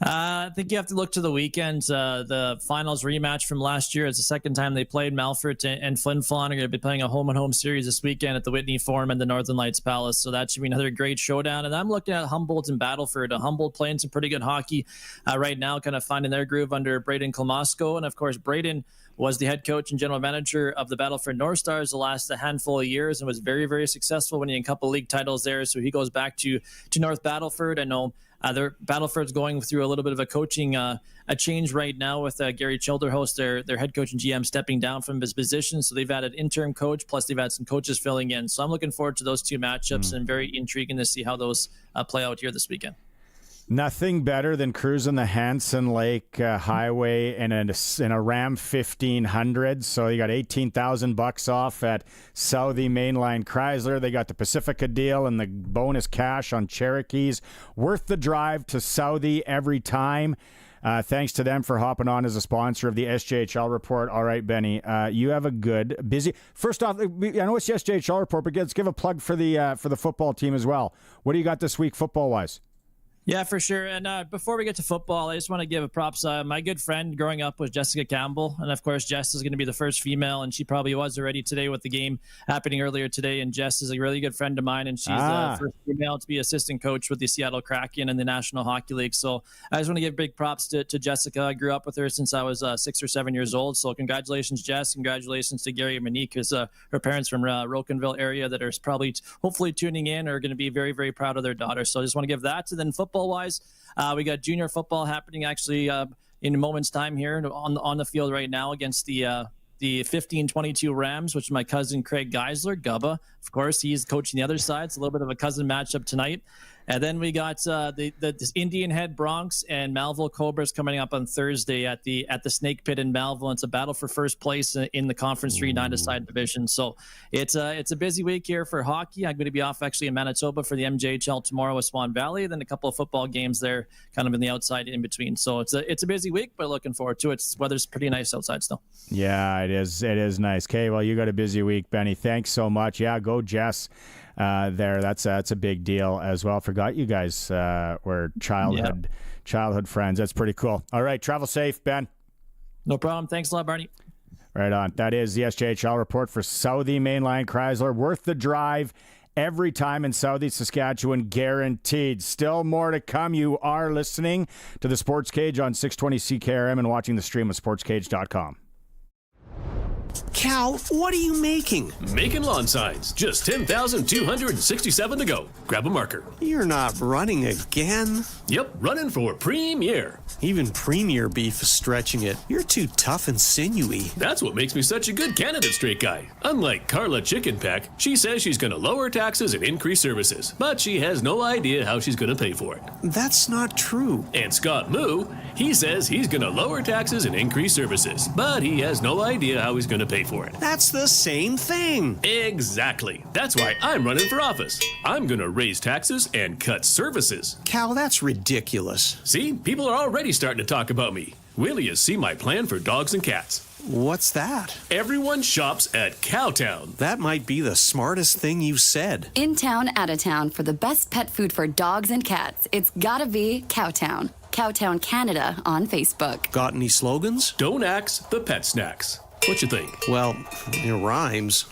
[SPEAKER 15] I think you have to look to the weekend. The finals rematch from last year. It's the second time they played. Melfort and Flin Flon are going to be playing a home-and-home series this weekend at the Whitney Forum and the Northern Lights Palace. So that should be another great showdown. And I'm looking at Humboldt and Battleford. Humboldt playing some pretty good hockey right now, kind of finding their groove under Braden Klomosko. And, of course, Braden was the head coach and general manager of the Battleford North Stars the last handful of years and was very, very successful, winning a couple league titles there. So he goes back to North Battleford. I know Battleford's going through a little bit of a coaching a change right now with Gary Childerhost, their head coach and GM, stepping down from his position. So they've added interim coach, plus they've had some coaches filling in. So I'm looking forward to those 2 matchups and very intriguing to see how those play out here this weekend.
[SPEAKER 1] Nothing better than cruising the Hanson Lake Highway in a Ram 1500. So you got $18,000 off at Southie, Mainline, Chrysler. They got the Pacifica deal and the bonus cash on Cherokees. Worth the drive to Southie every time. Thanks to them for hopping on as a sponsor of the SJHL Report. All right, Benny, you have a good, busy. First off, I know it's the SJHL Report, but let's give a plug for the football team as well. What do you got this week football-wise?
[SPEAKER 15] Yeah, for sure. And before we get to football, I just want to give a props. My good friend growing up was Jessica Campbell. And, of course, Jess is going to be the first female, and she probably was already today with the game happening earlier today. And Jess is a really good friend of mine, and she's the first female to be assistant coach with the Seattle Kraken in the National Hockey League. So I just want to give big props to Jessica. I grew up with her since I was 6 or 7 years old. So congratulations, Jess. Congratulations to Gary and Monique, because her parents from Rocanville area that are probably hopefully tuning in are going to be very, very proud of their daughter. So I just want to give that. And then football-wise, we got junior football happening actually in a moment's time here on the field right now against the 1522 Rams, which is my cousin Craig Geisler, Gubba. Of course, he's coaching the other side. It's a little bit of a cousin matchup tonight. And then we got the Indian Head Bronx and Malville Cobras coming up on Thursday at the Snake Pit in Malville. It's a battle for first place in the Conference 3 9-a-side division. So it's a busy week here for hockey. I'm going to be off actually in Manitoba for the MJHL tomorrow with Swan Valley. Then a couple of football games there, kind of in the outside in between. So it's a busy week, but looking forward to it. Weather's pretty nice outside still.
[SPEAKER 1] Yeah, it is. It is nice. Okay, well, you got a busy week, Benny. Thanks so much. Yeah, go Jess. There, that's a big deal as well. Forgot you guys were childhood friends. That's pretty cool. All right, travel safe, Ben.
[SPEAKER 15] No problem. Thanks a lot, Barney.
[SPEAKER 1] Right on. That is the SJHL Report for Southie, Mainline, Chrysler. Worth the drive every time in Southie, Saskatchewan, guaranteed. Still more to come. You are listening to the Sports Cage on 620 CKRM and watching the stream at sportscage.com.
[SPEAKER 16] Cal, what are you making?
[SPEAKER 5] Making lawn signs. Just 10,267 to go. Grab a marker.
[SPEAKER 16] You're not running again?
[SPEAKER 5] Yep, running for Premier.
[SPEAKER 16] Even Premier beef is stretching it. You're too tough and sinewy.
[SPEAKER 5] That's what makes me such a good candidate, straight guy. Unlike Carla Chicken Peck, she says she's going to lower taxes and increase services, but she has no idea how she's going to pay for it.
[SPEAKER 16] That's not true.
[SPEAKER 5] And Scott Moo, he says he's going to lower taxes and increase services, but he has no idea how he's going to pay for it.
[SPEAKER 16] That's the same thing.
[SPEAKER 5] Exactly. That's why I'm running for office. I'm going to raise taxes and cut services.
[SPEAKER 16] Cal, that's ridiculous.
[SPEAKER 5] See, people are already starting to talk about me. Will you see my plan for dogs and cats?
[SPEAKER 16] What's that?
[SPEAKER 5] Everyone shops at Cowtown.
[SPEAKER 16] That might be the smartest thing you've said.
[SPEAKER 19] In town, out of town, for the best pet food for dogs and cats, it's gotta be Cowtown. Cowtown Canada on Facebook.
[SPEAKER 16] Got any slogans?
[SPEAKER 5] Don't axe the pet snacks. What you think?
[SPEAKER 16] Well, it rhymes.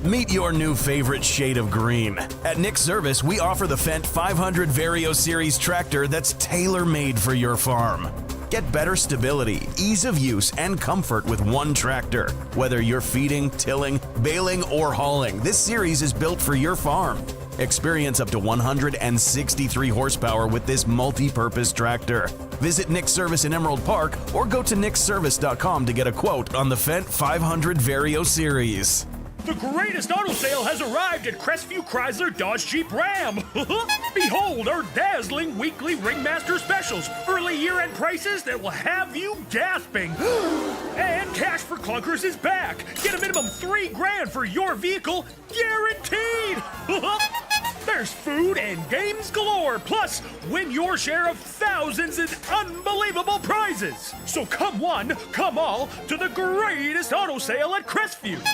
[SPEAKER 3] Meet your new favorite shade of green. At Nick Service, we offer the Fendt 500 Vario Series tractor that's tailor-made for your farm. Get better stability, ease of use, and comfort with one tractor. Whether you're feeding, tilling, baling, or hauling, this series is built for your farm. Experience up to 163 horsepower with this multi-purpose tractor. Visit Nick's Service in Emerald Park or go to nicksservice.com to get a quote on the Fendt 500 Vario Series.
[SPEAKER 6] The greatest auto sale has arrived at Crestview Chrysler Dodge Jeep Ram. Behold our dazzling weekly Ringmaster specials. Early year-end prices that will have you gasping. And Cash for Clunkers is back. Get a minimum $3,000 for your vehicle, guaranteed. There's food and games galore. Plus, win your share of thousands in unbelievable prizes. So come one, come all to the greatest auto sale at Crestview.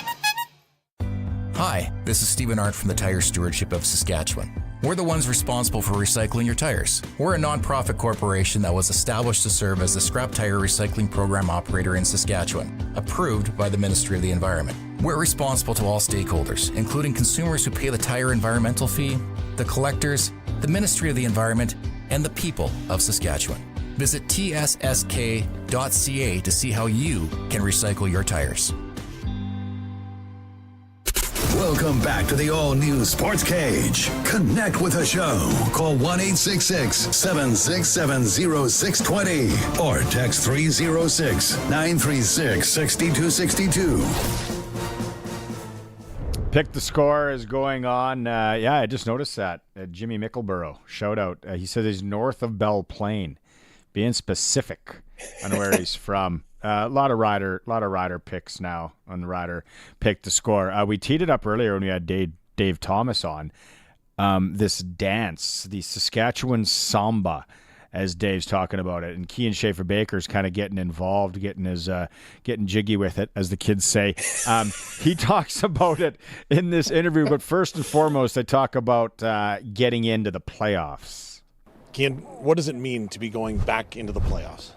[SPEAKER 20] Hi, this is Stephen Arndt from the Tire Stewardship of Saskatchewan. We're the ones responsible for recycling your tires. We're a non-profit corporation that was established to serve as the scrap tire recycling program operator in Saskatchewan, approved by the Ministry of the Environment. We're responsible to all stakeholders, including consumers who pay the tire environmental fee, the collectors, the Ministry of the Environment, and the people of Saskatchewan. Visit tssk.ca to see how you can recycle your tires.
[SPEAKER 4] Welcome back to the all-new Sports Cage. Connect with the show. Call 1-866-767-0620 or text 306-936-6262.
[SPEAKER 1] Pick the Score is going on. I just noticed that. Jimmy Mickleborough, shout out. He said he's north of Belle Plaine. Being specific on where he's from. A lot of rider picks now on the Rider Pick the Score. We teed it up earlier when we had Dave Thomas on. This dance, the Saskatchewan Samba, as Dave's talking about it, and Kean Schaefer-Baker's kind of getting involved, getting jiggy with it, as the kids say. He talks about it in this interview, but first and foremost, I talk about getting into the playoffs.
[SPEAKER 21] Kean, what does it mean to be going back into the playoffs?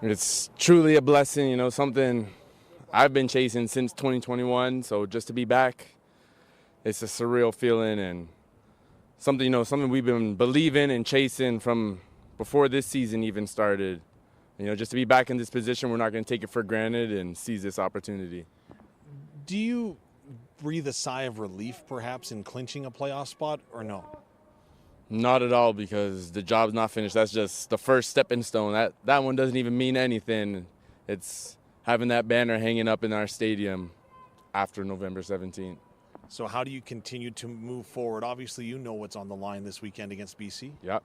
[SPEAKER 24] It's truly a blessing, something I've been chasing since 2021. So just to be back, it's a surreal feeling and something we've been believing and chasing from before this season even started. Just to be back in this position, we're not going to take it for granted and seize this opportunity.
[SPEAKER 21] Do you breathe a sigh of relief perhaps in clinching a playoff spot or no?
[SPEAKER 24] Not at all, because the job's not finished. That's just the first stepping stone. That one doesn't even mean anything. It's having that banner hanging up in our stadium after November 17th.
[SPEAKER 21] So how do you continue to move forward? Obviously, you know what's on the line this weekend against BC.
[SPEAKER 24] Yep.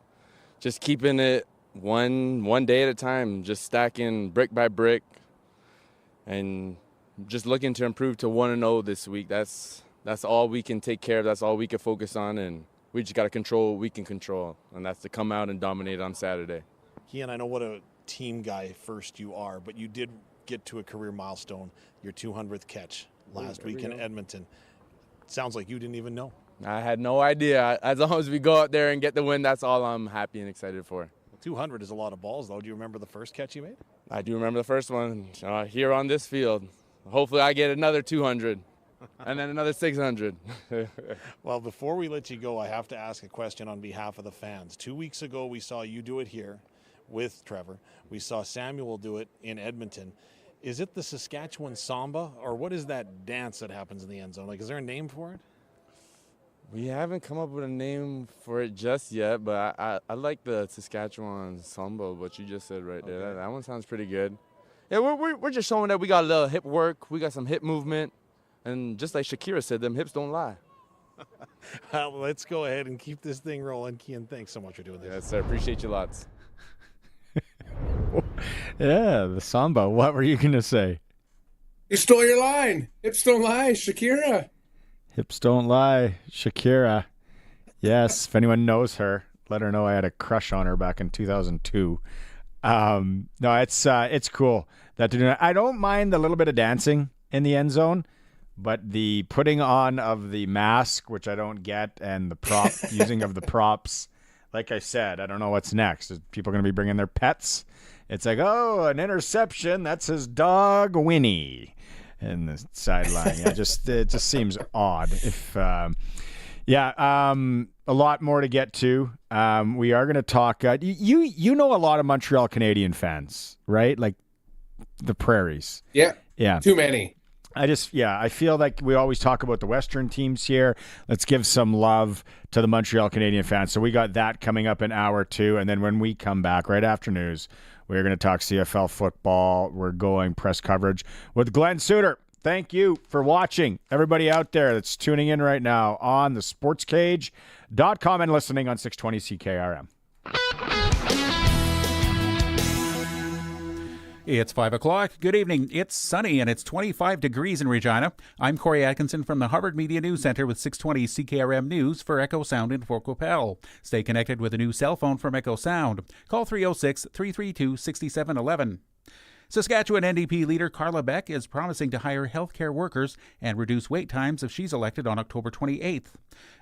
[SPEAKER 24] Just keeping it one day at a time, just stacking brick by brick and just looking to improve to 1-0 this week. That's all we can take care of. That's all we can focus on, and we just got to control what we can control, and that's to come out and dominate on Saturday.
[SPEAKER 21] Kean, I know what a team guy first you are, but you did get to a career milestone, your 200th catch last week in Edmonton. Sounds like you didn't even know.
[SPEAKER 24] I had no idea. As long as we go out there and get the win, that's all I'm happy and excited for.
[SPEAKER 21] 200 is a lot of balls, though. Do you remember the first catch you made?
[SPEAKER 24] I do remember the first one here on this field. Hopefully I get another 200. And then another 600.
[SPEAKER 21] Well, before we let you go, I have to ask a question on behalf of the fans. 2 weeks ago, we saw you do it here with Trevor. We saw Samuel do it in Edmonton. Is it the Saskatchewan Samba, or what is that dance that happens in the end zone? Is there a name for it?
[SPEAKER 24] We haven't come up with a name for it just yet, but I like the Saskatchewan Samba, what you just said right there.
[SPEAKER 21] Okay.
[SPEAKER 24] That one sounds pretty good. Yeah, we're just showing that we got a little hip work. We got some hip movement. And just like Shakira said, them hips don't lie.
[SPEAKER 21] Well, let's go ahead and keep this thing rolling. Kean, thanks so much for doing this.
[SPEAKER 24] Yes, sir. Appreciate you lots.
[SPEAKER 1] Yeah, the Samba. What were you going to say?
[SPEAKER 2] You stole your line. Hips don't lie, Shakira.
[SPEAKER 1] Hips don't lie, Shakira. Yes, if anyone knows her, let her know I had a crush on her back in 2002. No, it's cool that they're doing it. I don't mind the little bit of dancing in the end zone. But the putting on of the mask, which I don't get, and the using of the props, like I said, I don't know what's next. Is people going to be bringing their pets? It's like, oh, an interception. That's his dog, Winnie, in the sideline. Yeah, it just seems odd. If Yeah, a lot more to get to. We are going to talk. You know a lot of Montreal Canadian fans, right? Like the Prairies.
[SPEAKER 2] Yeah.
[SPEAKER 1] Yeah.
[SPEAKER 2] Too many.
[SPEAKER 1] I feel like we always talk about the Western teams here. Let's give some love to the Montreal Canadian fans. So we got that coming up in hour 2. And then when we come back right after news, we're going to talk CFL football. We're going press coverage with Glen Suitor. Thank you for watching. Everybody out there that's tuning in right now on the Sportscage.com and listening on 620 CKRM.
[SPEAKER 7] It's 5 o'clock. Good evening. It's sunny and it's 25 degrees in Regina. I'm Corey Atkinson from the Harvard Media News Center with 620 CKRM News for Echo Sound in Fort Qu'Appelle. Stay connected with a new cell phone from Echo Sound. Call 306-332-6711. Saskatchewan NDP leader Carla Beck is promising to hire healthcare workers and reduce wait times if she's elected on October 28th.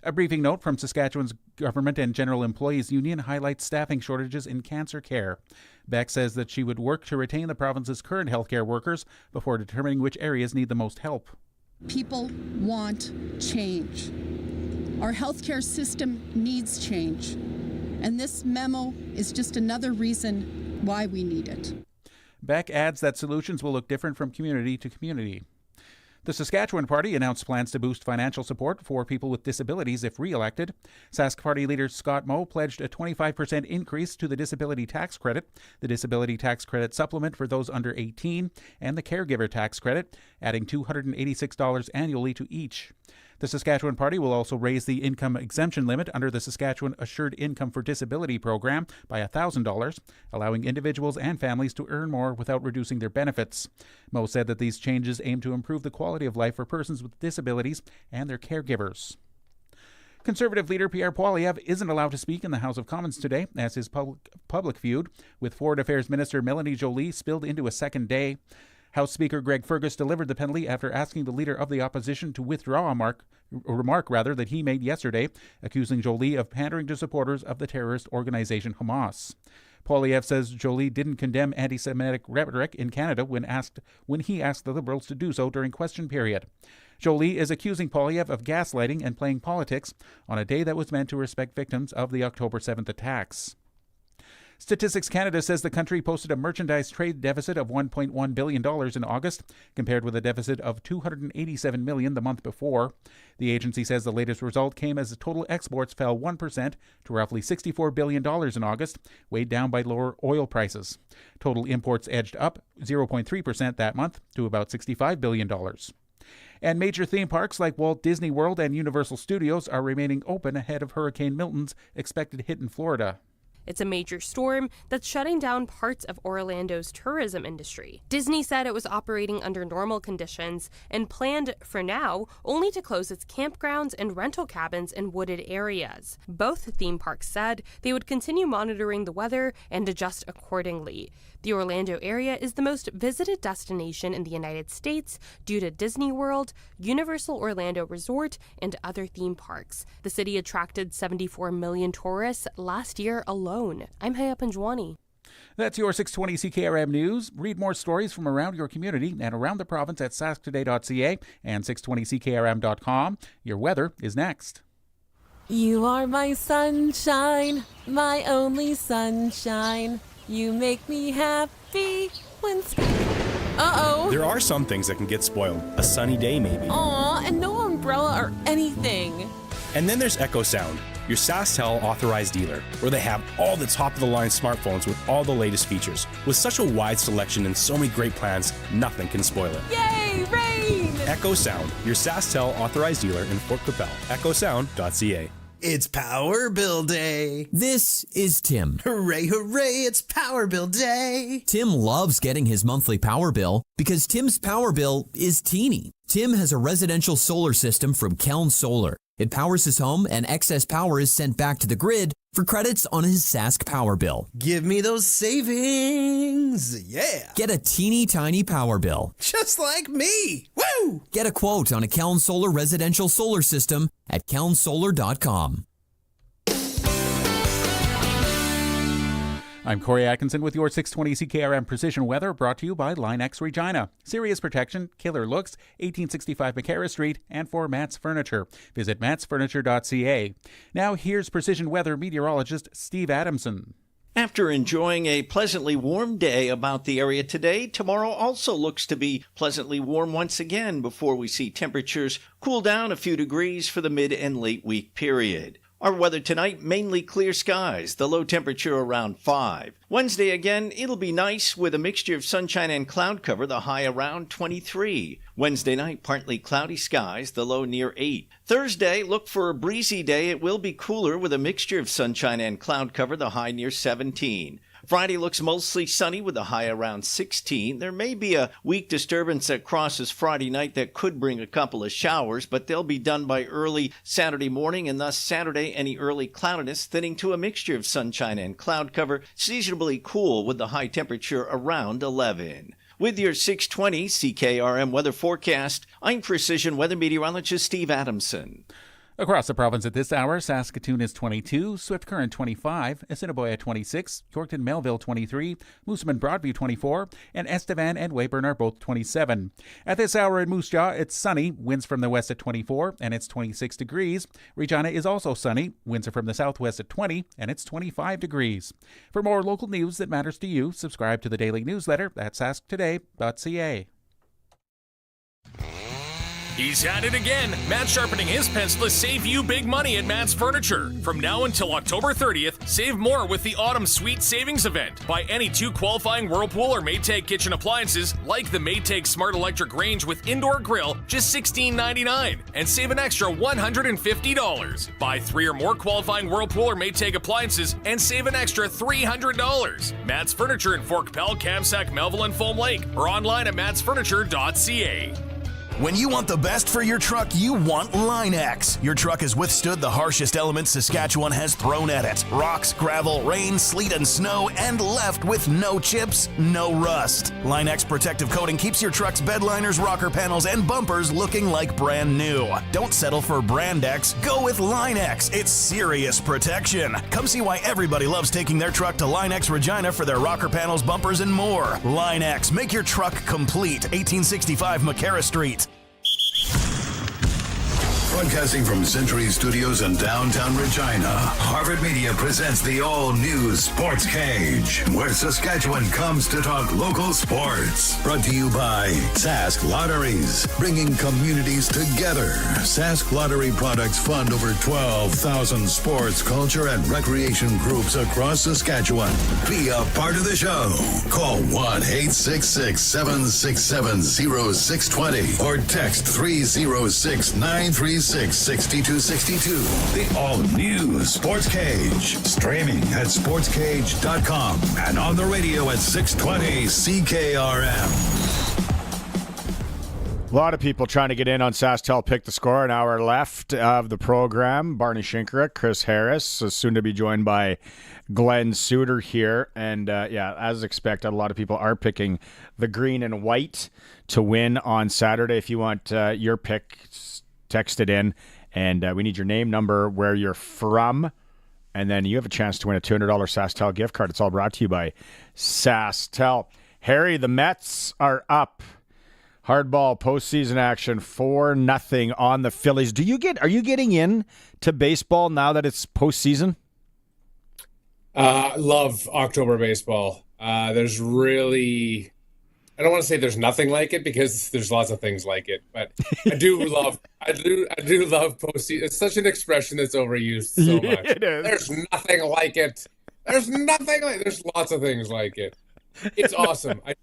[SPEAKER 7] A briefing note from Saskatchewan's Government and General Employees Union highlights staffing shortages in cancer care. Beck says that she would work to retain the province's current healthcare workers before determining which areas need the most help.
[SPEAKER 13] People want change. Our healthcare system needs change. And this memo is just another reason why we need it.
[SPEAKER 7] Beck adds that solutions will look different from community to community. The Saskatchewan Party announced plans to boost financial support for people with disabilities if re-elected. Sask Party leader Scott Moe pledged a 25% increase to the disability tax credit, the disability tax credit supplement for those under 18, and the caregiver tax credit, adding $286 annually to each. The Saskatchewan Party will also raise the income exemption limit under the Saskatchewan Assured Income for Disability program by $1,000, allowing individuals and families to earn more without reducing their benefits. Moe said that these changes aim to improve the quality of life for persons with disabilities and their caregivers. Conservative leader Pierre Poilievre isn't allowed to speak in the House of Commons today as his public feud with Foreign Affairs Minister Melanie Joly spilled into a second day. House Speaker Greg Fergus delivered the penalty after asking the leader of the opposition to withdraw a remark that he made yesterday, accusing Joly of pandering to supporters of the terrorist organization Hamas. Poilievre says Joly didn't condemn anti-Semitic rhetoric in Canada when he asked the Liberals to do so during question period. Joly is accusing Poilievre of gaslighting and playing politics on a day that was meant to respect victims of the October 7th attacks. Statistics Canada says the country posted a merchandise trade deficit of $1.1 billion in August, compared with a deficit of $287 million the month before. The agency says the latest result came as the total exports fell 1% to roughly $64 billion in August, weighed down by lower oil prices. Total imports edged up 0.3% that month to about $65 billion. And major theme parks like Walt Disney World and Universal Studios are remaining open ahead of Hurricane Milton's expected hit in Florida.
[SPEAKER 18] It's a major storm that's shutting down parts of Orlando's tourism industry. Disney said it was operating under normal conditions and planned, for now, only to close its campgrounds and rental cabins in wooded areas. Both theme parks said they would continue monitoring the weather and adjust accordingly. The Orlando area is the most visited destination in the United States due to Disney World, Universal Orlando Resort, and other theme parks. The city attracted 74 million tourists last year alone. I'm Hayap Panjwani.
[SPEAKER 7] That's your 620 CKRM News. Read more stories from around your community and around the province at sasktoday.ca and 620ckrm.com. Your weather is next.
[SPEAKER 23] You are my sunshine, my only sunshine. You make me happy when... Uh-oh.
[SPEAKER 25] There are some things that can get spoiled. A sunny day, maybe.
[SPEAKER 23] Aw, and no umbrella or anything.
[SPEAKER 25] And then there's Echo Sound, your SaskTel authorized dealer, where they have all the top-of-the-line smartphones with all the latest features. With such a wide selection and so many great plans, nothing can spoil it.
[SPEAKER 23] Yay, rain!
[SPEAKER 25] Echo Sound, your SaskTel authorized dealer in Fort Qu'Appelle. EchoSound.ca.
[SPEAKER 26] It's Power Bill Day.
[SPEAKER 27] This is Tim.
[SPEAKER 26] Hooray, hooray, it's Power Bill Day.
[SPEAKER 27] Tim loves getting his monthly power bill because Tim's power bill is teeny. Tim has a residential solar system from Keln Solar. It powers his home and excess power is sent back to the grid for credits on his Sask power bill.
[SPEAKER 26] Give me those savings. Yeah.
[SPEAKER 27] Get a teeny tiny power bill.
[SPEAKER 26] Just like me. Woo!
[SPEAKER 27] Get a quote on a Keln Solar residential solar system at kelnsolar.com.
[SPEAKER 7] I'm Corey Atkinson with your 620 CKRM Precision Weather, brought to you by Line-X Regina. Serious protection, killer looks, 1865 McCarra Street, and for Matt's Furniture. Visit mattsfurniture.ca. Now here's Precision Weather meteorologist Steve Adamson.
[SPEAKER 8] After enjoying a pleasantly warm day about the area today, tomorrow also looks to be pleasantly warm once again before we see temperatures cool down a few degrees for the mid and late week period. Our weather tonight, mainly clear skies, the low temperature around 5. Wednesday again, it'll be nice with a mixture of sunshine and cloud cover, the high around 23. Wednesday night, partly cloudy skies, the low near 8. Thursday, look for a breezy day. It will be cooler with a mixture of sunshine and cloud cover, the high near 17. Friday looks mostly sunny with a high around 16. There may be a weak disturbance that crosses Friday night that could bring a couple of showers, but they'll be done by early Saturday morning, and thus Saturday any early cloudiness thinning to a mixture of sunshine and cloud cover, seasonably cool with the high temperature around 11. With your 620 CKRM weather forecast, I'm Precision Weather Meteorologist Steve Adamson.
[SPEAKER 7] Across the province at this hour, Saskatoon is 22, Swift Current 25, Assiniboia 26, Yorkton Melville 23, Moosomin Broadview 24, and Estevan and Weyburn are both 27. At this hour in Moose Jaw, it's sunny, winds from the west at 24, and it's 26 degrees. Regina is also sunny, winds are from the southwest at 20, and it's 25 degrees. For more local news that matters to you, subscribe to the daily newsletter at sasktoday.ca.
[SPEAKER 6] He's at it again. Matt's sharpening his pencil to save you big money at Matt's Furniture. From now until October 30th, save more with the Autumn Sweet Savings Event. Buy any 2 qualifying Whirlpool or Maytag kitchen appliances, like the Maytag Smart Electric Range with indoor grill, just $16.99, and save an extra $150. Buy 3 or more qualifying Whirlpool or Maytag appliances and save an extra $300. Matt's Furniture in Fort Capel, Kamsack, Melville, and Foam Lake, or online at mattsfurniture.ca.
[SPEAKER 3] When you want the best for your truck, you want Line-X. Your truck has withstood the harshest elements Saskatchewan has thrown at it. Rocks, gravel, rain, sleet, and snow, and left with no chips, no rust. Line-X protective coating keeps your truck's bed liners, rocker panels, and bumpers looking like brand new. Don't settle for Brand X. Go with Line-X. It's serious protection. Come see why everybody loves taking their truck to Line-X Regina for their rocker panels, bumpers, and more. Line-X. Make your truck complete. 1865 McCarra Street.
[SPEAKER 4] Broadcasting from Century Studios in downtown Regina, Harvard Media presents the all-new Sports Cage, where Saskatchewan comes to talk local sports. Brought to you by Sask Lotteries, bringing communities together. Sask Lottery products fund over 12,000 sports, culture, and recreation groups across Saskatchewan. Be a part of the show. Call 1-866-767-0620 or text 306-936-6262. The all-new Sports Cage. Streaming at sportscage.com and on the radio at 620 CKRM.
[SPEAKER 1] A lot of people trying to get in on SaskTel Pick the Score. An hour left of the program. Barney Shinkera, Chris Harris, soon to be joined by Glen Suitor here. And as expected, a lot of people are picking the green and white to win on Saturday. If you want your pick, text it in, and we need your name, number, where you're from, and then you have a chance to win a $200 SaskTel gift card. It's all brought to you by SaskTel. Harry, the Mets are up. Hardball postseason action 4-0 on the Phillies. Are you getting in to baseball now that it's postseason?
[SPEAKER 2] Love October baseball. There's really, I don't want to say there's nothing like it because there's lots of things like it, but I do love postseason. It's such an expression that's overused so much.
[SPEAKER 1] It is.
[SPEAKER 2] There's nothing like it. There's lots of things like it. It's awesome. I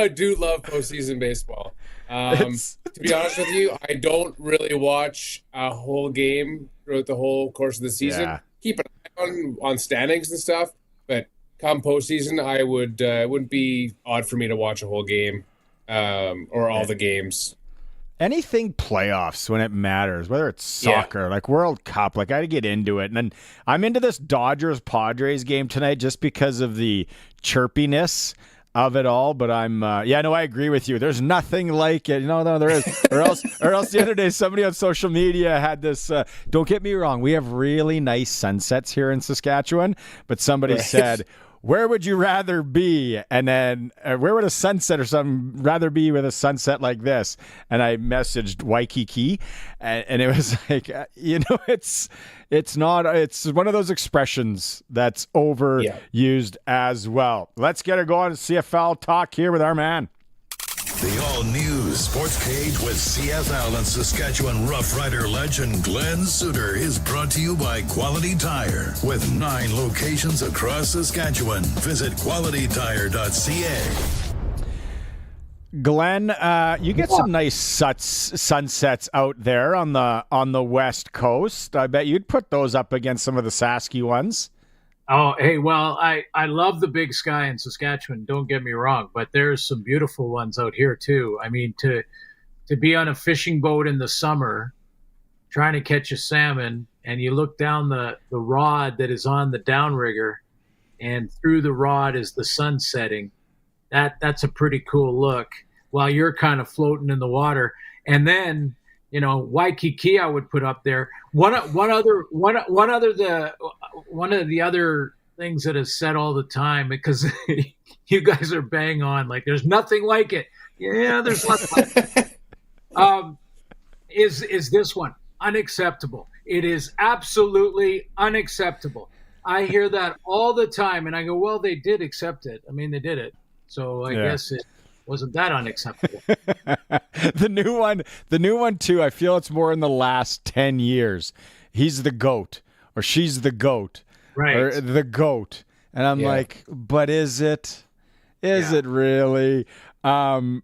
[SPEAKER 2] do love postseason baseball. To be honest with you, I don't really watch a whole game throughout the whole course of the season.
[SPEAKER 1] Yeah.
[SPEAKER 2] Keep an eye on standings and stuff, but come postseason, I would it wouldn't be odd for me to watch a whole game or all the games.
[SPEAKER 1] Anything playoffs when it matters, whether it's soccer, like World Cup, like I got to get into it. And then I'm into this Dodgers-Padres game tonight just because of the chirpiness of it all. But I agree with you. There's nothing like it. No, there is. or else the other day, somebody on social media had this, don't get me wrong, we have really nice sunsets here in Saskatchewan. But somebody said, where would you rather be? And then where would a sunset or something rather be with a sunset like this? And I messaged Waikiki, and it was like, it's one of those expressions that's overused as well. Let's get it going. CFL talk here with our man.
[SPEAKER 4] The all-new Sports Cage with CFL and Saskatchewan Roughrider legend Glen Suitor is brought to you by Quality Tire. With 9 locations across Saskatchewan, visit qualitytire.ca.
[SPEAKER 1] Glen, you get some nice sunsets out there on the West Coast. I bet you'd put those up against some of the Sasky ones.
[SPEAKER 9] Oh, hey, well, I love the big sky in Saskatchewan, don't get me wrong, but there's some beautiful ones out here too. I mean, to be on a fishing boat in the summer trying to catch a salmon, and you look down the rod that is on the downrigger, and through the rod is the sun setting. That's a pretty cool look while you're kind of floating in the water. And then, Waikiki I would put up there. One of the other things that is said all the time, because you guys are bang on, like there's nothing like it. Yeah, there's lots like it. Is this one unacceptable? It is absolutely unacceptable. I hear that all the time, and I go, well, they did accept it. I mean, they did it. So I guess it wasn't that unacceptable.
[SPEAKER 1] The new one too, I feel it's more in the last 10 years. He's the GOAT or she's the GOAT.
[SPEAKER 9] Right.
[SPEAKER 1] Or the GOAT. And I'm like, but is it? Is it really? No,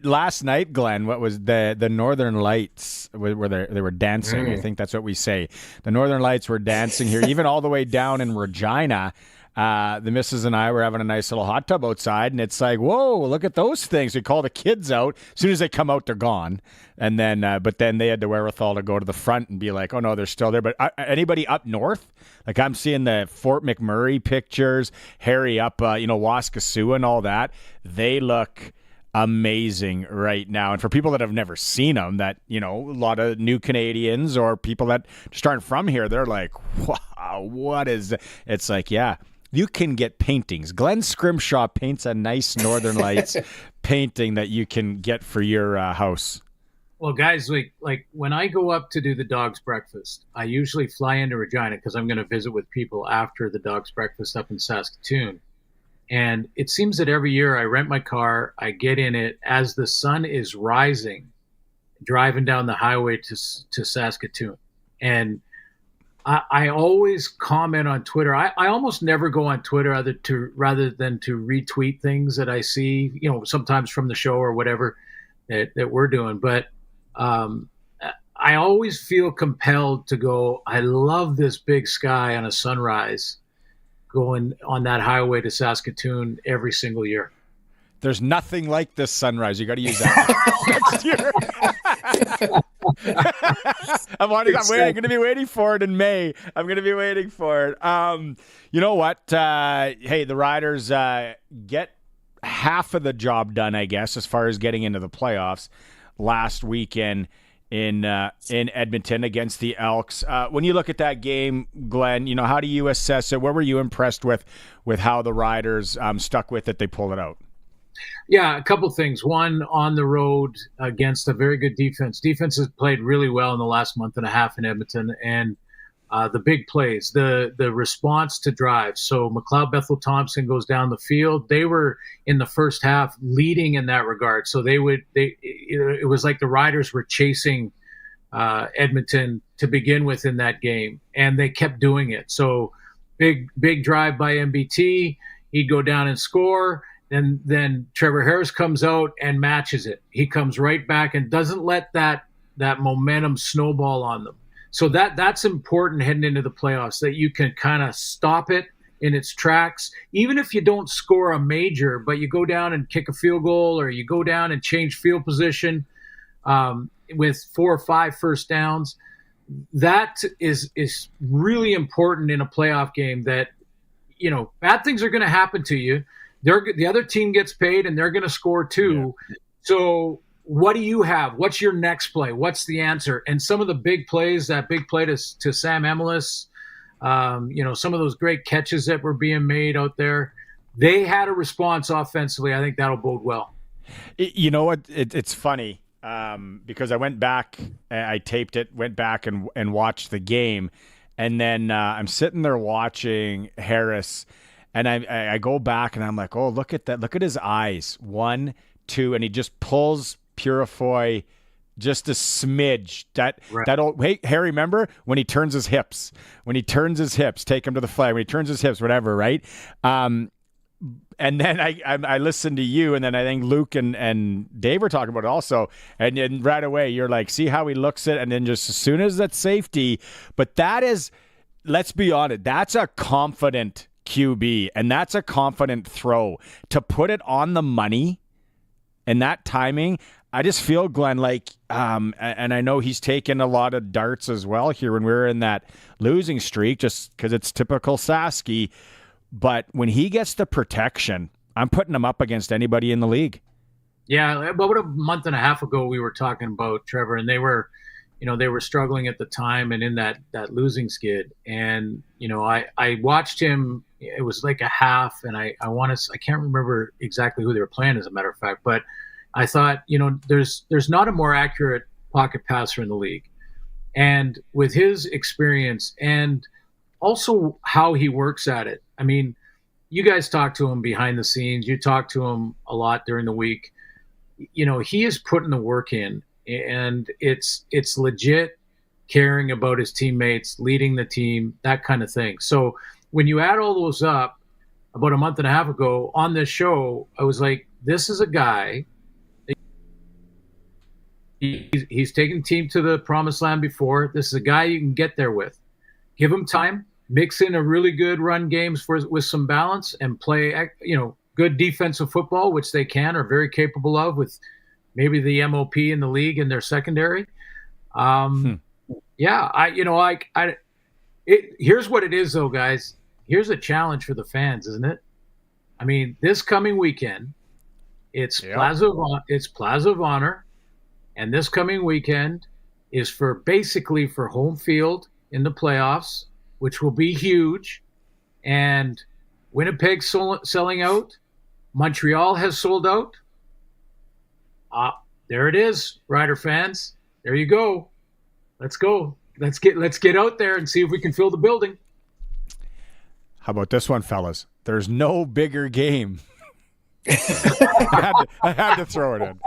[SPEAKER 1] last night, Glenn, what was the Northern Lights where they were dancing? I think that's what we say. The Northern Lights were dancing here, even all the way down in Regina. The missus and I were having a nice little hot tub outside, and it's like, whoa, look at those things. We call the kids out. As soon as they come out, they're gone. And then, but then they had the wherewithal to go to the front and be like, oh no, they're still there. But anybody up north, like I'm seeing the Fort McMurray pictures, Harry up, Waskasua and all that. They look amazing right now. And for people that have never seen them, that, a lot of new Canadians or people that just aren't from here, they're like, wow, what is it? It's like, yeah. You can get paintings. Glenn Scrimshaw paints a nice Northern Lights painting that you can get for your house.
[SPEAKER 9] Well, guys, like when I go up to do the dog's breakfast, I usually fly into Regina because I'm going to visit with people after the dog's breakfast up in Saskatoon. And it seems that every year I rent my car, I get in it as the sun is rising, driving down the highway to Saskatoon. And I always comment on Twitter. I almost never go on Twitter rather than to retweet things that I see, sometimes from the show or whatever that we're doing. But I always feel compelled to go, I love this big sky on a sunrise going on that highway to Saskatoon every single year.
[SPEAKER 1] There's nothing like this sunrise. You got to use that next year. I'm going to be waiting for it in May. I'm going to be waiting for it. You know what? Hey, the Riders get half of the job done, I guess, as far as getting into the playoffs last weekend in Edmonton against the Elks. When you look at that game, Glenn, how do you assess it? What were you impressed with how the Riders stuck with it? They pulled it out.
[SPEAKER 9] Yeah, a couple things. One, on the road against a very good defense. Defense has played really well in the last month and a half in Edmonton, and the big plays, the response to drives. So McLeod Bethel-Thompson goes down the field. They were in the first half leading in that regard. So it was like the Riders were chasing Edmonton to begin with in that game, and they kept doing it. So big drive by MBT. He'd go down and score. And then Trevor Harris comes out and matches it. He comes right back and doesn't let that momentum snowball on them. So that's important heading into the playoffs, that you can kind of stop it in its tracks. Even if you don't score a major, but you go down and kick a field goal, or you go down and change field position with 4 or 5 first downs, that is really important in a playoff game. That, bad things are going to happen to you. The other team gets paid, and they're going to score too. Yeah. So what do you have? What's your next play? What's the answer? And some of the big plays, that big play to Sam Emelis, Some of those great catches that were being made out there. They had a response offensively. I think that'll bode well.
[SPEAKER 1] You know what? It's funny because I went back, I taped it, went back and watched the game. And then I'm sitting there watching Harris, and I go back and I'm like, oh, look at that. Look at his eyes. 1, 2, and he just pulls Purifoy just a smidge. Hey, Harry, remember when he turns his hips? When he turns his hips, take him to the flag. When he turns his hips, whatever, right? And then I listened to you, and then I think Luke and Dave were talking about it also. And then right away, you're like, see how he looks at it, and then just as soon as that's safety. But that is, let's be honest, that's a confident QB, and that's a confident throw. To put it on the money and that timing, I just feel, Glenn, like, and I know he's taken a lot of darts as well here when we were in that losing streak, just because it's typical Sasky. But when he gets the protection, I'm putting him up against anybody in the league.
[SPEAKER 9] Yeah, about a month and a half ago, we were talking about Trevor, and they were struggling at the time and in that losing skid. And, I watched him. It was like a half, and I can't remember exactly who they were playing, as a matter of fact. But I thought, there's not a more accurate pocket passer in the league. And with his experience and also how he works at it. I mean, you guys talk to him behind the scenes. You talk to him a lot during the week. He is putting the work in, and it's legit caring about his teammates, leading the team, that kind of thing. So when you add all those up, about a month and a half ago on this show, I was like, this is a guy. He's taken the team to the promised land before. This is a guy you can get there with. Give him time. Mix in a really good run games with some balance, and play, good defensive football, which they are very capable of, with maybe the MOP in the league in their secondary. Yeah, here's what it is though, guys. Here's a challenge for the fans, isn't it? I mean, this coming weekend, it's Plaza of Honor, and this coming weekend is basically for home field in the playoffs, which will be huge. And Winnipeg's selling out. Montreal has sold out. There it is, Rider fans. There you go. Let's go. Let's get out there and see if we can fill the building.
[SPEAKER 1] How about this one, fellas? There's no bigger game. I had to throw it in.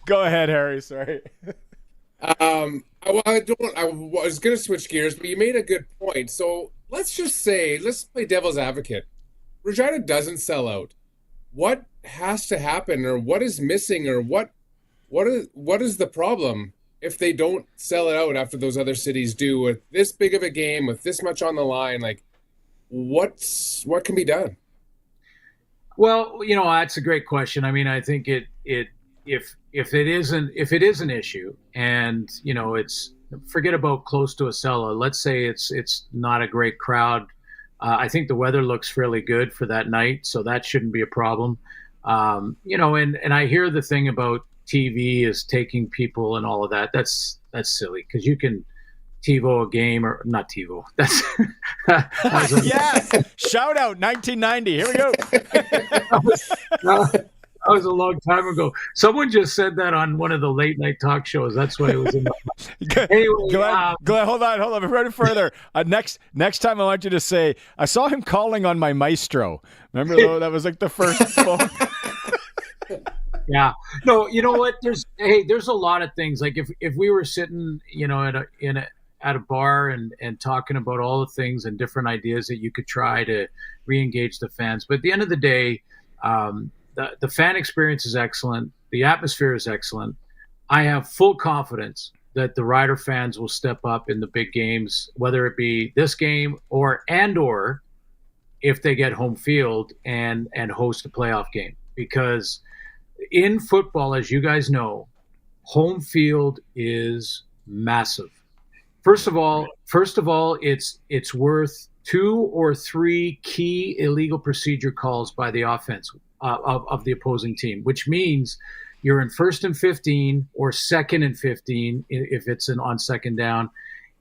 [SPEAKER 1] Go ahead, Harry. Sorry.
[SPEAKER 2] I was going to switch gears, but you made a good point. So let's play devil's advocate. Regina doesn't sell out. What has to happen, or what is missing, or what is the problem if they don't sell it out after those other cities do, with this big of a game, with this much on the line? Like, what can be done?
[SPEAKER 9] Well, that's a great question. I mean, I think if it is an issue, and it's, forget about close to a cellar. Let's say it's not a great crowd. I think the weather looks fairly good for that night, so that shouldn't be a problem. And I hear the thing about TV is taking people and all of that. That's silly, because you can TiVo a game, or not TiVo. That's
[SPEAKER 1] yes. Shout out 1990. Here we go.
[SPEAKER 9] That was a long time ago. Someone just said that on one of the late night talk shows. That's why it was in my mind. Anyway,
[SPEAKER 1] Glenn, hold on. Before further, next time I want you to say, I saw him calling on my Maestro. Remember, though, that was like the first phone.
[SPEAKER 9] Yeah. No, you know what? There's a lot of things. Like if we were sitting, at a bar and talking about all the things and different ideas that you could try to re-engage the fans. But at the end of the day, the fan experience is excellent. The atmosphere is excellent. I have full confidence that the Rider fans will step up in the big games, whether it be this game or if they get home field and host a playoff game. Because in football, as you guys know, home field is massive. First of all, it's worth 2 or 3 key illegal procedure calls by the offense of the opposing team, which means you're in 1st and 15 or 2nd and 15 if it's on second down,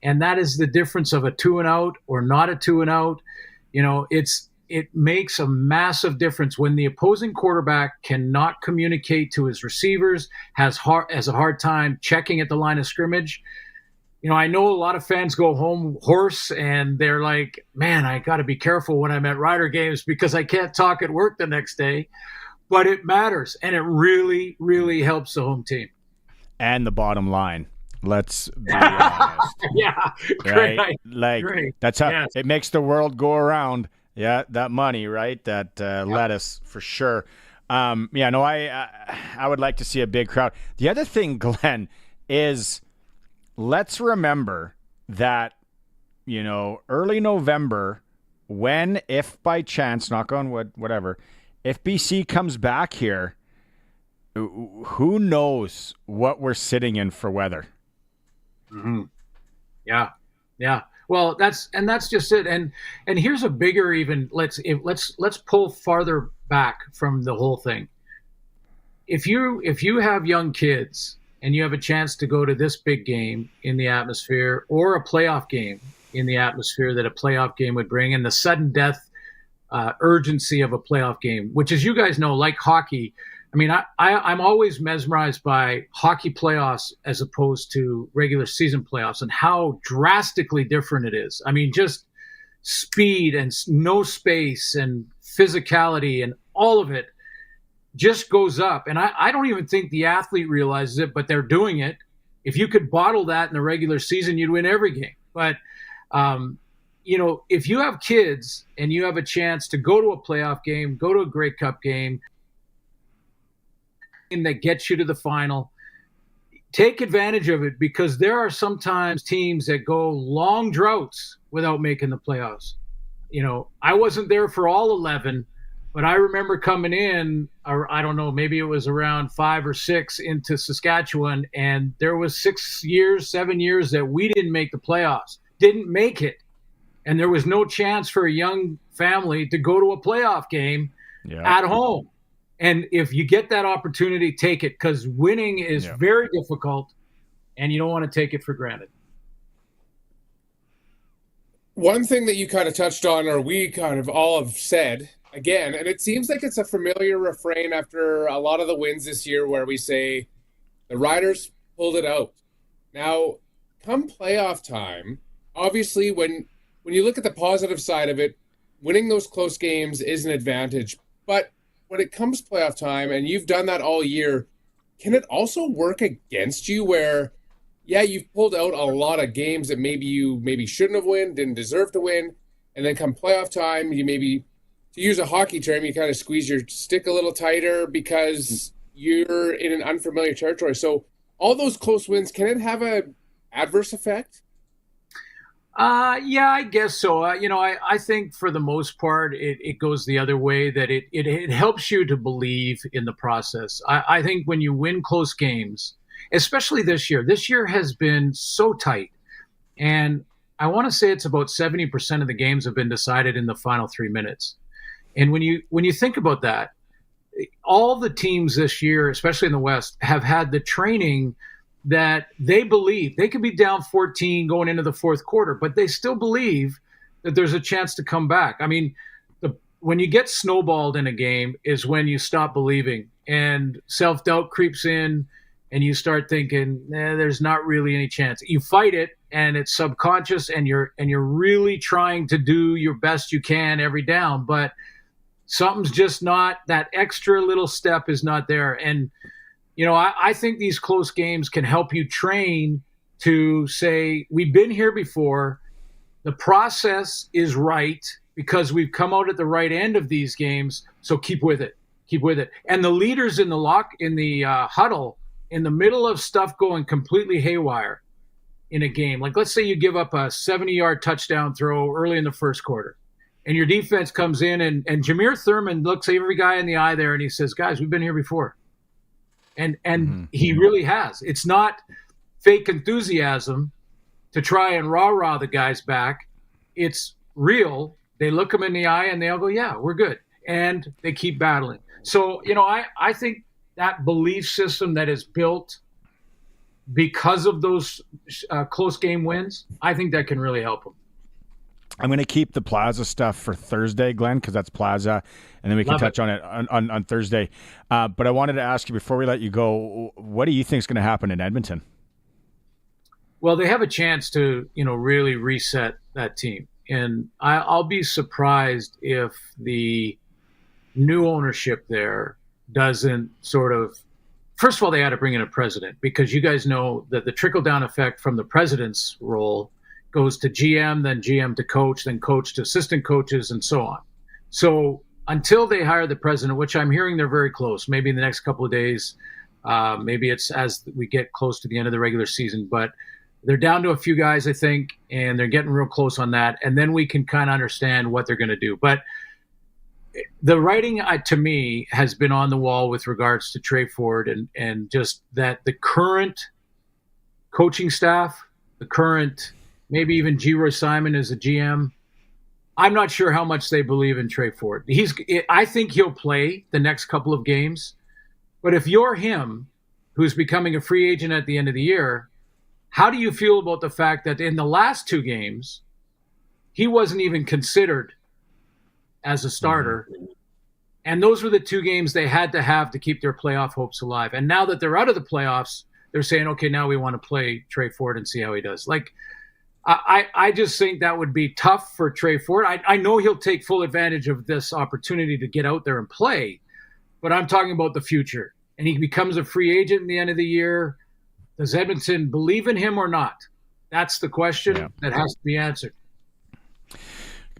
[SPEAKER 9] And that is the difference of a 2-and-out or not a 2-and-out. It makes a massive difference when the opposing quarterback cannot communicate to his receivers, has a hard time checking at the line of scrimmage. I know a lot of fans go home hoarse and they're like, man, I got to be careful when I'm at Rider games because I can't talk at work the next day. But it matters, and it really, really helps the home team.
[SPEAKER 1] And the bottom line. Let's be honest.
[SPEAKER 9] Yeah,
[SPEAKER 1] right.
[SPEAKER 9] Great.
[SPEAKER 1] That's how
[SPEAKER 9] Yes.
[SPEAKER 1] it makes the world go around. Yeah, that money, right? That lettuce for sure. I would like to see a big crowd. The other thing, Glenn, is let's remember that early November, if by chance, knock on wood, whatever, if BC comes back here, who knows what we're sitting in for weather?
[SPEAKER 9] Mm-hmm. Yeah. Well, that's just it. And here's a bigger even. Let's pull farther back from the whole thing. If you have young kids and you have a chance to go to this big game in the atmosphere or a playoff game in the atmosphere that a playoff game would bring, and the sudden death urgency of a playoff game, which, as you guys know, like hockey. I mean, I'm always mesmerized by hockey playoffs as opposed to regular season playoffs and how drastically different it is. I mean, just speed and no space and physicality and all of it just goes up. And I don't even think the athlete realizes it, but they're doing it. If you could bottle that in the regular season, you'd win every game. But, if you have kids and you have a chance to go to a playoff game, go to a Grey Cup game, that gets you to the final, take advantage of it, because there are sometimes teams that go long droughts without making the playoffs. I wasn't there for all 11, but I remember coming in, or I don't know, maybe it was around 5 or 6 into Saskatchewan, and there was 7 years that we didn't make the playoffs, didn't make it. And there was no chance for a young family to go to a playoff game at home. And if you get that opportunity, take it, because winning is very difficult, and you don't want to take it for granted.
[SPEAKER 2] One thing that you kind of touched on, or we kind of all have said, again, and it seems like it's a familiar refrain after a lot of the wins this year, where we say the Riders pulled it out. Now, come playoff time, obviously when you look at the positive side of it, winning those close games is an advantage. But when it comes playoff time, and you've done that all year, can it also work against you where, you've pulled out a lot of games that maybe shouldn't have won, didn't deserve to win, and then come playoff time, you maybe, to use a hockey term, you kind of squeeze your stick a little tighter because you're in an unfamiliar territory. So all those close wins, can it have an adverse effect?
[SPEAKER 9] I guess so. I think for the most part, it goes the other way, that it helps you to believe in the process. I think when you win close games, especially this year has been so tight. And I want to say it's about 70% of the games have been decided in the final 3 minutes. And when you think about that, all the teams this year, especially in the West, have had the training that they believe they could be down 14 going into the fourth quarter, but they still believe that there's a chance to come back. I mean, when you get snowballed in a game is when you stop believing and self-doubt creeps in and you start thinking, there's not really any chance. You fight it and it's subconscious and you're really trying to do your best you can every down, but something's just not, that extra little step is not there. And I think these close games can help you train to say, we've been here before. The process is right because we've come out at the right end of these games. So keep with it. And the leaders in the huddle, in the middle of stuff going completely haywire in a game, like let's say you give up a 70-yard touchdown throw early in the first quarter, and your defense comes in and Jameer Thurman looks every guy in the eye there and he says, guys, we've been here before. And he really has. It's not fake enthusiasm to try and rah-rah the guys back. It's real. They look them in the eye and they all go, yeah, we're good. And they keep battling. So, I think that belief system that is built because of those close game wins, I think that can really help them.
[SPEAKER 1] I'm going to keep the Plaza stuff for Thursday, Glenn, because that's Plaza, and then we can touch on it on Thursday. But I wanted to ask you, before we let you go, what do you think is going to happen in Edmonton?
[SPEAKER 9] Well, they have a chance to, really reset that team. And I'll be surprised if the new ownership there doesn't sort of, first of all, they had to bring in a president, because you guys know that the trickle-down effect from the president's role goes to GM, then GM to coach, then coach to assistant coaches, and so on. So until they hire the president, which I'm hearing they're very close, maybe in the next couple of days, maybe it's as we get close to the end of the regular season, but they're down to a few guys, I think, and they're getting real close on that. And then we can kind of understand what they're going to do. But the writing, to me, has been on the wall with regards to Trey Ford and just that the current coaching staff, the current, maybe even G. Roy Simon as a GM, I'm not sure how much they believe in Trey Ford. I think he'll play the next couple of games. But if you're him, who's becoming a free agent at the end of the year, how do you feel about the fact that in the last 2 games, he wasn't even considered as a starter? Mm-hmm. And those were the 2 games they had to have to keep their playoff hopes alive. And now that they're out of the playoffs, they're saying, okay, now we want to play Trey Ford and see how he does. I just think that would be tough for Trey Ford. I know he'll take full advantage of this opportunity to get out there and play, but I'm talking about the future. And he becomes a free agent at the end of the year. Does Edmonton believe in him or not? That's the question that has to be answered.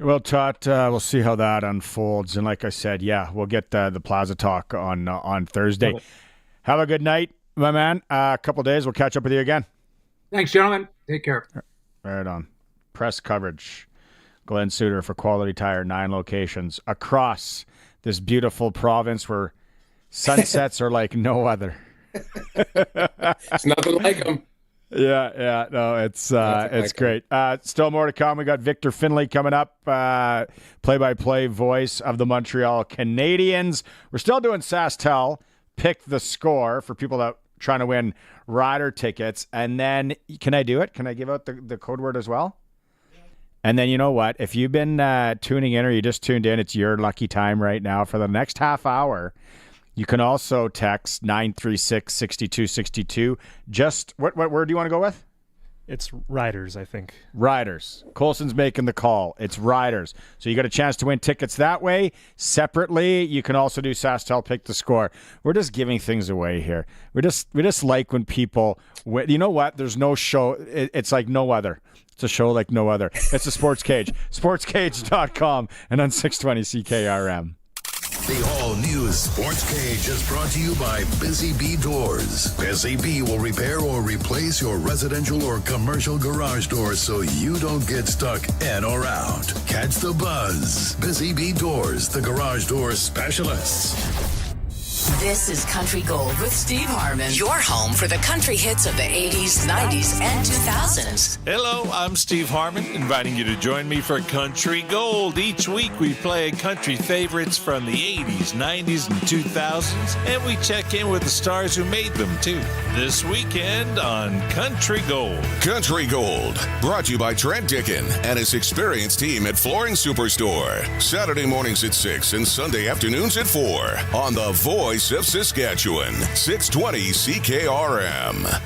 [SPEAKER 1] Well, Todd, we'll see how that unfolds. And like I said, we'll get the Plaza talk on Thursday. Have a good night, my man. A couple of days. We'll catch up with you again.
[SPEAKER 9] Thanks, gentlemen. Take care.
[SPEAKER 1] Right on. Press coverage. Glen Suitor for Quality Tire, 9 locations across this beautiful province where sunsets are like no other.
[SPEAKER 2] It's nothing like them.
[SPEAKER 1] No, it's great. Still more to come. We got Victor Finlay coming up, play-by-play voice of the Montreal Canadiens. We're still doing SaskTel, pick the score for people that trying to win Rider tickets. And then, can I do it? Can I give out the code word as well? And then, you know what? If you've been tuning in or you just tuned in, it's your lucky time right now. For the next half hour, you can also text 936-6262. Just, what word do you want to go with?
[SPEAKER 10] It's Riders, I think.
[SPEAKER 1] Riders. Colson's making the call. It's Riders. So you got a chance to win tickets that way. Separately, you can also do SaskTel Pick the Score. We're just giving things away here. We just like when people, you know what? There's no show. It's like no other. It's a show like no other. It's the Sportscage. Sportscage.com and on 620 CKRM.
[SPEAKER 4] The all-new Sportscage is brought to you by Busy Bee Doors. Busy Bee will repair or replace your residential or commercial garage doors so you don't get stuck in or out. Catch the buzz. Busy Bee Doors, the garage door specialists.
[SPEAKER 11] This is Country Gold with Steve Harmon, your home for the country hits of the 80s, 90s, and 2000s.
[SPEAKER 12] Hello, I'm Steve Harmon, inviting you to join me for Country Gold. Each week we play country favorites from the 80s, 90s, and 2000s, and we check in with the stars who made them, too. This weekend on Country Gold.
[SPEAKER 14] Country Gold, brought to you by Trent Dickin and his experienced team at Flooring Superstore. Saturday mornings at 6 and Sunday afternoons at 4 on the Voice of Saskatchewan, 620 CKRM.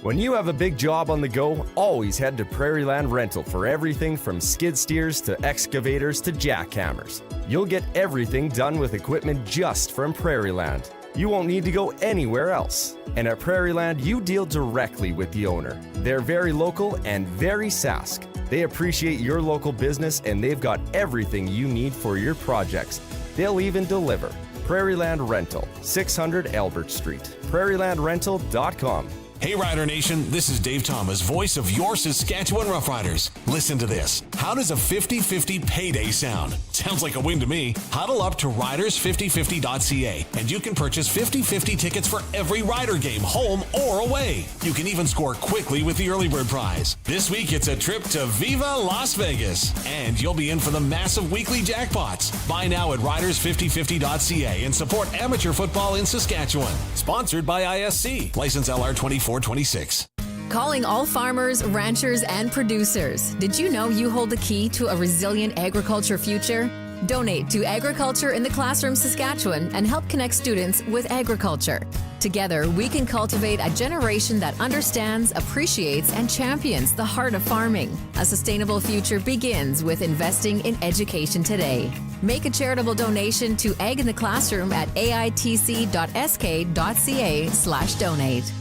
[SPEAKER 15] When you have a big job on the go, always head to Prairieland Rental for everything from skid steers to excavators to jackhammers. You'll get everything done with equipment just from Prairieland. You won't need to go anywhere else. And at Prairieland, you deal directly with the owner. They're very local and very Sask. They appreciate your local business and they've got everything you need for your projects. They'll even deliver. Prairieland Rental, 600 Albert Street. PrairielandRental.com.
[SPEAKER 5] Hey Rider Nation, this is Dave Thomas, voice of your Saskatchewan Roughriders. Listen to this. How does a 50-50 payday sound? Sounds like a win to me. Huddle up to riders5050.ca and you can purchase 50-50 tickets for every Rider game, home or away. You can even score quickly with the early bird prize. This week it's a trip to Viva Las Vegas and you'll be in for the massive weekly jackpots. Buy now at riders5050.ca and support amateur football in Saskatchewan. Sponsored by ISC. License LR 24
[SPEAKER 14] 2426.
[SPEAKER 16] Calling all farmers, ranchers, and producers. Did you know you hold the key to a resilient agriculture future? Donate to Agriculture in the Classroom Saskatchewan and help connect students with agriculture. Together, we can cultivate a generation that understands, appreciates, and champions the heart of farming. A sustainable future begins with investing in education today. Make a charitable donation to Ag in the Classroom at aitc.sk.ca/donate.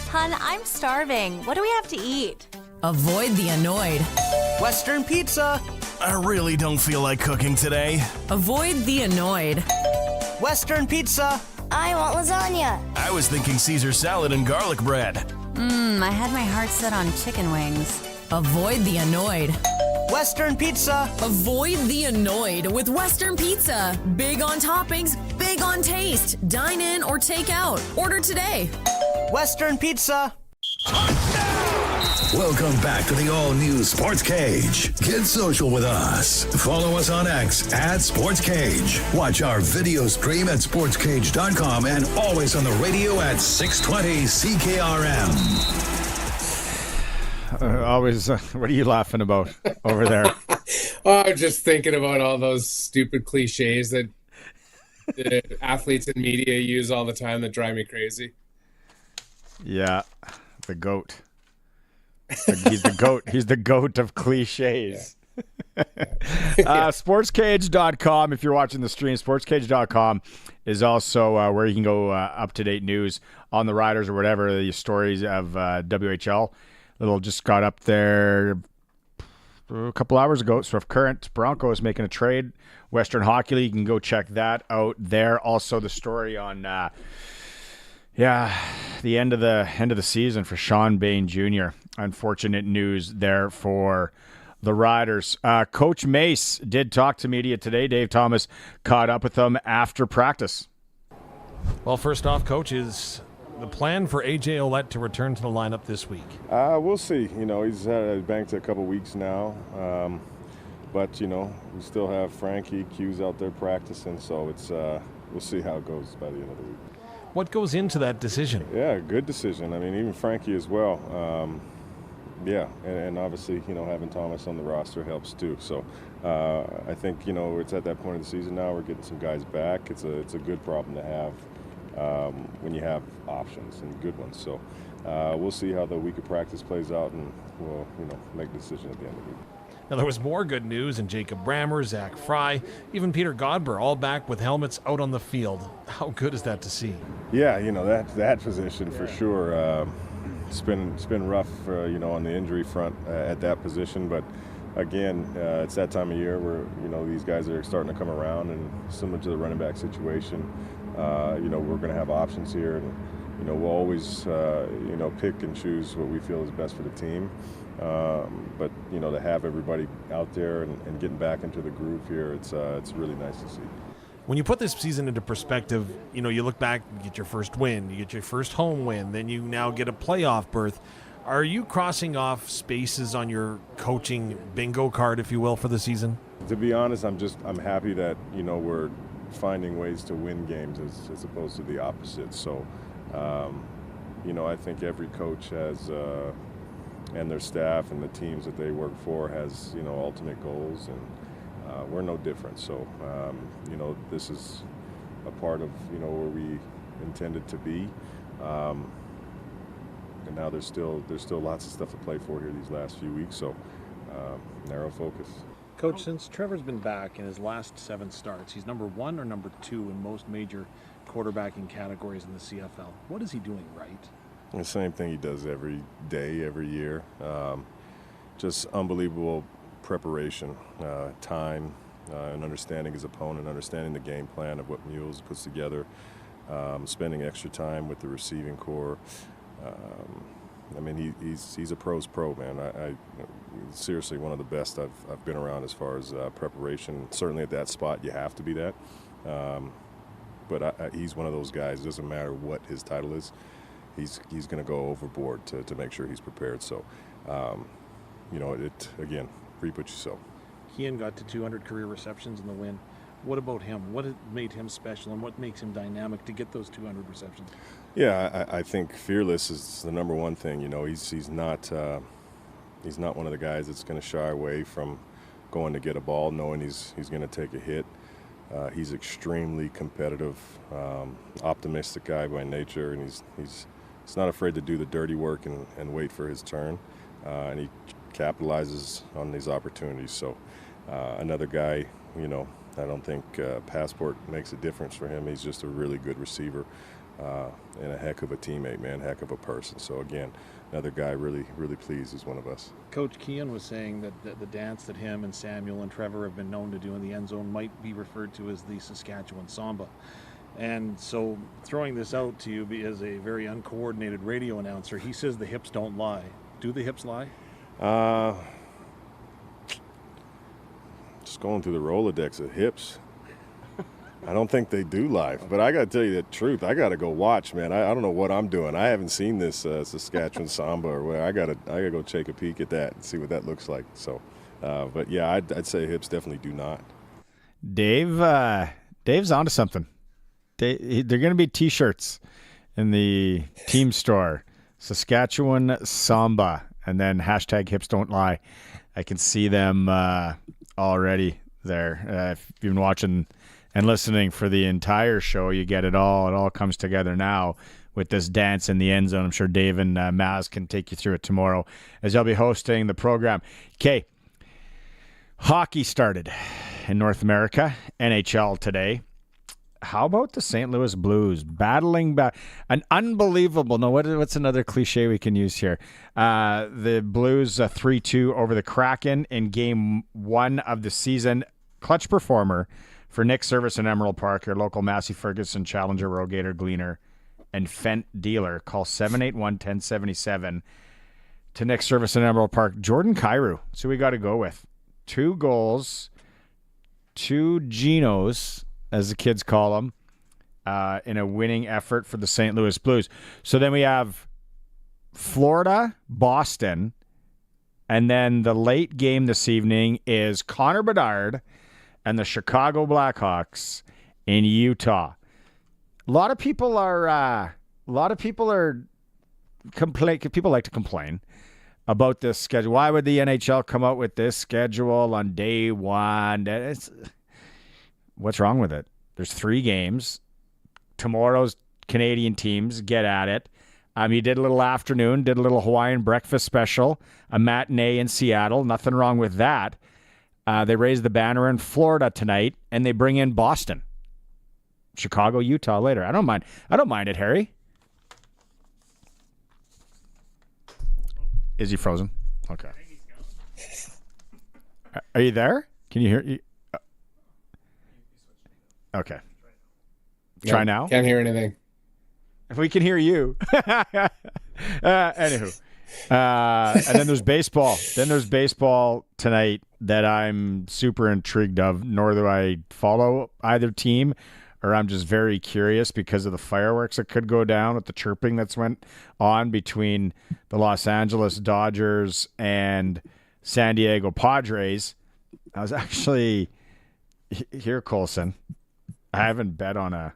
[SPEAKER 17] Hun, I'm starving. What do we have to eat?
[SPEAKER 16] Avoid the annoyed.
[SPEAKER 3] Western pizza. I really don't feel like cooking today.
[SPEAKER 16] Avoid the annoyed.
[SPEAKER 3] Western pizza.
[SPEAKER 17] I want lasagna.
[SPEAKER 3] I was thinking Caesar salad and garlic bread.
[SPEAKER 17] I had my heart set on chicken wings.
[SPEAKER 16] Avoid the annoyed.
[SPEAKER 3] Western pizza.
[SPEAKER 16] Avoid the annoyed with Western Pizza. Big on toppings, big on taste. Dine in or take out. Order today.
[SPEAKER 3] Western pizza.
[SPEAKER 4] Welcome back to the all-new Sports Cage. Get social with us. Follow us on X at Sports Cage. Watch our video stream at sportscage.com and always on the radio at 620 CKRM.
[SPEAKER 1] What are you laughing about over there?
[SPEAKER 2] I'm just thinking about all those stupid cliches that the athletes and media use all the time that drive me crazy.
[SPEAKER 1] Yeah, the GOAT. He's the GOAT. He's the GOAT of cliches. Sportscage.com. If you're watching the stream, sportscage.com is also where you can go up-to-date news on the Riders or whatever, the stories of WHL. Little just got up there a couple hours ago. So if Current Broncos making a trade, Western Hockey League, you can go check that out there. Also the story on the end of the season for Sean Bain Jr. Unfortunate news there for the Riders. Coach Mace did talk to media today. Dave Thomas caught up with them after practice.
[SPEAKER 19] Well, first off, Coach, is the plan for A.J. Ouellette to return to the lineup this week?
[SPEAKER 20] We'll see. He's banked a couple weeks now. But, we still have Frankie Q's out there practicing, so it's we'll see how it goes by the end of the week.
[SPEAKER 19] What goes into that decision?
[SPEAKER 20] Yeah, good decision. I mean, even Frankie as well. And obviously, having Thomas on the roster helps too. So I think, it's at that point of the season now. We're getting some guys back. It's a good problem to have when you have options and good ones. So we'll see how the week of practice plays out, and we'll, make a decision at the end of the week.
[SPEAKER 19] Now, there was more good news in Jacob Brammer, Zach Fry, even Peter Godber, all back with helmets out on the field. How good is that to see?
[SPEAKER 20] Yeah, that position for sure. It's been rough, on the injury front at that position. But again, it's that time of year where these guys are starting to come around, and similar to the running back situation, we're going to have options here, and we'll always pick and choose what we feel is best for the team. But to have everybody out there and getting back into the groove here, it's really nice to see.
[SPEAKER 19] When you put this season into perspective, you look back, you get your first win, you get your first home win, then you now get a playoff berth. Are you crossing off spaces on your coaching bingo card, if you will, for the season?
[SPEAKER 20] To be honest, I'm happy that we're finding ways to win games as opposed to the opposite. So I think every coach has and their staff and the teams that they work for has ultimate goals, and we're no different. So this is a part of where we intended to be, and now there's still lots of stuff to play for here these last few weeks. So narrow focus.
[SPEAKER 19] Coach, since Trevor's been back in his last 7 starts, he's number 1 or number 2 in most major quarterbacking categories in the CFL. What is he doing right?
[SPEAKER 20] The same thing he does every day, every year. Just unbelievable preparation, time, and understanding his opponent, understanding the game plan of what Mules puts together, spending extra time with the receiving core. He's a pro's pro, man. I seriously one of the best I've been around as far as preparation. Certainly at that spot, you have to be that. But he's one of those guys. It doesn't matter what his title is. He's going to go overboard to make sure he's prepared. So, again, reap what you sow.
[SPEAKER 19] Kean got to 200 career receptions in the win. What about him? What made him special, and what makes him dynamic to get those 200 receptions?
[SPEAKER 20] Yeah, I think fearless is the number one thing. He's not one of the guys that's going to shy away from going to get a ball, knowing he's going to take a hit. He's extremely competitive, optimistic guy by nature, and he's not afraid to do the dirty work and wait for his turn, and he capitalizes on these opportunities. So another guy, I don't think passport makes a difference for him. He's just a really good receiver and a heck of a teammate, man, heck of a person. So again, another guy really, really pleased he's one of us.
[SPEAKER 19] Coach Kean was saying that the dance that him and Samuel and Trevor have been known to do in the end zone might be referred to as the Saskatchewan Samba. And so throwing this out to you as a very uncoordinated radio announcer, he says the hips don't lie. Do the hips lie?
[SPEAKER 20] Just going through the Rolodex of hips. I don't think they do lie, but I got to tell you the truth. I got to go watch, man. I don't know what I'm doing. I haven't seen this Saskatchewan Samba or where. I gotta go take a peek at that and see what that looks like. So, but yeah, I'd say hips definitely do not.
[SPEAKER 1] Dave's onto something. They're going to be T-shirts in the team store. Saskatchewan Samba, and then hashtag hips don't lie. I can see them already there. If you've been watching and listening for the entire show, you get it all. It all comes together now with this dance in the end zone. I'm sure Dave and Maz can take you through it tomorrow as I'll be hosting the program. Okay, hockey started in North America, NHL today. How about the St. Louis Blues battling back? An unbelievable, what's another cliche we can use here? The Blues 3-2 over the Kraken in game 1 of the season. Clutch performer for Nick Service in Emerald Park, your local Massey Ferguson Challenger Rogator Gleaner and Fent dealer. Call 781-1077 to Nick Service in Emerald Park. Jordan Kyrou. So we got to go with 2 goals, 2 Genos, as the kids call them, in a winning effort for the St. Louis Blues. So then we have Florida, Boston, and then the late game this evening is Connor Bedard and the Chicago Blackhawks in Utah. A lot of people people like to complain about this schedule. Why would the NHL come out with this schedule on day one? What's wrong with it? There's 3 games. Tomorrow's Canadian teams get at it. You did a little afternoon, did a little Hawaiian breakfast special, a matinee in Seattle. Nothing wrong with that. They raise the banner in Florida tonight, and they bring in Boston, Chicago, Utah later. I don't mind it, Harry. Is he frozen? Okay. Are you there? Can you hear? Okay. Try now.
[SPEAKER 2] Can't hear anything.
[SPEAKER 1] If we can hear you. Anywho. And then there's baseball. There's baseball tonight that I'm super intrigued of. Nor do I follow either team, or I'm just very curious because of the fireworks that could go down with the chirping that's went on between the Los Angeles Dodgers and San Diego Padres. I was actually here, Colson. I haven't bet on a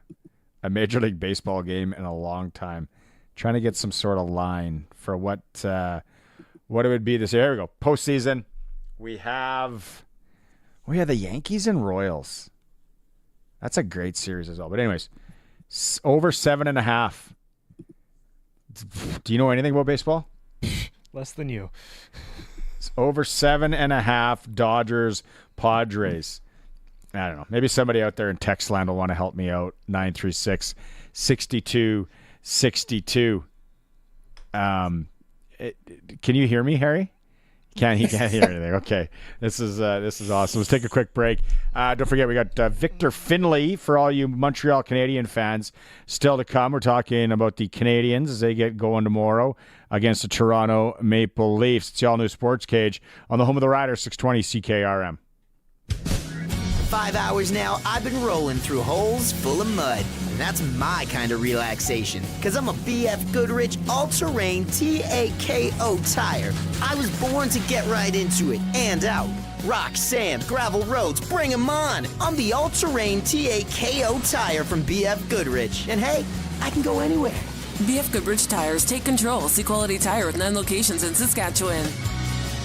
[SPEAKER 1] Major League Baseball game in a long time. Trying to get some sort of line for what it would be this year. There we go. Postseason. We have the Yankees and Royals. That's a great series as well. But anyways, over 7.5. Do you know anything about baseball?
[SPEAKER 10] Less than you.
[SPEAKER 1] It's over 7.5. Dodgers, Padres. I don't know. Maybe somebody out there in text land will want to help me out. 936-6262. Can you hear me, Harry? He can't hear anything. Okay. This is awesome. Let's take a quick break. Don't forget, we got Victor Finlay for all you Montreal Canadian fans still to come. We're talking about the Canadians as they get going tomorrow against the Toronto Maple Leafs. It's the all-new Sports Cage on the home of the Riders, 620 CKRM.
[SPEAKER 13] 5 hours now, I've been rolling through holes full of mud. And that's my kind of relaxation, because I'm a BF Goodrich all-terrain TAKO tire. I was born to get right into it and out. Rock, sand, gravel roads, bring 'em on. I'm the all-terrain TAKO tire from BF Goodrich. And hey, I can go anywhere.
[SPEAKER 18] BF Goodrich Tires. Take control. See quality tire with 9 locations in Saskatchewan.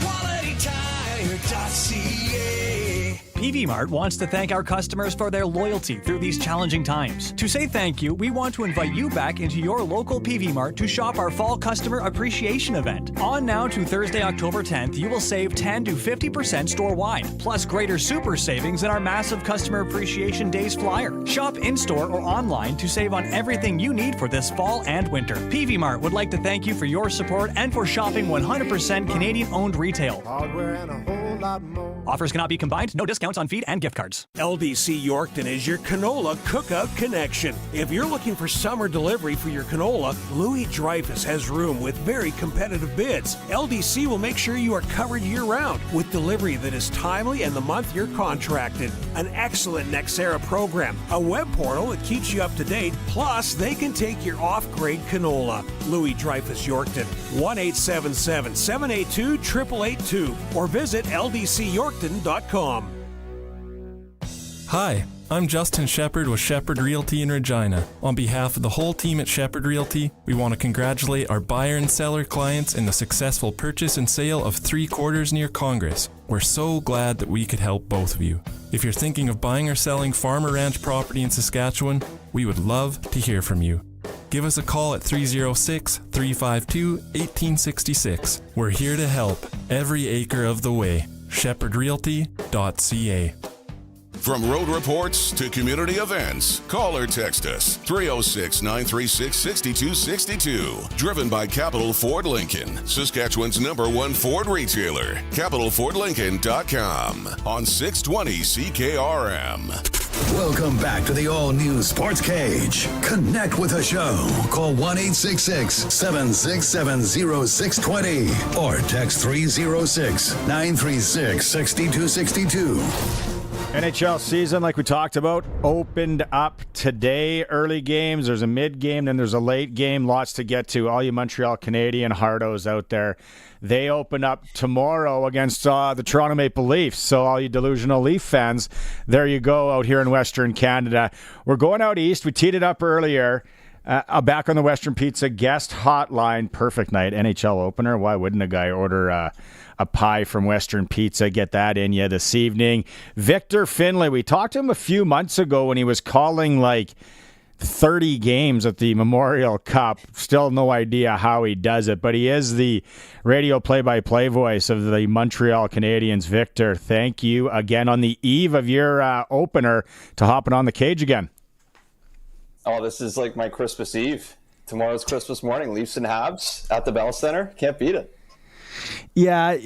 [SPEAKER 21] QualityTire.ca. PV Mart wants to thank our customers for their loyalty through these challenging times. To say thank you, we want to invite you back into your local PV Mart to shop our Fall Customer Appreciation Event. On now to Thursday, October 10th, you will save 10 to 50% store-wide, plus greater super savings in our massive Customer Appreciation Days flyer. Shop in-store or online to save on everything you need for this fall and winter. PV Mart would like to thank you for your support and for shopping 100% Canadian-owned retail.
[SPEAKER 22] Hardware and a whole lot more.
[SPEAKER 21] Offers cannot be combined. No discounts on feed and gift cards.
[SPEAKER 23] LDC Yorkton is your canola cookout connection. If you're looking for summer delivery for your canola, Louis Dreyfus has room with very competitive bids. LDC will make sure you are covered year-round with delivery that is timely and the month you're contracted. An excellent Nexera program, a web portal that keeps you up to date, plus they can take your off-grade canola. Louis Dreyfus Yorkton, 1-877-782-8882 or visit ldcyorkton.com.
[SPEAKER 24] Hi, I'm Justin Shepard with Shepard Realty in Regina. On behalf of the whole team at Shepard Realty, we want to congratulate our buyer and seller clients in the successful purchase and sale of 3 quarters near Congress. We're so glad that we could help both of you. If you're thinking of buying or selling farm or ranch property in Saskatchewan, we would love to hear from you. Give us a call at 306-352-1866. We're here to help every acre of the way. ShepardRealty.ca.
[SPEAKER 14] From road reports to community events, call or text us 306-936-6262. Driven by Capital Ford Lincoln, Saskatchewan's #1 Ford retailer. CapitalFordLincoln.com on 620 CKRM.
[SPEAKER 4] Welcome back to the all-new Sports Cage. Connect with the show. Call 1-866-767-0620 or text 306-936-6262.
[SPEAKER 1] NHL season, like we talked about, opened up today. Early games, there's a mid game, then there's a late game. Lots to get to. All you Montreal Canadian hardos out there. They open up tomorrow against the Toronto Maple Leafs. So all you delusional Leaf fans, there you go out here in Western Canada. We're going out east. We teed it up earlier. Back on the Western Pizza guest hotline. Perfect night. NHL opener. Why wouldn't a guy order a pie from Western Pizza? Get that in you this evening. Victor Finlay. We talked to him a few months ago when he was calling like 30 games at the Memorial Cup. Still no idea how he does it, but he is the radio play-by-play voice of the Montreal Canadiens. Victor, thank you again on the eve of your opener to hopping on the cage again.
[SPEAKER 25] Oh, this is like my Christmas Eve. Tomorrow's Christmas morning. Leafs and Habs at the Bell Center. Can't beat it.
[SPEAKER 1] Yeah.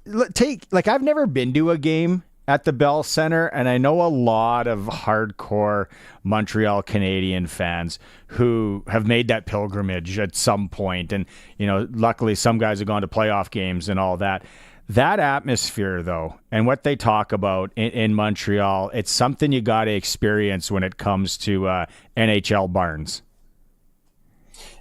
[SPEAKER 1] I've never been to a game at the Bell Center, and I know a lot of hardcore Montreal Canadian fans who have made that pilgrimage at some point. And, luckily some guys have gone to playoff games and all that. That atmosphere, though, and what they talk about in Montreal, it's something you got to experience when it comes to NHL barns.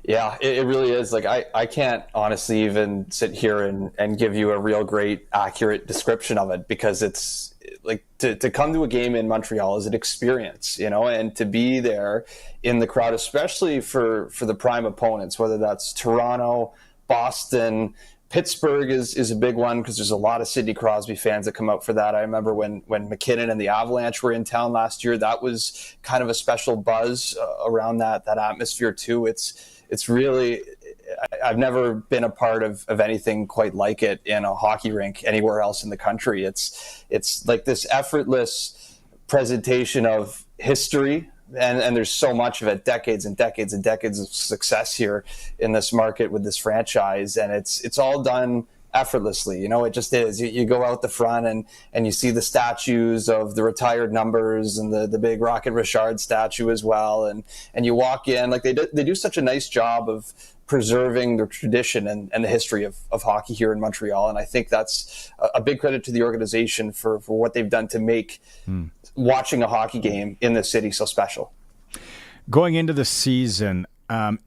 [SPEAKER 25] Yeah, it really is. Like, I can't honestly even sit here and give you a real great, accurate description of it, because it's like to come to a game in Montreal is an experience, and to be there in the crowd, especially for the prime opponents, whether that's Toronto, Boston, Pittsburgh is a big one because there's a lot of Sidney Crosby fans that come out for that. I remember when McKinnon and the Avalanche were in town last year, that was kind of a special buzz around that atmosphere too. It's really, I've never been a part of anything quite like it in a hockey rink anywhere else in the country. It's like this effortless presentation of history. And there's so much of it, decades and decades and decades of success here in this market with this franchise. And it's all done effortlessly. It just is. You go out the front and you see the statues of the retired numbers and the big Rocket Richard statue as well. And you walk in, like they do such a nice job of preserving the tradition and the history of hockey here in Montreal. And I think that's a big credit to the organization for what they've done to make watching a hockey game in the city so special.
[SPEAKER 1] Going into the season,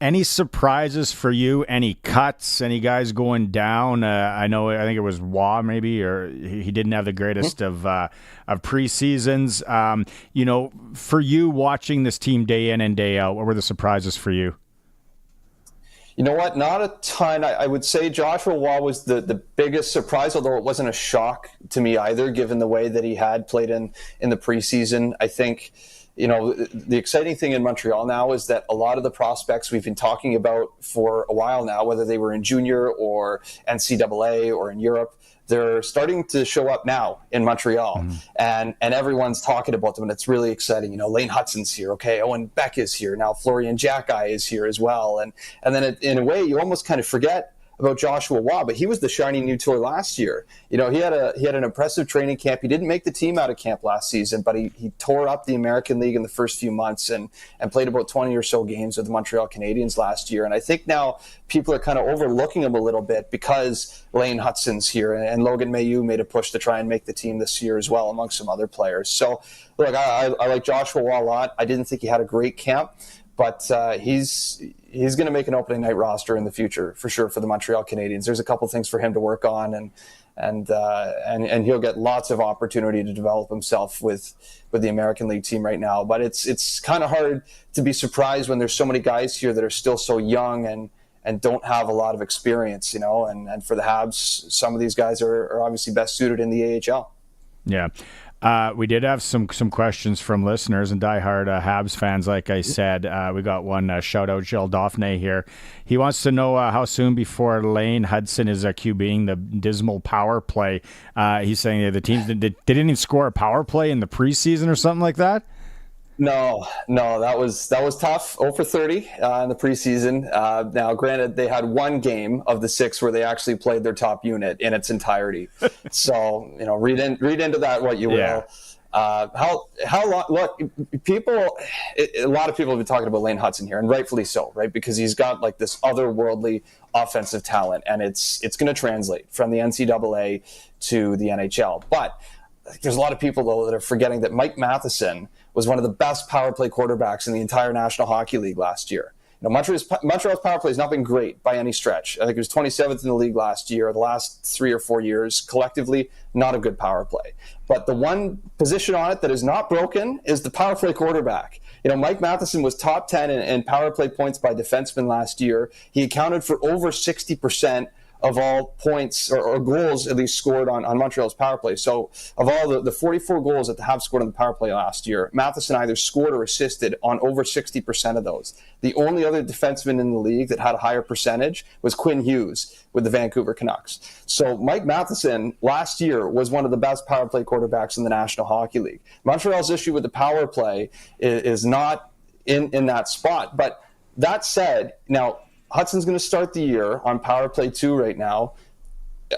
[SPEAKER 1] Any surprises for you? Any cuts? Any guys going down? I think it was Waugh maybe, or he didn't have the greatest of preseasons. For you watching this team day in and day out, what were the surprises for you?
[SPEAKER 25] You know what? Not a ton. I would say Joshua Waugh was the biggest surprise, although it wasn't a shock to me either, given the way that he had played in the preseason. I think, the exciting thing in Montreal now is that a lot of the prospects we've been talking about for a while now, whether they were in junior or NCAA or in Europe, they're starting to show up now in Montreal, and everyone's talking about them, and it's really exciting. Lane Hutson's here, okay, Owen Beck is here, now Florian Jackeye is here as well, and then in a way you almost kind of forget about Joshua Waugh, but he was the shiny new toy last year. He had an impressive training camp. He didn't make the team out of camp last season, but he tore up the American League in the first few months and played about 20 or so games with the Montreal Canadiens last year. And I think now people are kind of overlooking him a little bit because Lane Hutson's here and Logan Mailloux made a push to try and make the team this year as well, amongst some other players. So look, I like Joshua Waugh a lot. I didn't think he had a great camp, but he's going to make an opening night roster in the future for sure for the Montreal Canadiens. There's a couple things for him to work on, and he'll get lots of opportunity to develop himself with the American League team right now. But it's kind of hard to be surprised when there's so many guys here that are still so young and don't have a lot of experience, and for the Habs, some of these guys are obviously best suited in the AHL.
[SPEAKER 1] Yeah. We did have some questions from listeners and diehard Habs fans, like I said. We got one shout-out, Gilles Dauphiné here. He wants to know how soon before Lane Hudson is QBing the dismal power play. He's saying the teams they didn't even score a power play in the preseason or something like that?
[SPEAKER 25] No, that was tough. 0 for 30 in the preseason. Now, granted, they had one game of the 6 where they actually played their top unit in its entirety. So, read into that what you will. How long? Look, a lot of people have been talking about Lane Hudson here, and rightfully so, right? Because he's got like this otherworldly offensive talent, and it's going to translate from the NCAA to the NHL. But there's a lot of people, though, that are forgetting that Mike Matheson was one of the best power play quarterbacks in the entire National Hockey League last year. Montreal's power play has not been great by any stretch. I think it was 27th in the league last year. The last 3 or 4 years, collectively, not a good power play. But the one position on it that is not broken is the power play quarterback. Mike Matheson was top 10 in power play points by defensemen last year. He accounted for over 60% of all points or goals at least scored on Montreal's power play. So of all the 44 goals that the Habs scored on the power play last year, Matheson either scored or assisted on over 60% of those. The only other defenseman in the league that had a higher percentage was Quinn Hughes with the Vancouver Canucks. So Mike Matheson last year was one of the best power play quarterbacks in the National Hockey League. Montreal's issue with the power play is not in that spot. But that said, now, Hudson's going to start the year on power play 2 right now.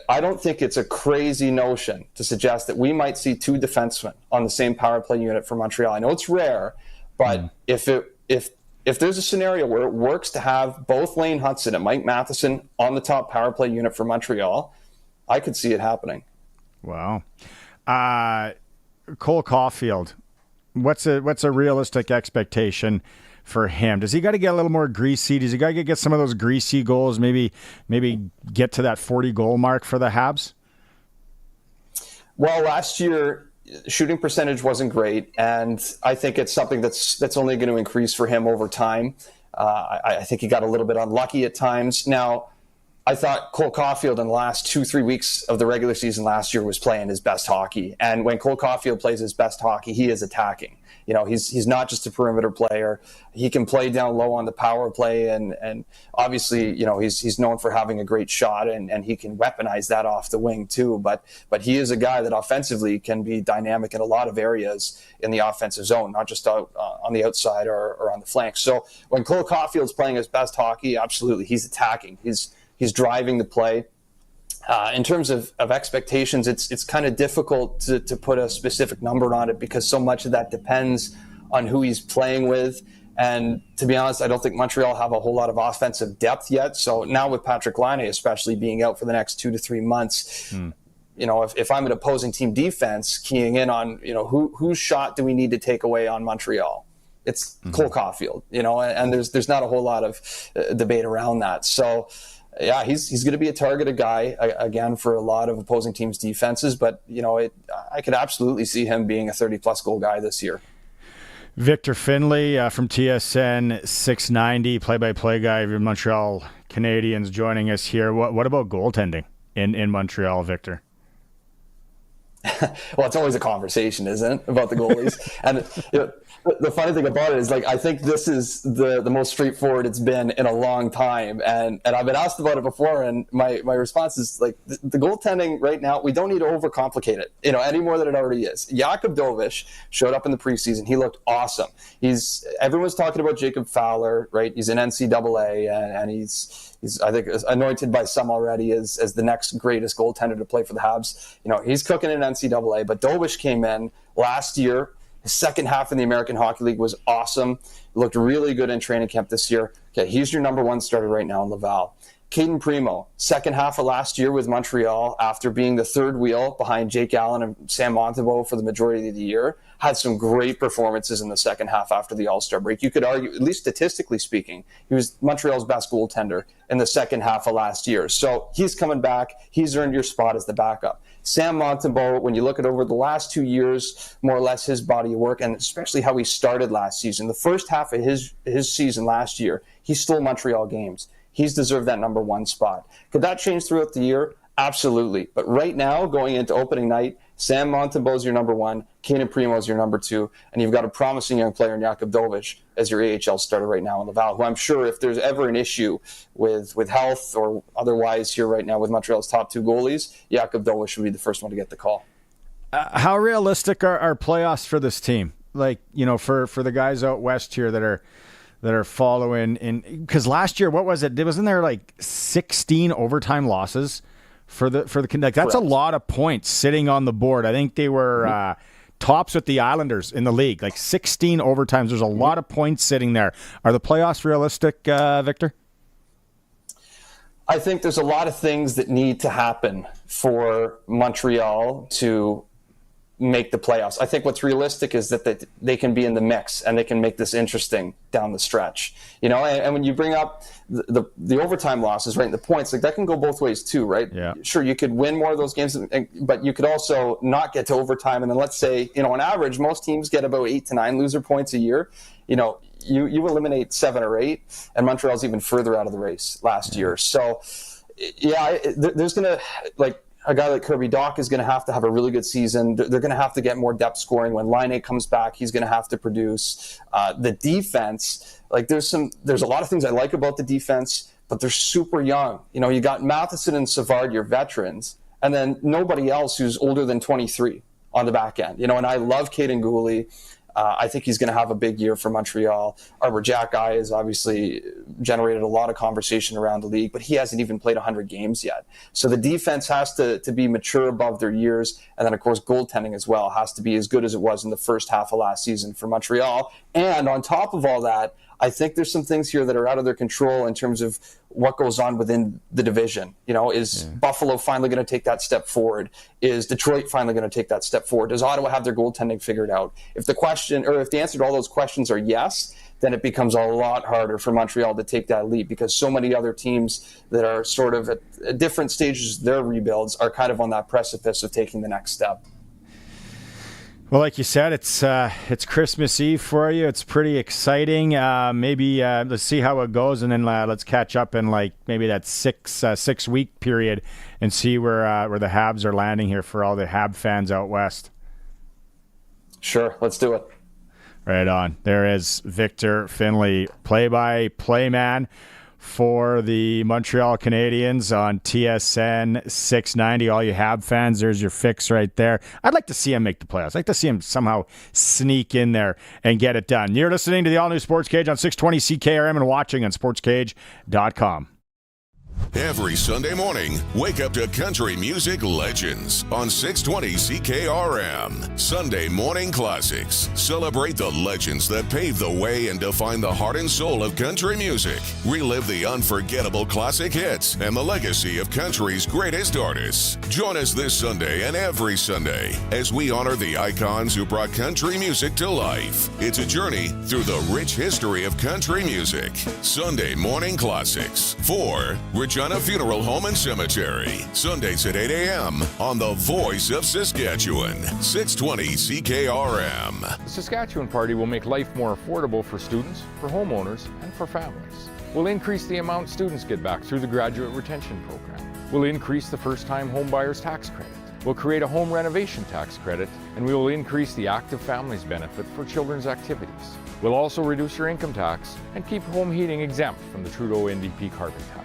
[SPEAKER 25] I don't think it's a crazy notion to suggest that we might see 2 defensemen on the same power play unit for Montreal. I know it's rare, but if there's a scenario where it works to have both Lane Hudson and Mike Matheson on the top power play unit for Montreal, I could see it happening.
[SPEAKER 1] Wow. Cole Caulfield, what's a realistic expectation for him? Does he got to get a little more greasy? Does he got to get some of those greasy goals? Maybe get to that 40-goal mark for the Habs?
[SPEAKER 25] Well, last year, shooting percentage wasn't great, and I think it's something that's only going to increase for him over time. I think he got a little bit unlucky at times. Now, I thought Cole Caulfield in the last 2-3 weeks of the regular season last year was playing his best hockey. And when Cole Caulfield plays his best hockey, he is attacking. He's not just a perimeter player. He can play down low on the power play, and obviously, he's known for having a great shot, and he can weaponize that off the wing too. But he is a guy that offensively can be dynamic in a lot of areas in the offensive zone, not just out on the outside or on the flanks. So when Cole Caulfield's playing his best hockey, absolutely, he's attacking. He's driving the play. In terms of expectations, it's kind of difficult to put a specific number on it because so much of that depends on who he's playing with. And to be honest, I don't think Montreal have a whole lot of offensive depth yet. So now with Patrick Laine especially being out for the next 2 to 3 months, if I'm an opposing team defense, keying in on, whose shot do we need to take away on Montreal? It's Cole Caulfield, and there's not a whole lot of debate around that. So, yeah, he's going to be a targeted guy again for a lot of opposing teams' defenses. But I could absolutely see him being a 30-plus goal guy this year.
[SPEAKER 1] Victor Finlay from TSN 690, play-by-play guy of your Montreal Canadiens, joining us here. What about goaltending in Montreal, Victor?
[SPEAKER 25] Well, it's always a conversation, isn't it, about the goalies? And the funny thing about it is, I think this is the most straightforward it's been in a long time. And I've been asked about it before, and my response is, the goaltending right now, we don't need to overcomplicate it, any more than it already is. Jakub Dovish showed up in the preseason. He looked awesome. Everyone's talking about Jacob Fowler, right? He's in NCAA, and he's I think anointed by some already as the next greatest goaltender to play for the Habs. He's cooking in NCAA, but Dovish came in last year. His second half in the American Hockey League was awesome. Looked really good in training camp this year. Okay, he's your number one starter right now in Laval. Caden Primo, second half of last year with Montreal, after being the third wheel behind Jake Allen and Sam Montembeault for the majority of the year, had some great performances in the second half after the All-Star break. You could argue, at least statistically speaking, he was Montreal's best goaltender in the second half of last year. So he's coming back. He's earned your spot as the backup. Sam Montembeault, when you look at over the last 2 years, more or less his body of work, and especially how he started last season, the first half of his season last year, he stole Montreal games. He's deserved that number one spot. Could that change throughout the year? Absolutely. But right now, going into opening night, Sam Montembeault is your number one, Caden Primo is your number two, and you've got a promising young player in Jakub Dovish as your AHL starter right now in Laval, who I'm sure if there's ever an issue with health or otherwise here right now with Montreal's top two goalies, Jakub Dovish would be the first one to get the call.
[SPEAKER 1] How realistic are playoffs for this team? For the guys out west here that are following in, because last year, what was it? Wasn't there 16 overtime losses for the that's Correct. A lot of points sitting on the board. I think they were tops with the Islanders in the league, 16 overtimes. There's a lot of points sitting there. Are the playoffs realistic, Victor?
[SPEAKER 25] I think there's a lot of things that need to happen for Montreal to make the playoffs. I think what's realistic is that they can be in the mix and they can make this interesting down the stretch. And when you bring up the overtime losses, right, and the points, that can go both ways too, right? Yeah. Sure, you could win more of those games, but you could also not get to overtime. And then let's say, on average, most teams get about 8 to 9 loser points a year. You eliminate 7 or 8, and Montreal's even further out of the race last year. So, there's going to, a guy like Kirby Dach is going to have a really good season. They're going to have to get more depth scoring. When Laine comes back, he's going to have to produce. The defense, there's a lot of things I like about the defense, but they're super young. You got Matheson and Savard, your veterans, and then nobody else who's older than 23 on the back end. And I love Caden Gooley. I think he's going to have a big year for Montreal. Arbor Jack guy has obviously generated a lot of conversation around the league, but he hasn't even played 100 games yet. So the defense has to be mature above their years. And then, of course, goaltending as well has to be as good as it was in the first half of last season for Montreal. And on top of all that, I think there's some things here that are out of their control in terms of what goes on within the division. Is Buffalo finally going to take that step forward? Is Detroit finally going to take that step forward? Does Ottawa have their goaltending figured out? If the answer to all those questions are yes, then it becomes a lot harder for Montreal to take that leap, because so many other teams that are sort of at different stages of their rebuilds are kind of on that precipice of taking the next step.
[SPEAKER 1] Well, like you said, it's Christmas Eve for you. It's pretty exciting. Maybe let's see how it goes, and then let's catch up in maybe that 6 week period and see where the Habs are landing here for all the Hab fans out west.
[SPEAKER 25] Sure, let's do it.
[SPEAKER 1] Right on. There is Victor Finlay, play-by-play man for the Montreal Canadiens on TSN 690. All you Hab fans, there's your fix right there. I'd like to see him make the playoffs. I'd like to see him somehow sneak in there and get it done. You're listening to the all-new Sportscage on 620 CKRM and watching on sportscage.com.
[SPEAKER 14] Every Sunday morning, wake up to country music legends on 620 CKRM. Sunday Morning Classics. Celebrate the legends that paved the way and define the heart and soul of country music. Relive the unforgettable classic hits and the legacy of country's greatest artists. Join us this Sunday and every Sunday as we honor the icons who brought country music to life. It's a journey through the rich history of country music. Sunday Morning Classics for Regina Funeral Home and Cemetery. Sundays at 8 a.m. on the Voice of Saskatchewan, 620 CKRM.
[SPEAKER 6] The Saskatchewan Party will make life more affordable for students, for homeowners, and for families. We'll increase the amount students get back through the Graduate Retention Program. We'll increase the first-time homebuyers tax credit. We'll create a home renovation tax credit, and we will increase the active families benefit for children's activities. We'll also reduce your income tax and keep home heating exempt from the Trudeau NDP carbon tax.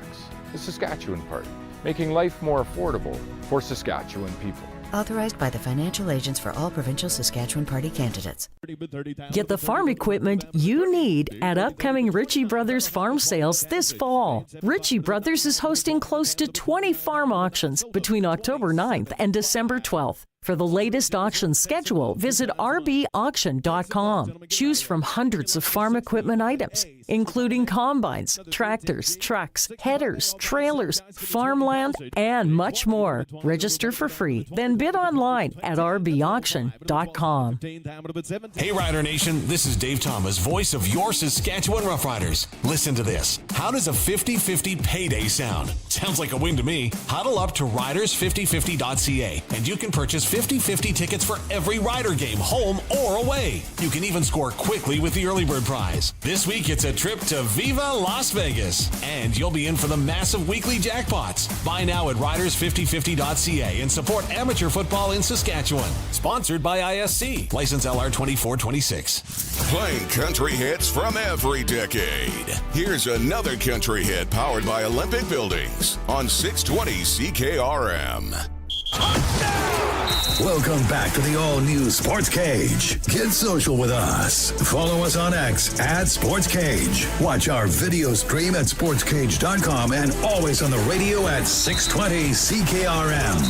[SPEAKER 6] The Saskatchewan Party, making life more affordable for Saskatchewan people.
[SPEAKER 7] Authorized by the financial agents for all provincial Saskatchewan Party candidates.
[SPEAKER 8] Get the farm equipment you need at upcoming Ritchie Brothers farm sales this fall. Ritchie Brothers is hosting close to 20 farm auctions between October 9th and December 12th. For the latest auction schedule, visit rbauction.com. Choose from hundreds of farm equipment items, including combines, tractors, trucks, headers, trailers, farmland, and much more. Register for free, then bid online at rbauction.com.
[SPEAKER 5] Hey, Rider Nation, this is Dave Thomas, voice of your Saskatchewan Roughriders. Listen to this. How does a 50-50 payday sound? Sounds like a win to me. Huddle up to riders5050.ca, and you can purchase 50-50 tickets for every Rider game, home or away. You can even score quickly with the early bird prize. This week, it's a trip to Viva Las Vegas, and you'll be in for the massive weekly jackpots. Buy now at riders5050.ca and support amateur football in Saskatchewan. Sponsored by ISC. License LR 2426.
[SPEAKER 14] Playing country hits from every decade. Here's another country hit powered by Olympic Buildings on 620 CKRM.
[SPEAKER 4] Welcome back to the all-new Sports Cage. Get social with us. Follow us on X at Sports Cage. Watch our video stream at sportscage.com and always on the radio at 620 CKRM.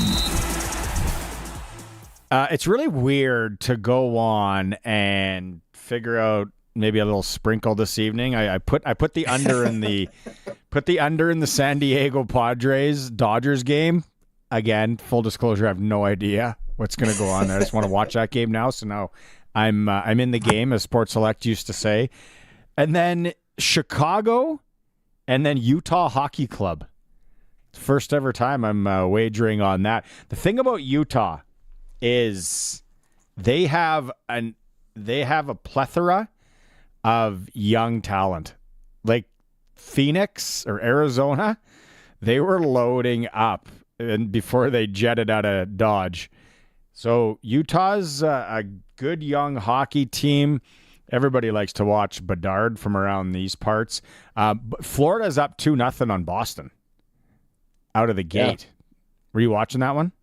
[SPEAKER 1] It's really weird to go on and figure out maybe a little sprinkle this evening. I put the under in the San Diego Padres Dodgers game. Again, full disclosure, I have no idea what's going to go on there. I just want to watch that game now. So now I'm in the game, as Sports Select used to say. And then Chicago and then Utah Hockey Club. First ever time I'm wagering on that. The thing about Utah is they have a plethora of young talent. Like Phoenix or Arizona, they were loading up and before they jetted out of Dodge. So Utah's a good young hockey team. Everybody likes to watch Bedard from around these parts. But Florida's up 2-0 on Boston out of the gate. Yeah. Were you watching that one?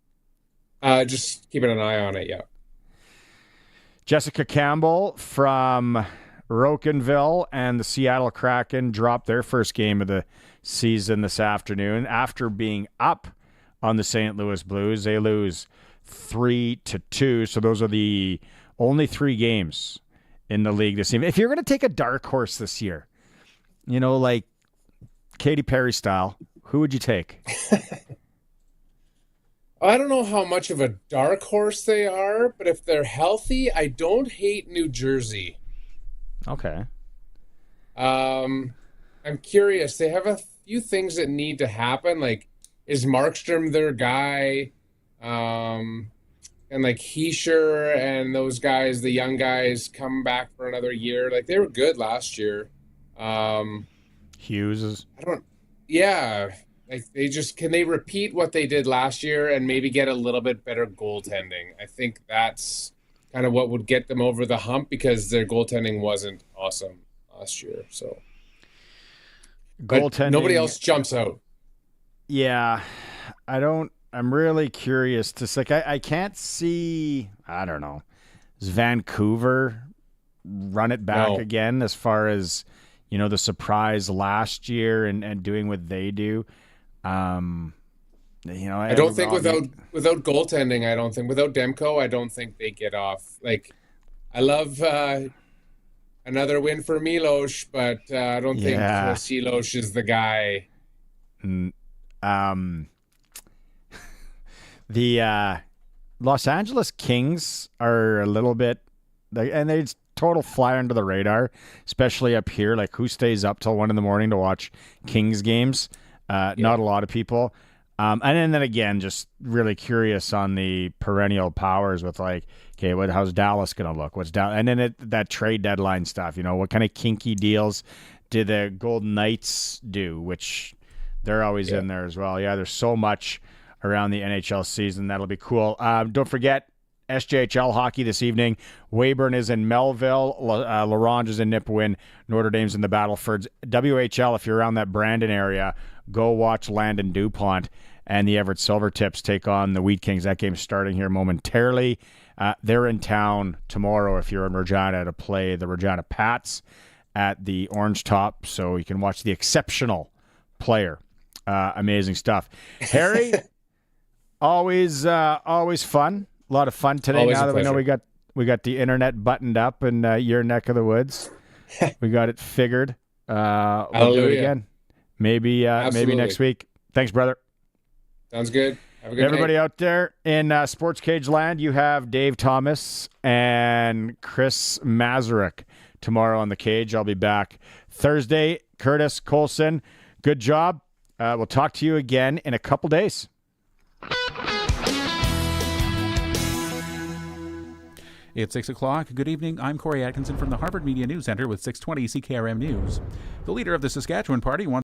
[SPEAKER 2] Just keeping an eye on it, yeah.
[SPEAKER 1] Jessica Campbell from Rocanville and the Seattle Kraken dropped their first game of the season this afternoon after being up on the St. Louis Blues. They lose 3-2. So those are the only 3 games in the league this season. If you're going to take a dark horse this year, like Katy Perry style, who would you take?
[SPEAKER 2] I don't know how much of a dark horse they are, but if they're healthy, I don't hate New Jersey.
[SPEAKER 1] Okay.
[SPEAKER 2] I'm curious. They have a few things that need to happen. Like, is Markstrom their guy? And like Heischer and those guys, the young guys, come back for another year. Like, they were good last year.
[SPEAKER 1] Hughes is.
[SPEAKER 2] Yeah. Like, can they repeat what they did last year and maybe get a little bit better goaltending? I think that's kind of what would get them over the hump because their goaltending wasn't awesome last year. So
[SPEAKER 1] goaltending,
[SPEAKER 2] but nobody else jumps out.
[SPEAKER 1] Yeah, I'm really curious I can't see, I don't know, does Vancouver run it back again as far as, the surprise last year and doing what they do?
[SPEAKER 2] I don't think without goaltending, I don't think without Demko, I don't think they get off. Like, I love another win for Milos, but I don't think Silos is the guy.
[SPEAKER 1] The Los Angeles Kings are a little bit, and they total fly under the radar, especially up here. Like, who stays up till 1 a.m. to watch Kings games? Not a lot of people. And then again, just really curious on the perennial powers with like, okay, how's Dallas going to look? What's down? And then that trade deadline stuff, what kind of kinky deals did the Golden Knights do? Which they're always in there as well. Yeah, there's so much around the NHL season. That'll be cool. Don't forget SJHL hockey this evening. Weyburn is in Melville. L'Orange is in Nipawin. Notre Dame's in the Battlefords. WHL, if you're around that Brandon area, go watch Landon DuPont and the Everett Silvertips take on the Wheat Kings. That game's starting here momentarily. They're in town tomorrow if you're in Regina to play the Regina Pats at the Orange Top, so you can watch the exceptional player. Amazing stuff. Harry, always fun. A lot of fun today.
[SPEAKER 2] Always
[SPEAKER 1] now
[SPEAKER 2] a
[SPEAKER 1] that we know
[SPEAKER 2] pleasure.
[SPEAKER 1] we got the internet buttoned up in your neck of the woods. We got it figured. We'll do it again. Maybe next week. Thanks, brother.
[SPEAKER 2] Sounds good. Have a good
[SPEAKER 1] Everybody
[SPEAKER 2] night.
[SPEAKER 1] out there in Sportscage land, you have Dave Thomas and Chris Mazurek tomorrow on the cage. I'll be back Thursday. Curtis Colson, good job. We'll talk to you again in a couple days.
[SPEAKER 9] It's 6 o'clock. Good evening. I'm Corey Atkinson from the Harvard Media News Center with 620 CKRM News. The leader of the Saskatchewan Party wants